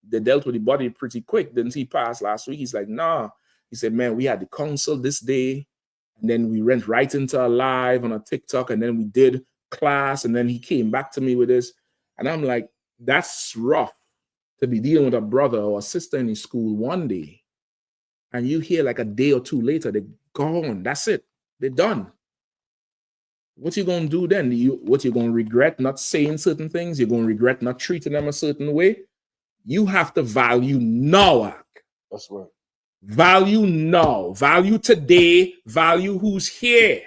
they dealt with the body pretty quick. Didn't he pass last week? He's like, nah. He said, man, we had the council this day. And then we went right into a live on a TikTok. And then we did class. And then he came back to me with this. And I'm like, that's rough to be dealing with a brother or a sister in his school one day. And you hear like a day or two later, they're gone. That's it. They're done. What you going to do then? What you going to regret not saying certain things? You're going to regret not treating them a certain way? You have to value now. That's right. Value now. Value today. Value who's here.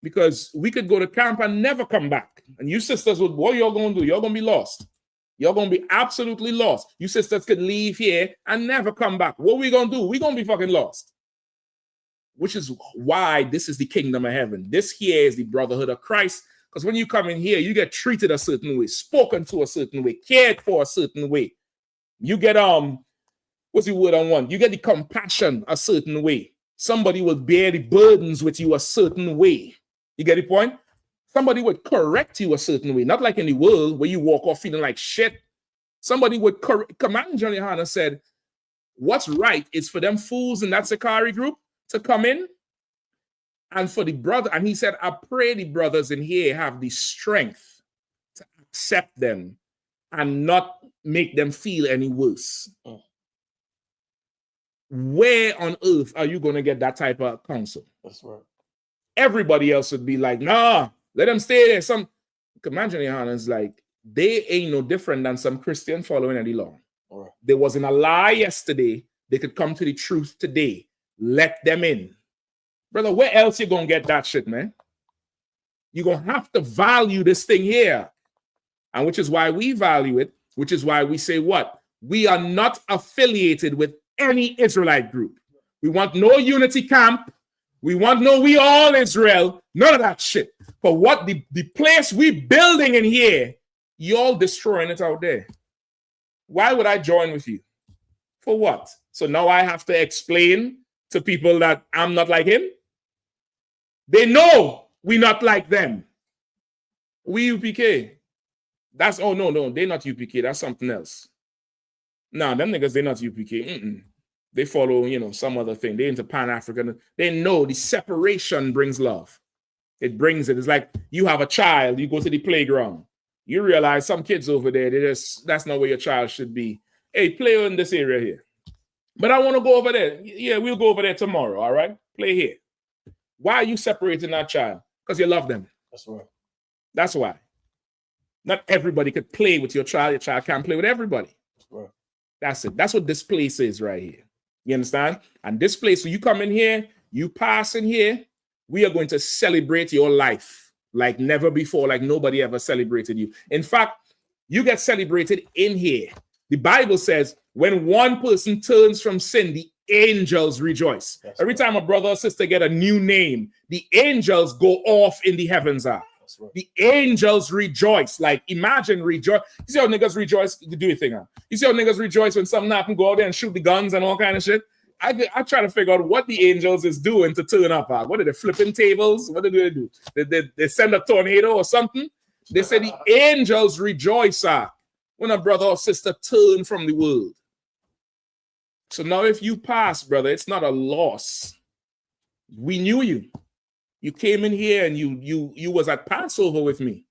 Because we could go to camp and never come back. And you sisters, what you're going to do? You're going to be lost. You're going to be absolutely lost. You sisters could leave here and never come back. What we going to do? We're going to be fucking lost. Which is why this is the kingdom of heaven. This here is the brotherhood of Christ. Because when you come in here, you get treated a certain way, spoken to a certain way, cared for a certain way. You get, what's the word I want? You get the compassion a certain way. Somebody will bear the burdens with you a certain way. You get the point? Somebody would correct you a certain way. Not like in the world where you walk off feeling like shit. Somebody would correct. Command John YAHANNA said, what's right is for them fools in that Sakari group to come in and for the brother. And he said, I pray the brothers in here have the strength to accept them and not make them feel any worse. Where on earth are you going to get that type of counsel? That's right. Everybody else would be like, nah, let them stay there. Some Command John YAHANNA is like, they ain't no different than some Christian following any law. Right. There wasn't a lie yesterday. They could come to the truth today. Let them in. Brother, where else you going to get that shit, man? You're going to have to value this thing here. And which is why we value it, which is why we say what? We are not affiliated with any Israelite group. We want no unity camp. We want no we all Israel. None of that shit. But what the place we building in here, you all destroying it out there. Why would I join with you? For what? So now I have to explain to people that I'm not like him? They know we're not like them. We UPK. That's, oh, no, they're not UPK. That's something else. Nah, them niggas, they're not UPK. They follow, some other thing. They're into Pan-African. They know the separation brings love. It brings it. It's like you have a child, you go to the playground. You realize some kids over there, that's not where your child should be. Hey, play in this area here. But I want to go over there. Yeah, we'll go over there tomorrow, all right? Play here. Why are you separating that child? Because you love them. That's right. That's why. Not everybody could play with your child. Your child can't play with everybody. That's right. That's it. That's what this place is right here. You understand? And this place, so you come in here, you pass in here, we are going to celebrate your life like never before, like nobody ever celebrated you. In fact, you get celebrated in here. The Bible says when one person turns from sin, the angels rejoice. That's Every right. time a brother or sister get a new name, the angels go off in the heavens. Right. The angels rejoice. Like imagine rejoice. You see how niggas rejoice? You do your thing. You see how niggas rejoice when something happens, go out there and shoot the guns and all kind of shit? I try to figure out what the angels is doing to turn up. What are they flipping tables? What do they do? They send a tornado or something? They say the angels rejoice when a brother or sister turn from the world. So now if you pass, brother, it's not a loss. We knew you. You came in here and you was at Passover with me.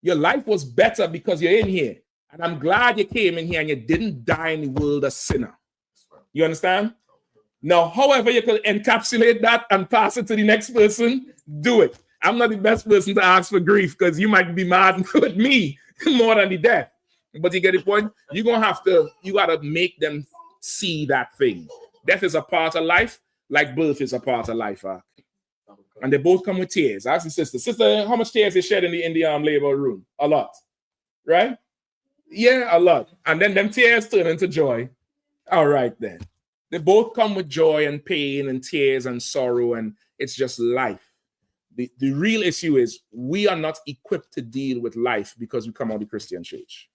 Your life was better because you're in here. And I'm glad you came in here and you didn't die in the world a sinner. You understand? Now, however you can encapsulate that and pass it to the next person, do it. I'm not the best person to ask for grief because you might be mad with me more than the death. But you get the point? You gotta make them see that thing. Death is a part of life, like birth is a part of life. And they both come with tears. Ask the sister. Sister, how much tears is shed in the labor room? A lot. Right? Yeah, a lot. And then them tears turn into joy. All right, then. They both come with joy and pain and tears and sorrow, and it's just life. The real issue is we are not equipped to deal with life because we come out of the Christian church.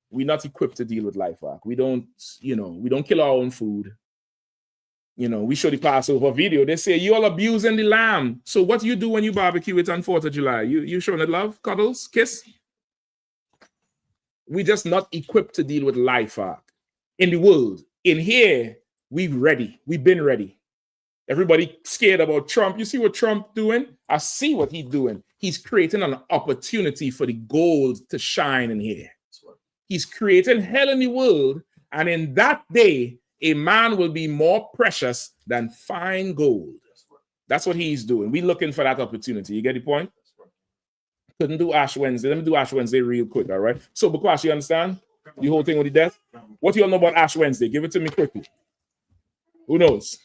We're not equipped to deal with life. We don't kill our own food. We show the Passover video. They say, you all abusing the lamb. So what do you do when you barbecue it on 4th of July? You showing it love, cuddles, kiss? We're just not equipped to deal with life in the world. In here, we're ready. We've been ready. Everybody scared about Trump. You see what Trump doing? I see what he's doing. He's creating an opportunity for the gold to shine in here. He's creating hell in the world. And in that day, a man will be more precious than fine gold. That's what he's doing. We're looking for that opportunity. You get the point? Couldn't do Ash Wednesday. Let me do Ash Wednesday real quick, all right? So, Bakwash, you understand the whole thing with the death? What do you all know about Ash Wednesday? Give it to me quickly. Who knows?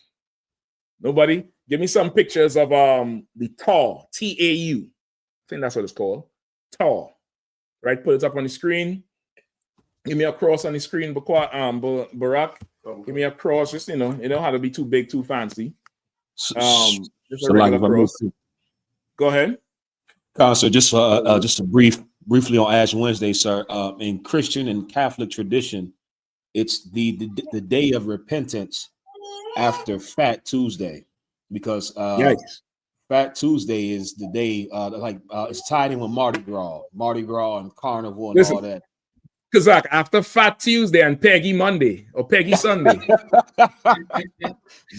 Nobody? Give me some pictures of the TAU, T-A-U. I think that's what it's called. TAU. Right? Put it up on the screen. Give me a cross on the screen, Barack. Give me a cross. Just, it don't have to be too big, too fancy. Just a regular cross. Go ahead. So just briefly on Ash Wednesday, sir. In Christian and Catholic tradition, it's the day of repentance after Fat Tuesday, because Fat Tuesday is the day it's tied in with Mardi Gras and Carnival and all that. Kazak, after Fat Tuesday and Peggy Monday or Peggy Sunday.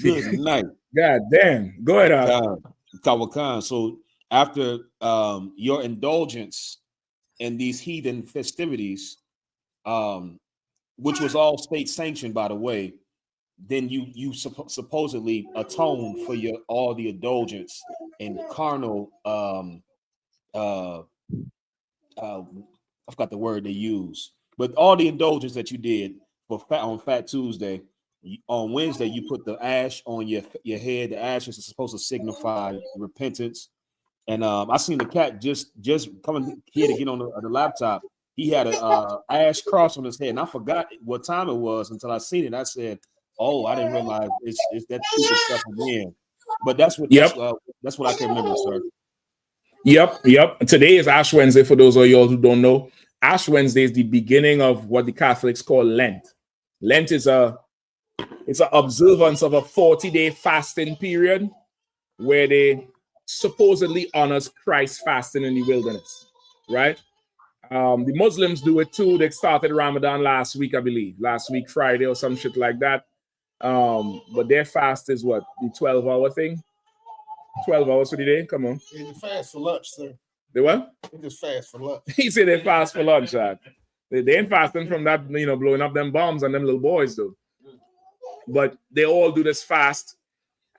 Good night. God damn. Go ahead. Kawakan. So after your indulgence in these heathen festivities, which was all state sanctioned, by the way, then you supposedly atone for all the indulgence and carnal I forgot the word they use, but all the indulgence that you did on Fat Tuesday. On Wednesday, you put the ash on your head. The ash is supposed to signify repentance. And I seen the cat just coming here to get on the laptop. He had a ash cross on his head, and I forgot what time it was until I seen it. I said, "Oh, I didn't realize it's that stupid stuff again." But that's what I can remember, sir. Yep. Today is Ash Wednesday. For those of y'all who don't know, Ash Wednesday is the beginning of what the Catholics call Lent. Lent is it's an observance of a 40-day fasting period where they supposedly honors Christ fasting in the wilderness, right? The Muslims do it too. They started Ramadan last week, I believe. Last week, Friday or some shit like that. But their fast is what? The 12-hour thing? 12 hours for the day? Come on. They just fast for lunch, sir. They what? They just fast for lunch. He said they fast for lunch, They ain't fasting from that, blowing up them bombs on them little boys, though. But they all do this fast,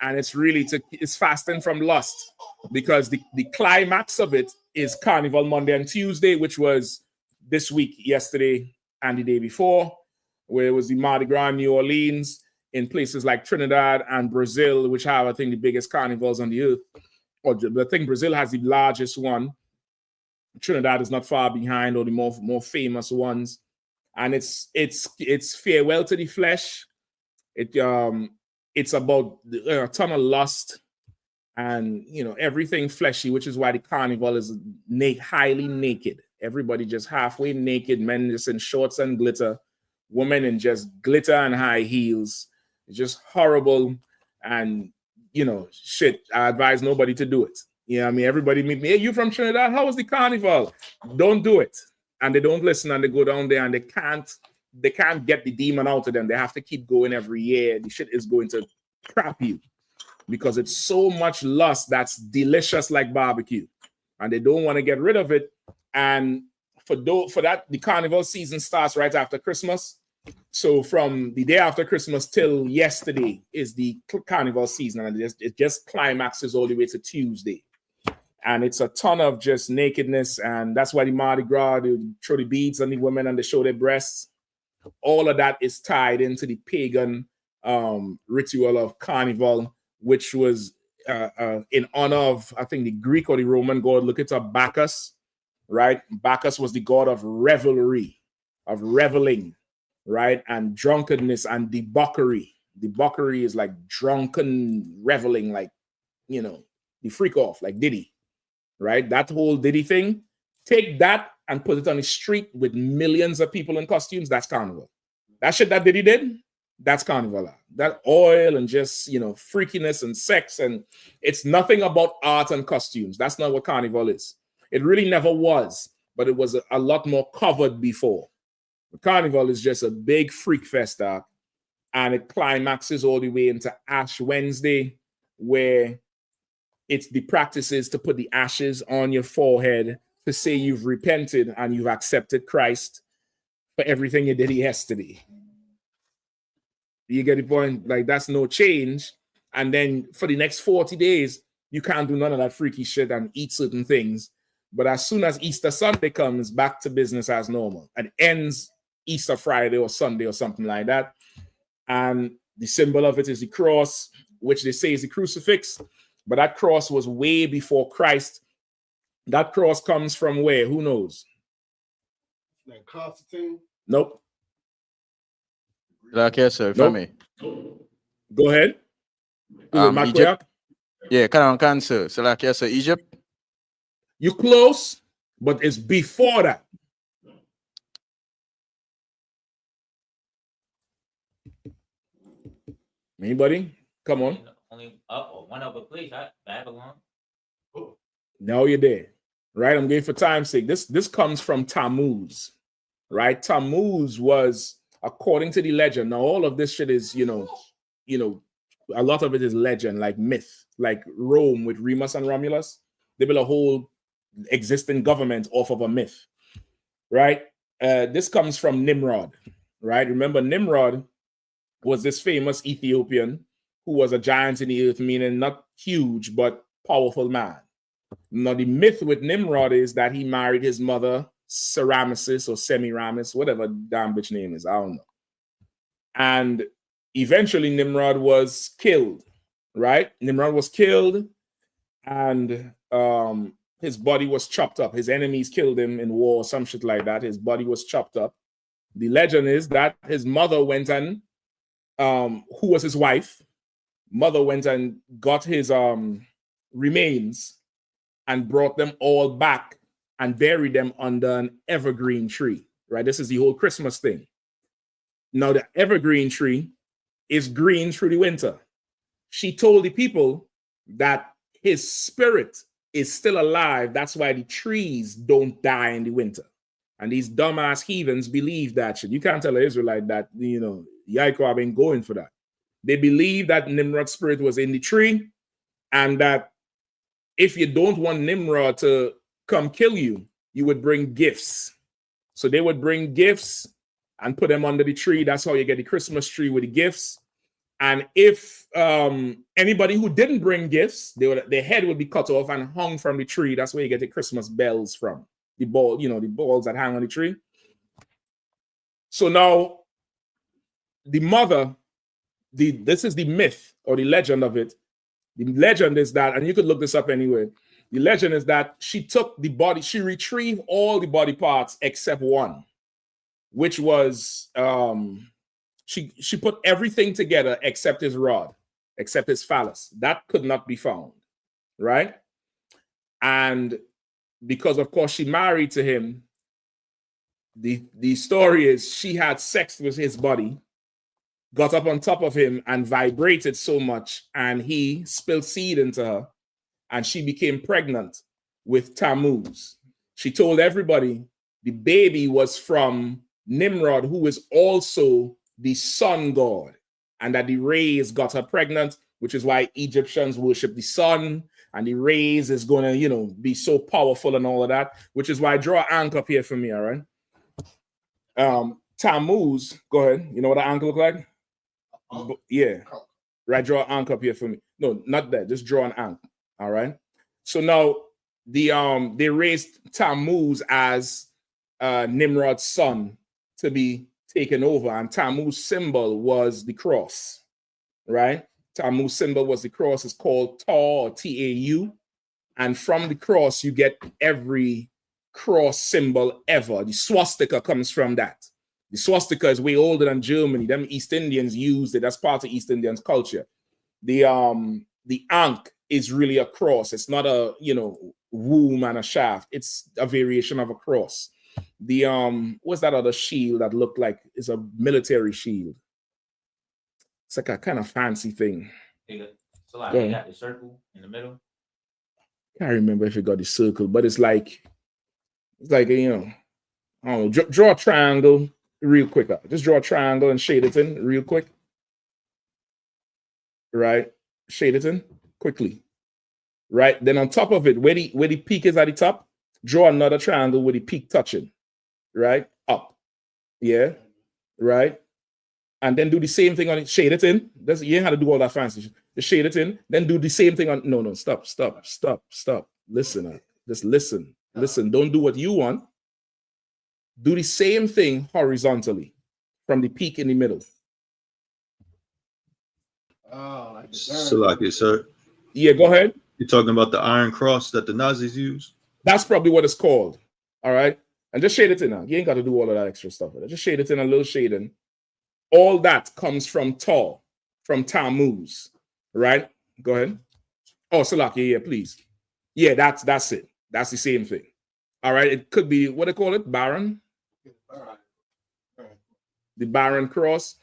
and it's fasting from lust, because the climax of it is Carnival Monday and Tuesday, which was this week, yesterday, and the day before, where it was the Mardi Gras in New Orleans, in places like Trinidad and Brazil, which have, I think, the biggest carnivals on the earth. Or I think Brazil has the largest one. Trinidad is not far behind, or the more famous ones. And it's farewell to the flesh. It's about a ton of lust and everything fleshy, which is why the carnival is highly naked. Everybody just halfway naked, men just in shorts and glitter, women in just glitter and high heels. It's just horrible. And shit, I advise nobody to do it. Everybody meet me. Hey, you from Trinidad? How was the carnival? Don't do it. And they don't listen, and they go down there and they can't get the demon out of them. They have to keep going every year. The shit is going to crap you because it's so much lust that's delicious like barbecue, and they don't want to get rid of it. And for that, the carnival season starts right after Christmas. So from the day after Christmas till yesterday is the carnival season, and it just climaxes all the way to Tuesday. And it's a ton of just nakedness, and that's why the Mardi Gras, they throw the beads on the women and they show their breasts. All of that is tied into the pagan ritual of carnival, which was in honor of, I think, the Greek or the Roman god. Look it up, Bacchus, right? Bacchus was the god of revelry, of reveling, right? And drunkenness and debauchery. Debauchery is like drunken reveling, like, you know, the freak off, like Diddy. Right? That whole Diddy thing, take that and put it on the street with millions of people in costumes. That's carnival. That shit that Diddy did, that's carnival. That oil and just, you know, freakiness and sex, and it's nothing about art and costumes. That's not what carnival is. It really never was, but it was a lot more covered before. The carnival is just a big freak fest, and it climaxes all the way into Ash Wednesday, where it's the practices to put the ashes on your forehead to say you've repented and you've accepted Christ for everything you did yesterday. You get the point? Like, that's no change. And then for the next 40 days, you can't do none of that freaky shit and eat certain things. But as soon as Easter Sunday comes, back to business as normal. And ends Easter Friday or Sunday or something like that. And the symbol of it is the cross, which they say is the crucifix. But that cross was way before Christ. That cross comes from where? Who knows? Like Constantine? Nope. Okay, sir, if I may. Go ahead. Egypt. Yeah, can sir. So like yes, sir, Egypt. You close, but it's before that. Anybody? Come on. Only up or one other place, Babylon. Now you're there, right? I'm going for time's sake. This comes from Tammuz, right? Tammuz was, according to the legend. Now all of this shit is, you know, a lot of it is legend, like myth, like Rome with Remus and Romulus. They built a whole existing government off of a myth, right? This comes from Nimrod, right? Remember, Nimrod was this famous Ethiopian who was a giant in the earth, meaning not huge, but powerful man. Now, the myth with Nimrod is that he married his mother, Semiramis or Semiramis, whatever damn bitch name is, I don't know. And eventually Nimrod was killed, right? Nimrod was killed, and his body was chopped up. His enemies killed him in war, some shit like that. His body was chopped up. The legend is that his mother went and, who was his wife, mother went and got his remains and brought them all back and buried them under an evergreen tree, right? This is the whole Christmas thing. Now, the evergreen tree is green through the winter. She told the people that his spirit is still alive. That's why the trees don't die in the winter. And these dumbass heathens believe that shit. You can't tell an Israelite that, you know, YAHANNA have been going for that. They believe that Nimrod's spirit was in the tree, and that if you don't want Nimrod to come kill you, you would bring gifts. So they would bring gifts and put them under the tree. That's how you get the Christmas tree, with the gifts. And if anybody who didn't bring gifts, their head would be cut off and hung from the tree. That's where you get the Christmas bells from. The ball, you know, the balls that hang on the tree. So now the mother, this is the myth or the legend of it. The legend is that, and you could look this up anyway. The legend is that she took the body, she retrieved all the body parts except one, which was she put everything together except his rod, except his phallus. That could not be found, right? And because of course she married to him, the story is she had sex with his body, got up on top of him and vibrated so much, and he spilled seed into her, and she became pregnant with Tammuz. She told everybody the baby was from Nimrod, who is also the sun god, and that the rays got her pregnant, which is why Egyptians worship the sun, and the rays is going to, you know, be so powerful and all of that, which is why I draw an anchor up here for me, all right? Tammuz, go ahead. You know what an anchor look like? Yeah. Right, draw an anchor up here for me. No, not that. Just draw an anchor, all right? So now they raised Tammuz as Nimrod's son to be taken over, and Tammuz symbol was the cross, right? Tammuz symbol was the cross. It's called Taw, or T-A-U, and from the cross you get every cross symbol ever. The swastika comes from that. The swastika is way older than Germany. Them East Indians used it. That's part of East Indians culture. The ankh is really a cross. It's not a, you know, womb and a shaft. It's a variation of a cross. The what's that other shield that looked like it's a military shield? It's like a kind of fancy thing. So like you got the circle in the middle. Can't remember if it got the circle, but it's like you know, I don't know. Draw a triangle real quick. Just draw a triangle and shade it in real quick. Right, shade it in quickly. Right, then on top of it, where the peak is at the top, draw another triangle with the peak touching. Right, up. Yeah, right. And then do the same thing on it. Shade it in. You ain't had to do all that fancy. Just shade it in. Then do the same thing on. No, stop. Listen, just listen. Listen. Don't do what you want. Do the same thing horizontally from the peak in the middle. Oh, like the Salaki, sir. Yeah, go ahead. You're talking about the Iron Cross that the Nazis use? That's probably what it's called. All right. And just shade it in now. You ain't got to do all of that extra stuff. Just shade it in, a little shading. All that comes from Taw, from Tammuz. Right? Go ahead. Oh, Salaki, yeah, please. Yeah, that's it. That's the same thing. All right. It could be, what do they call it? Baron? The Baron Cross.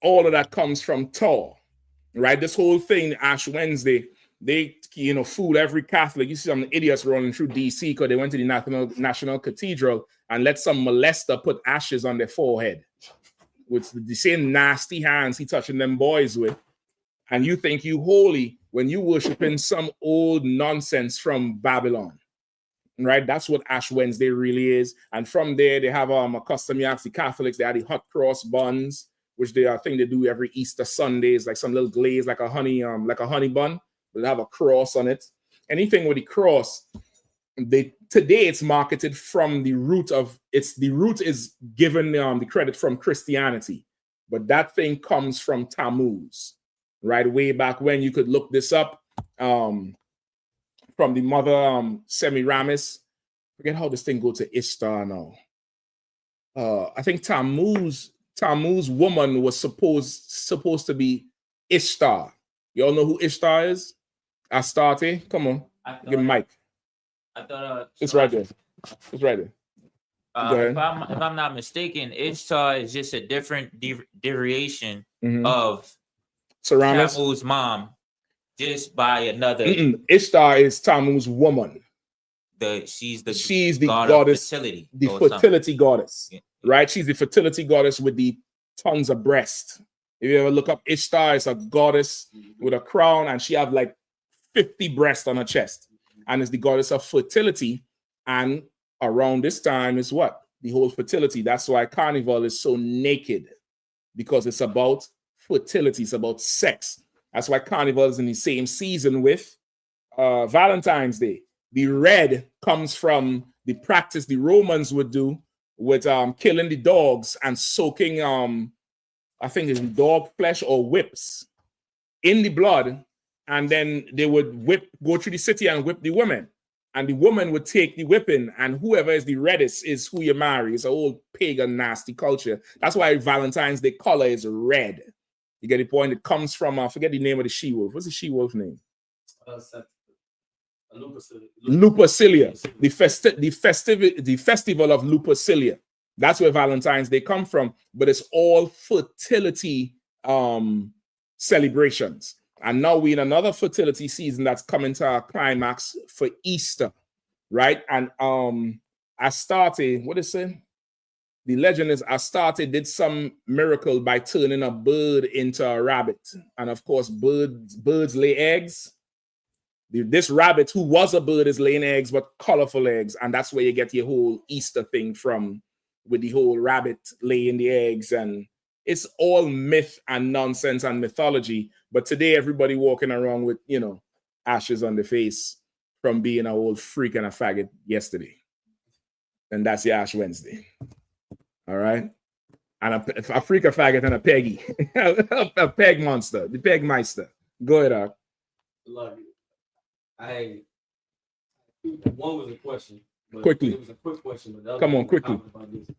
All of that comes from Taw. Right? This whole thing, Ash Wednesday, they, you know, fool every Catholic. You see some idiots rolling through DC because they went to the National Cathedral and let some molester put ashes on their forehead with the same nasty hands he touching them boys with. And you think you holy when you worshiping some old nonsense from Babylon. Right? That's what Ash Wednesday really is. And from there, they have a custom yaks, the Catholics, they have the hot cross buns, which I think they do every Easter Sundays, like some little glaze, like a honey bun. They'll have a cross on it. Anything with the cross, today it's marketed from the root of the root is given the credit from Christianity, but that thing comes from Tammuz, right? Way back when. You could look this up from the mother Semiramis. Forget how this thing go to Ishtar now. I think Tammuz woman was supposed to be Ishtar. You all know who Ishtar is? Astarte. Come on, give me mic. I thought it's right there. It's right there. If I'm not mistaken, Ishtar is just a different derivation of Tammuz's mom, just by another. Ishtar is Tammuz's woman. She's the goddess, fertility, the fertility goddess, right? She's the fertility goddess with the tons of breast. If you ever look up Ishtar, it's a goddess with a crown, and she have like 50 breasts on her chest, and is the goddess of fertility. And around this time is what? The whole fertility. That's why Carnival is so naked, because it's about fertility. It's about sex. That's why Carnival is in the same season with Valentine's Day. The red comes from the practice the Romans would do with killing the dogs and soaking I think it's dog flesh or whips in the blood, and then they would go through the city and whip the women, and the woman would take the whipping, and whoever is the reddest is who you marry. It's an old pagan nasty culture. That's why Valentine's Day color is red. You get the point? It comes from I forget the name of the she-wolf. What's the she-wolf name? Lupercilia. The festival of Lupercilia. That's where Valentine's Day come from, but it's all fertility celebrations. And now we're in another fertility season that's coming to our climax for Easter, right? And Astarte, what is it? The legend is Astarte did some miracle by turning a bird into a rabbit. And of course, birds lay eggs. This rabbit, who was a bird, is laying eggs, but colorful eggs. And that's where you get your whole Easter thing from, with the whole rabbit laying the eggs. And it's all myth and nonsense and mythology. But today, everybody walking around with, you know, ashes on the face from being an old freak and a faggot yesterday. And that's your Ash Wednesday. All right? And a freak, a faggot, and a peggy. A peg monster. The peg meister. Go ahead, Ark. Love you. One was a question. But Quickly. It was a quick question. But the other Come on, was a quickly. comment about this.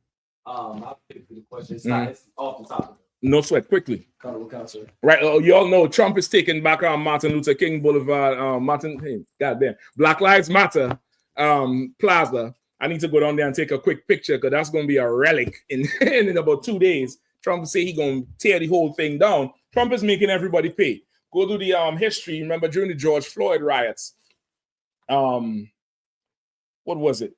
I'll pick the question. It's not, it's off the topic. No sweat, quickly. Council. Right, you all know Trump is taking back Martin Luther King Boulevard, goddamn, Black Lives Matter, Plaza. I need to go down there and take a quick picture because that's going to be a relic in about 2 days. Trump say he's going to tear the whole thing down. Trump is making everybody pay. Go to the history. Remember during the George Floyd riots, what was it?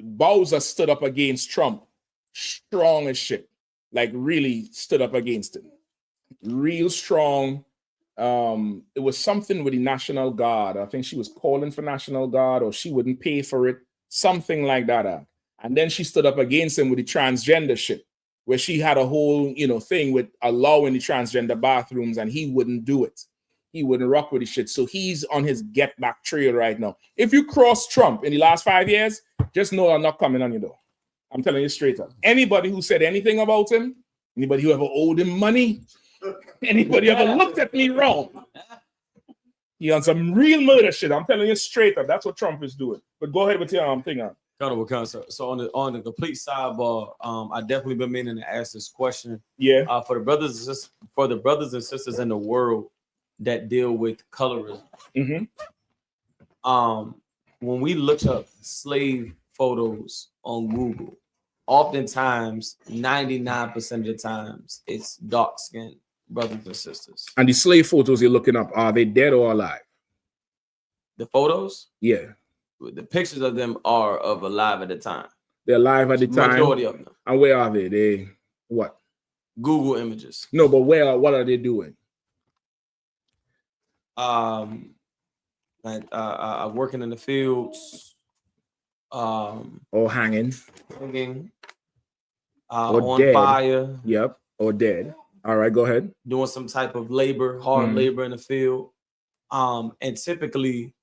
Bowser stood up against Trump, strong as shit. Like really stood up against him. Real strong. It was something with the National Guard. I think she was calling for National Guard or she wouldn't pay for it. Something like that. And then she stood up against him with the transgender shit, where she had a whole, you know, thing with allowing the transgender bathrooms and he wouldn't do it. He wouldn't rock with the shit. So he's on his get back trail right now. If you cross Trump in the last 5 years, just know I'm not coming on your door. I'm telling you straight up. Anybody who said anything about him, anybody who ever owed him money, anybody ever looked at me wrong, he on some real murder shit. I'm telling you straight up. That's what Trump is doing. But go ahead with your thing on. So on the complete sidebar, I definitely been meaning to ask this question. Yeah. For the brothers and sisters in the world that deal with colorism. When we look up slave photos on Google, oftentimes 99% of the times it's dark-skinned brothers and sisters. And the slave photos you're looking up, are they dead or alive? The photos? Yeah. The pictures of them are of alive at the time. They're alive at the time. Majority of them. And where are they? They what? Google images. No, but what are they doing? Working in the fields. Or hanging. On dead. fire. Yep. Or dead. All right, go ahead. Doing some type of labor, hard labor in the field. And typically,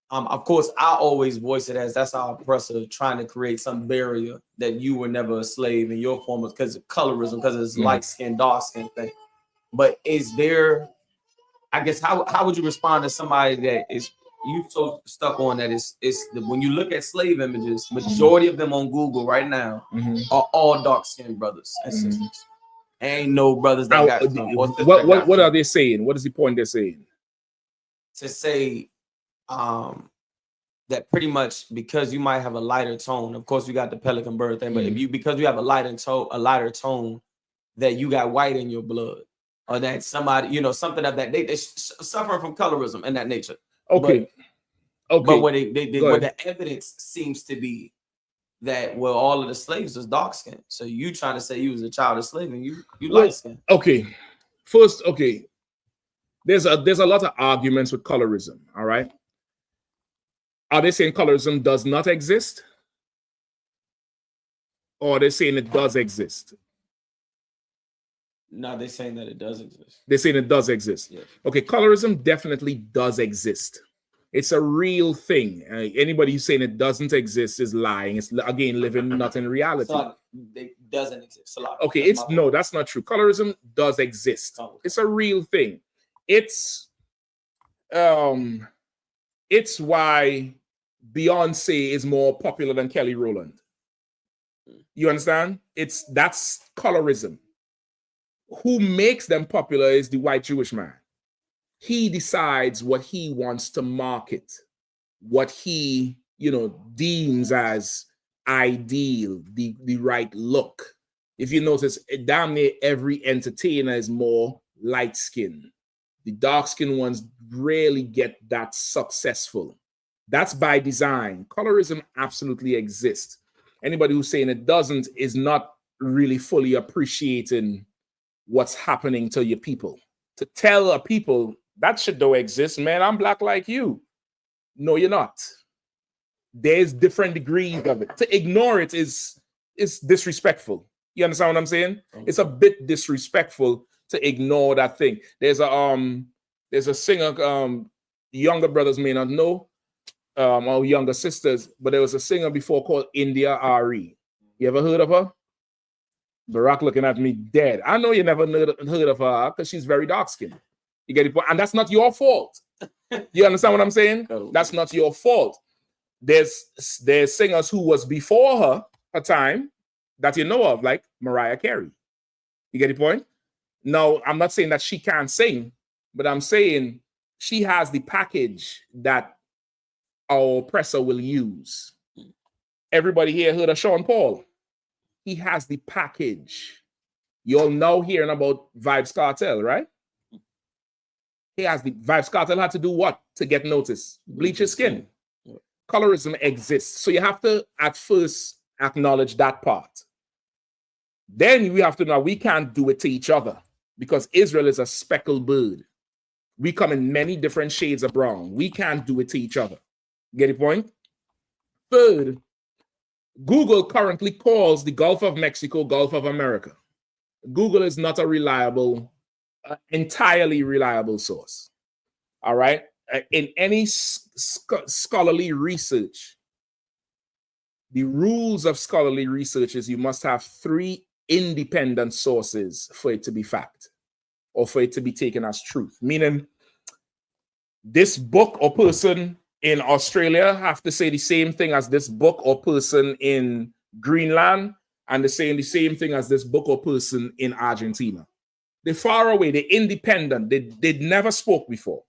of course, I always voice it as that's our oppressor trying to create some barrier that you were never a slave in your form because of colorism, because it's light skin, dark skin thing. But is there, I guess, how would you respond to somebody that is you so stuck on that when you look at slave images, majority of them on Google right now are all dark skinned brothers and sisters. Ain't no brothers that got what are they saying? What is the point they're saying? To say that pretty much because you might have a lighter tone, of course you got the pelican bird thing, but because you have a lighter tone, that you got white in your blood, or that somebody, you know, something of that they suffering from colorism and that nature. Okay. But what the evidence seems to be that all of the slaves was dark skinned. So you trying to say you was a child of slave and you light skinned. Okay. First, okay. There's a lot of arguments with colorism. All right. Are they saying colorism does not exist? Or are they saying it does exist? No, they're saying that it does exist. They're saying it does exist. Yeah. Okay, colorism definitely does exist. It's a real thing. Anybody who's saying it doesn't exist is lying. It's again living not in reality. So it doesn't exist. Okay, that's not true. Colorism does exist. Oh, okay. It's a real thing. It's why Beyonce is more popular than Kelly Rowland. You understand? That's colorism. Who makes them popular is the white Jewish man. He decides what he wants to market, what he, deems as ideal, the right look. If you notice, damn near every entertainer is more light-skinned. The dark-skinned ones rarely get that successful. That's by design. Colorism absolutely exists. Anybody who's saying it doesn't is not really fully appreciating what's happening to your people. To tell a people that shit don't exist, man, I'm black like you. No, you're not. There's different degrees of it. To ignore it is disrespectful. You understand what I'm saying? It's a bit disrespectful to ignore that thing. There's a singer, younger brothers may not know, or younger sisters, but there was a singer before called India Ari. You ever heard of her? Barack looking at me dead. I know you never heard of her because she's very dark skinned. You get it? And that's not your fault. You understand what I'm saying? That's not your fault. There's singers who was before her a time that you know of, like Mariah Carey. You get the point? Now, I'm not saying that she can't sing, but I'm saying she has the package that our oppressor will use. Everybody here heard of Sean Paul. He has the package. You're now hearing about Vybz Kartel, right? He has the Vybz Kartel had to do what to get noticed? Bleach his skin. Colorism exists. So you have to at first acknowledge that part. Then we have to know we can't do it to each other because Israel is a speckled bird. We come in many different shades of brown. We can't do it to each other. Get the point? Third, Google currently calls the Gulf of Mexico Gulf of America. Google is not a reliable, entirely reliable source. All right? In any scholarly research, the rules of scholarly research is you must have 3 independent sources for it to be fact or for it to be taken as truth. Meaning, this book or person in Australia have to say the same thing as this book or person in Greenland, and they're saying the same thing as this book or person in Argentina. They're far away, they're independent, they never spoke before.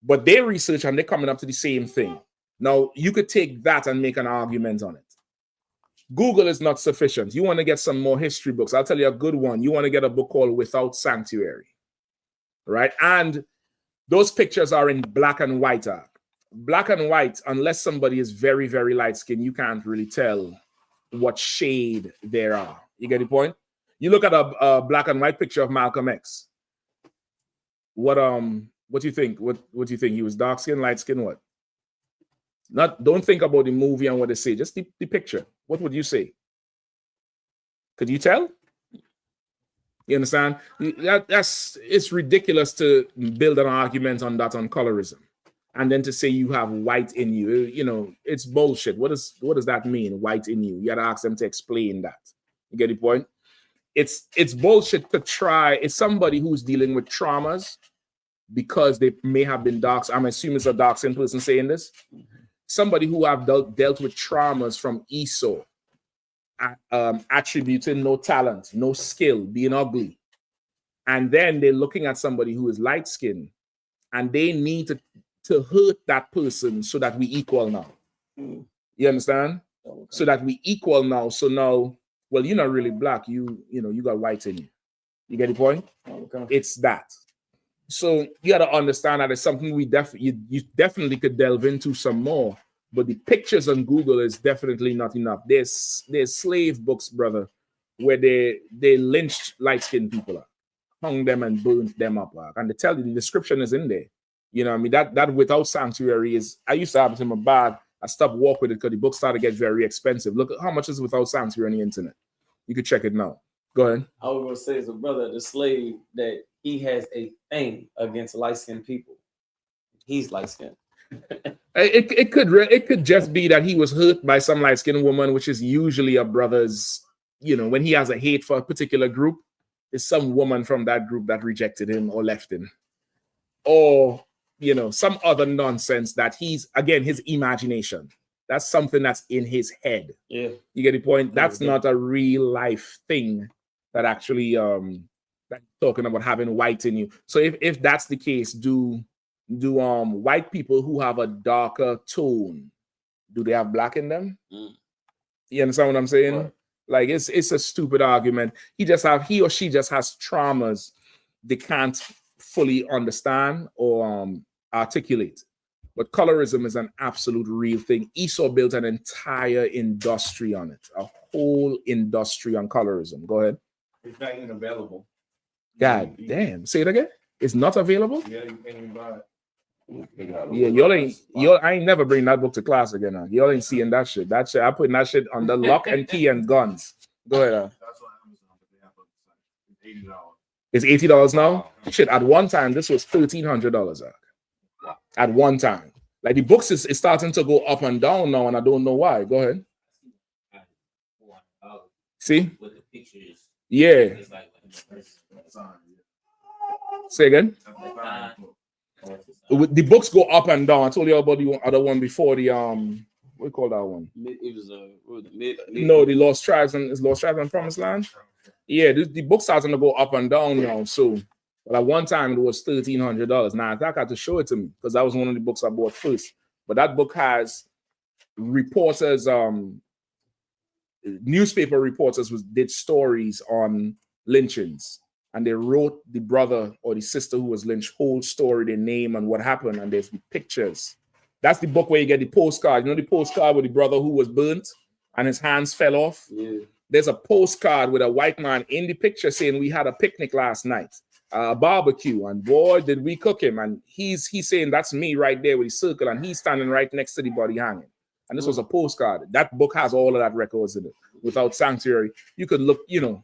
But they research and they're coming up to the same thing. Now, you could take that and make an argument on it. Google is not sufficient. You want to get some more history books. I'll tell you a good one. You want to get a book called Without Sanctuary, right? And those pictures are in black and white. Black and white, unless somebody is very, very light-skinned, you can't really tell what shade there are. You get the point? You look at a black and white picture of Malcolm X. What do you think? What do you think? He was dark skin, light skin, what? Don't think about the movie and what they say, just the picture. What would you say? Could you tell? You understand? It's ridiculous to build an argument on that, on colorism. And then to say you have white in you, you know, it's bullshit. What does that mean, white in you? You gotta ask them to explain that. You get the point? It's bullshit to try. It's somebody who's dealing with traumas because they may have been dark. I'm assuming it's a dark skinned person saying this. Somebody who have dealt with traumas from Esau, attributing no talent, no skill, being ugly. And then they're looking at somebody who is light skinned and they need to hurt that person so that we equal now. You understand? Okay. So that we equal now. So now, well, you're not really black. You got white in you. You get the point? Okay. It's that. So you got to understand that it's something you definitely could delve into some more. But the pictures on Google is definitely not enough. There's slave books, brother, where they lynched light-skinned people, hung them and burnt them up. And they tell you the description is in there. You know what I mean? That Without Sanctuary is, I used to have it in my bag. I stopped walking with it because the book started to get very expensive. Look at how much is Without Sanctuary on the internet. You could check it now. Go ahead. I was going to say, as a brother, the slave, that he has a thing against light-skinned people. He's light-skinned. It could just be that he was hurt by some light-skinned woman, which is usually a brother's, when he has a hate for a particular group, it's some woman from that group that rejected him or left him. Or, some other nonsense that he's, again, his imagination. That's something that's in his head. Yeah. You get the point? That's not a real life thing that actually that's talking about having white in you. So if that's the case, do white people who have a darker tone, do they have black in them? You understand what I'm saying? Right. Like it's a stupid argument. He or she just has traumas they can't fully understand or articulate. But colorism is an absolute real thing. Esau built an entire industry on it, a whole industry on colorism. Go ahead. It's not even available. God damn. Say it again. It's not available? Yeah, you can't even buy it. Yeah, I ain't never bring that book to class again. Huh? Y'all ain't seeing that shit. That shit, I putting that shit on the lock and key and guns. Go ahead. It's $80 now. Shit, at one time this was $1,300. At one time, like the books is starting to go up and down now, and I don't know why. Go ahead. See? Yeah. Say again. The books go up and down. I told you about the other one before. The what do you call that one? It was No, the Lost Tribes and Promised Land. Yeah, the book starting to go up and down now. So, but at one time it was $1,300. Now I think I had to show it to me because that was one of the books I bought first. But that book has reporters, newspaper reporters did stories on lynchings. And they wrote the brother or the sister who was lynched whole story, their name and what happened, and there's the pictures. That's the book where you get the postcard. You know the postcard with the brother who was burnt and his hands fell off? Yeah. There's a postcard with a white man in the picture saying we had a picnic last night, a barbecue, and boy, did we cook him. And he's saying that's me right there with the circle, and he's standing right next to the body hanging. And this was a postcard. That book has all of that records in it. Without Sanctuary, you could look, you know,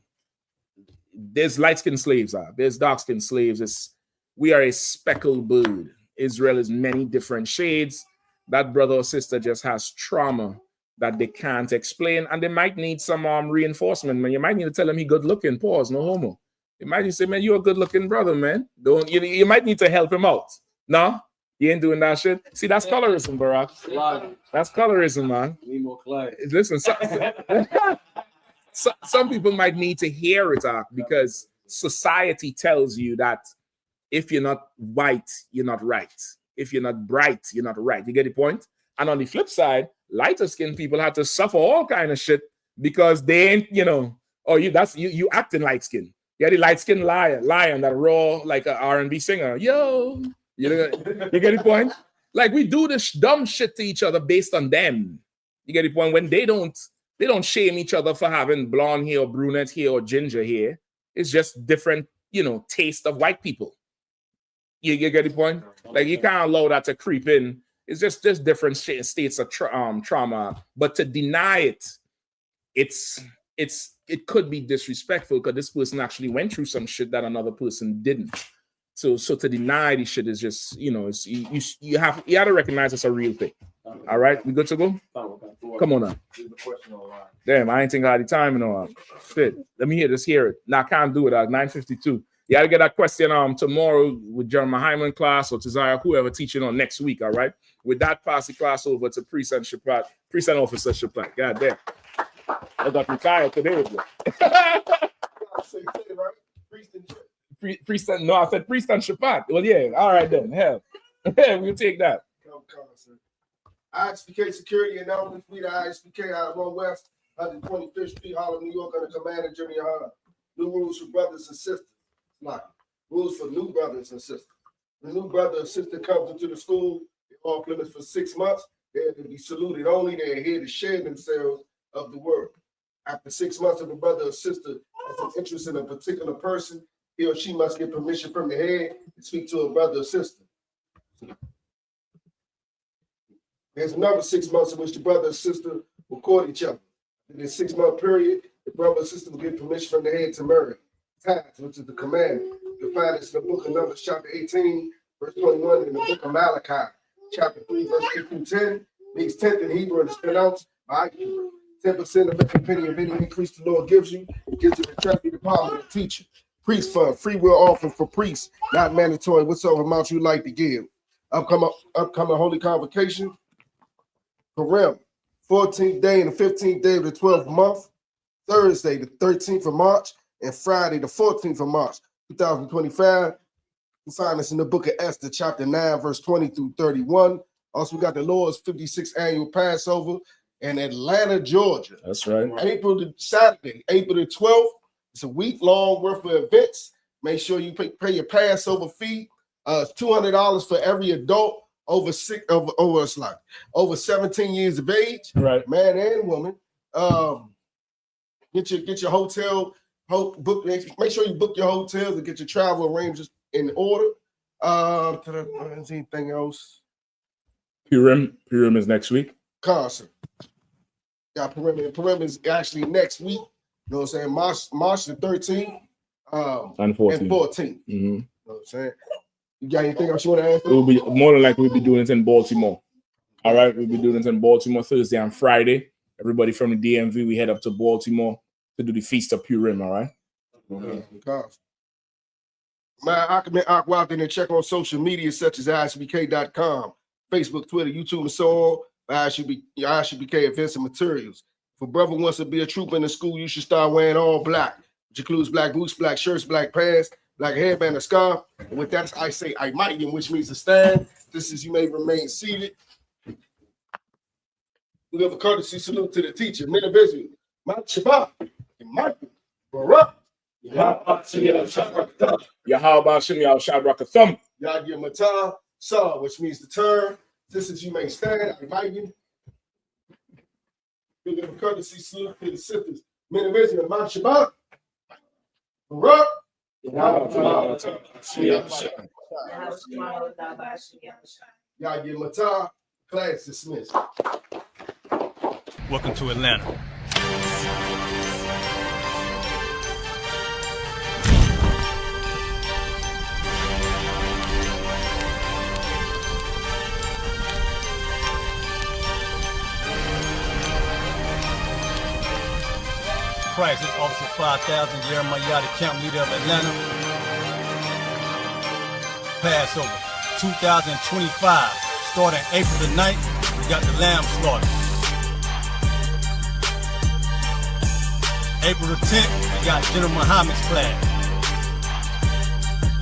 there's light-skinned slaves, there's dark-skinned slaves. We are a speckled bird. Israel is many different shades. That brother or sister just has trauma that they can't explain, and they might need some reinforcement. Man, you might need to tell them he good-looking. Pause, no homo. You might need to say, man, you're a good-looking brother, man. You might need to help him out. No, you ain't doing that shit. See, that's colorism, Barack. That's colorism, man. Need more class. Listen. Some people might need to hear it because society tells you that if you're not white, you're not right. If you're not bright, you're not right. You get the point? And on the flip side, lighter skinned people have to suffer all kind of shit because they ain't, you know, you acting light skinned. You're the light skinned lion that raw like an R&B singer. Yo, you get the point? Like we do this dumb shit to each other based on them. You get the point? When they don't shame each other for having blonde hair or brunette hair or ginger hair. It's just different, you know, taste of white people. You get the point? Like you can't allow that to creep in. It's just different states of trauma. But to deny it, it could be disrespectful because this person actually went through some shit that another person didn't. So to deny this shit is just, you know, you have to recognize it's a real thing. All right, we good to go? Come on now. Damn, I ain't think I had the time and all. Shit, let me hear it. Now I can't do it at 9:52. You gotta get that question tomorrow with Jeremiah Hyman class or Tizaya, whoever teaching on next week. All right. With that, pass the class over to Priest and Officer Shapat. God damn, I got retired today. Priest and no, I said Priest and Shapat. Well, yeah. All right then. Hell, we'll take that. I.S.U.P.K security announcement. We the I.S.U.P.K out of 1 West, 125th Street, Harlem, New York, under command of Jimmy YAHANNA. New rules for brothers and sisters. Like rules for new brothers and sisters. The new brother or sister comes into the school, they're off limits for 6 months. They're to be saluted only. They're here to share themselves of the word. After 6 months, if a brother or sister has an interest in a particular person, he or she must get permission from the head to speak to a brother or sister. There's another 6 months in which the brother or sister will court each other. In this 6 month period, the brother or sister will get permission from the head to marry. Tithes, which is the command. You'll find this in the book of Numbers, chapter 18, verse 21, in the book of Malachi, chapter 3, verse 8 through 10. Means 10th in Hebrew, and it's pronounced by 10% of every penny of any increase the Lord gives you. It gives you the treasury department of the teacher. Priest fund, free will offering for priests, not mandatory, whatsoever amount you like to give. Upcoming holy convocation. Purim, 14th day and the 15th day of the 12th month, Thursday, the 13th of March, and Friday, the 14th of March, 2025. You find this in the book of Esther, chapter 9, verse 20 through 31. Also, we got the Lord's 56th annual Passover in Atlanta, Georgia. That's right. Saturday, April the 12th. It's a week-long worth of events. Make sure you pay your Passover fee. It's $200 for every adult. over 17 years of age, right? Man and woman. Get your hotel book. Make sure you book your hotels and get your travel arrangements in order. Anything else? Purim is next week. Concert. Got Purim. Purim is actually next week. You know what I'm saying? March the 13th and 14th. Mm-hmm. You know what I'm saying? You got anything else you want to ask? We'll be more than likely we'll be doing it in Baltimore. All right, we'll be doing it in Baltimore Thursday and Friday. Everybody from the DMV, we head up to Baltimore to do the Feast of Purim. All right. Man, I can go out there and check on social media such as ISUPK.com, Facebook, Twitter, YouTube, and so on. I.S.U.P.K events and materials. If a brother wants to be a trooper in the school, you should start wearing all black, which includes black boots, black shirts, black pants, black headband, a scarf. And with that, I say I might, which means to stand. This is you may remain seated. We give a courtesy salute to the teacher, men of Israel, Mount Shabbat, and Michael, Barak. Yahweh Shem Yahweh Yahweh Matah, Saw, which means to turn. This is you may stand. I invite you. We give a courtesy salute to the sisters, men of Israel, Mount Shabbat, Barak. Yahweh Matah, class dismissed. Welcome to Atlanta. Crisis Officer 5000, Jeremiah, the camp leader of Atlanta. Passover 2025, starting April the 9th, we got the lamb slaughter. April the 10th, we got General Muhammad's class.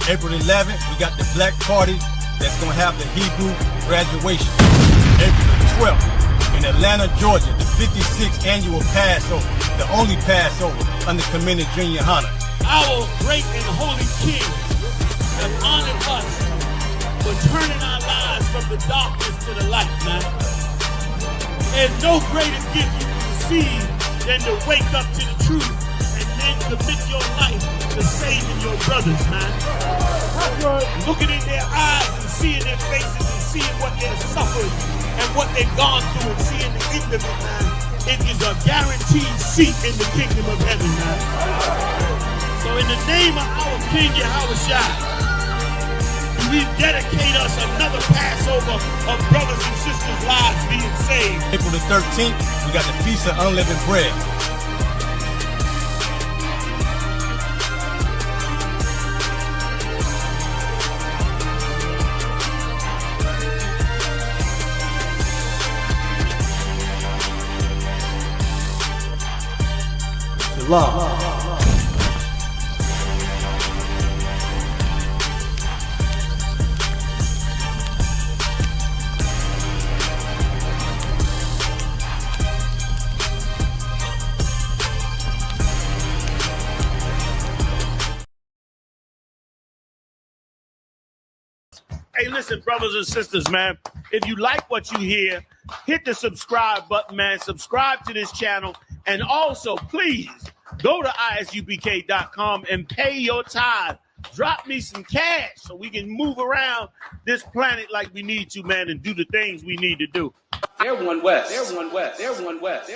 April the 11th, we got the black party that's gonna have the Hebrew graduation. April the 12th, in Atlanta, Georgia, the 56th annual Passover, the only Passover under Commander Junior YAHANNA. Our great and holy King have honored us for turning our lives from the darkness to the light, man. There's no greater gift you can receive than to wake up to the truth and then commit your life to saving your brothers, man. Looking in their eyes and seeing their faces and seeing what they've suffered and what they've gone through and seeing the end of it, man. It is a guaranteed seat in the kingdom of heaven, man. So in the name of our King Yahushua, we dedicate us another Passover of brothers and sisters' lives being saved. April the 13th, we got the Feast of Unleavened Bread. Shalom. Hey, listen, brothers and sisters, man, if you like what you hear, hit the subscribe button, man. Subscribe to this channel. And also, please go to ISUPK.com and pay your tithe. Drop me some cash so we can move around this planet like we need to, man, and do the things we need to do. They're one West. They're one West. They're one West.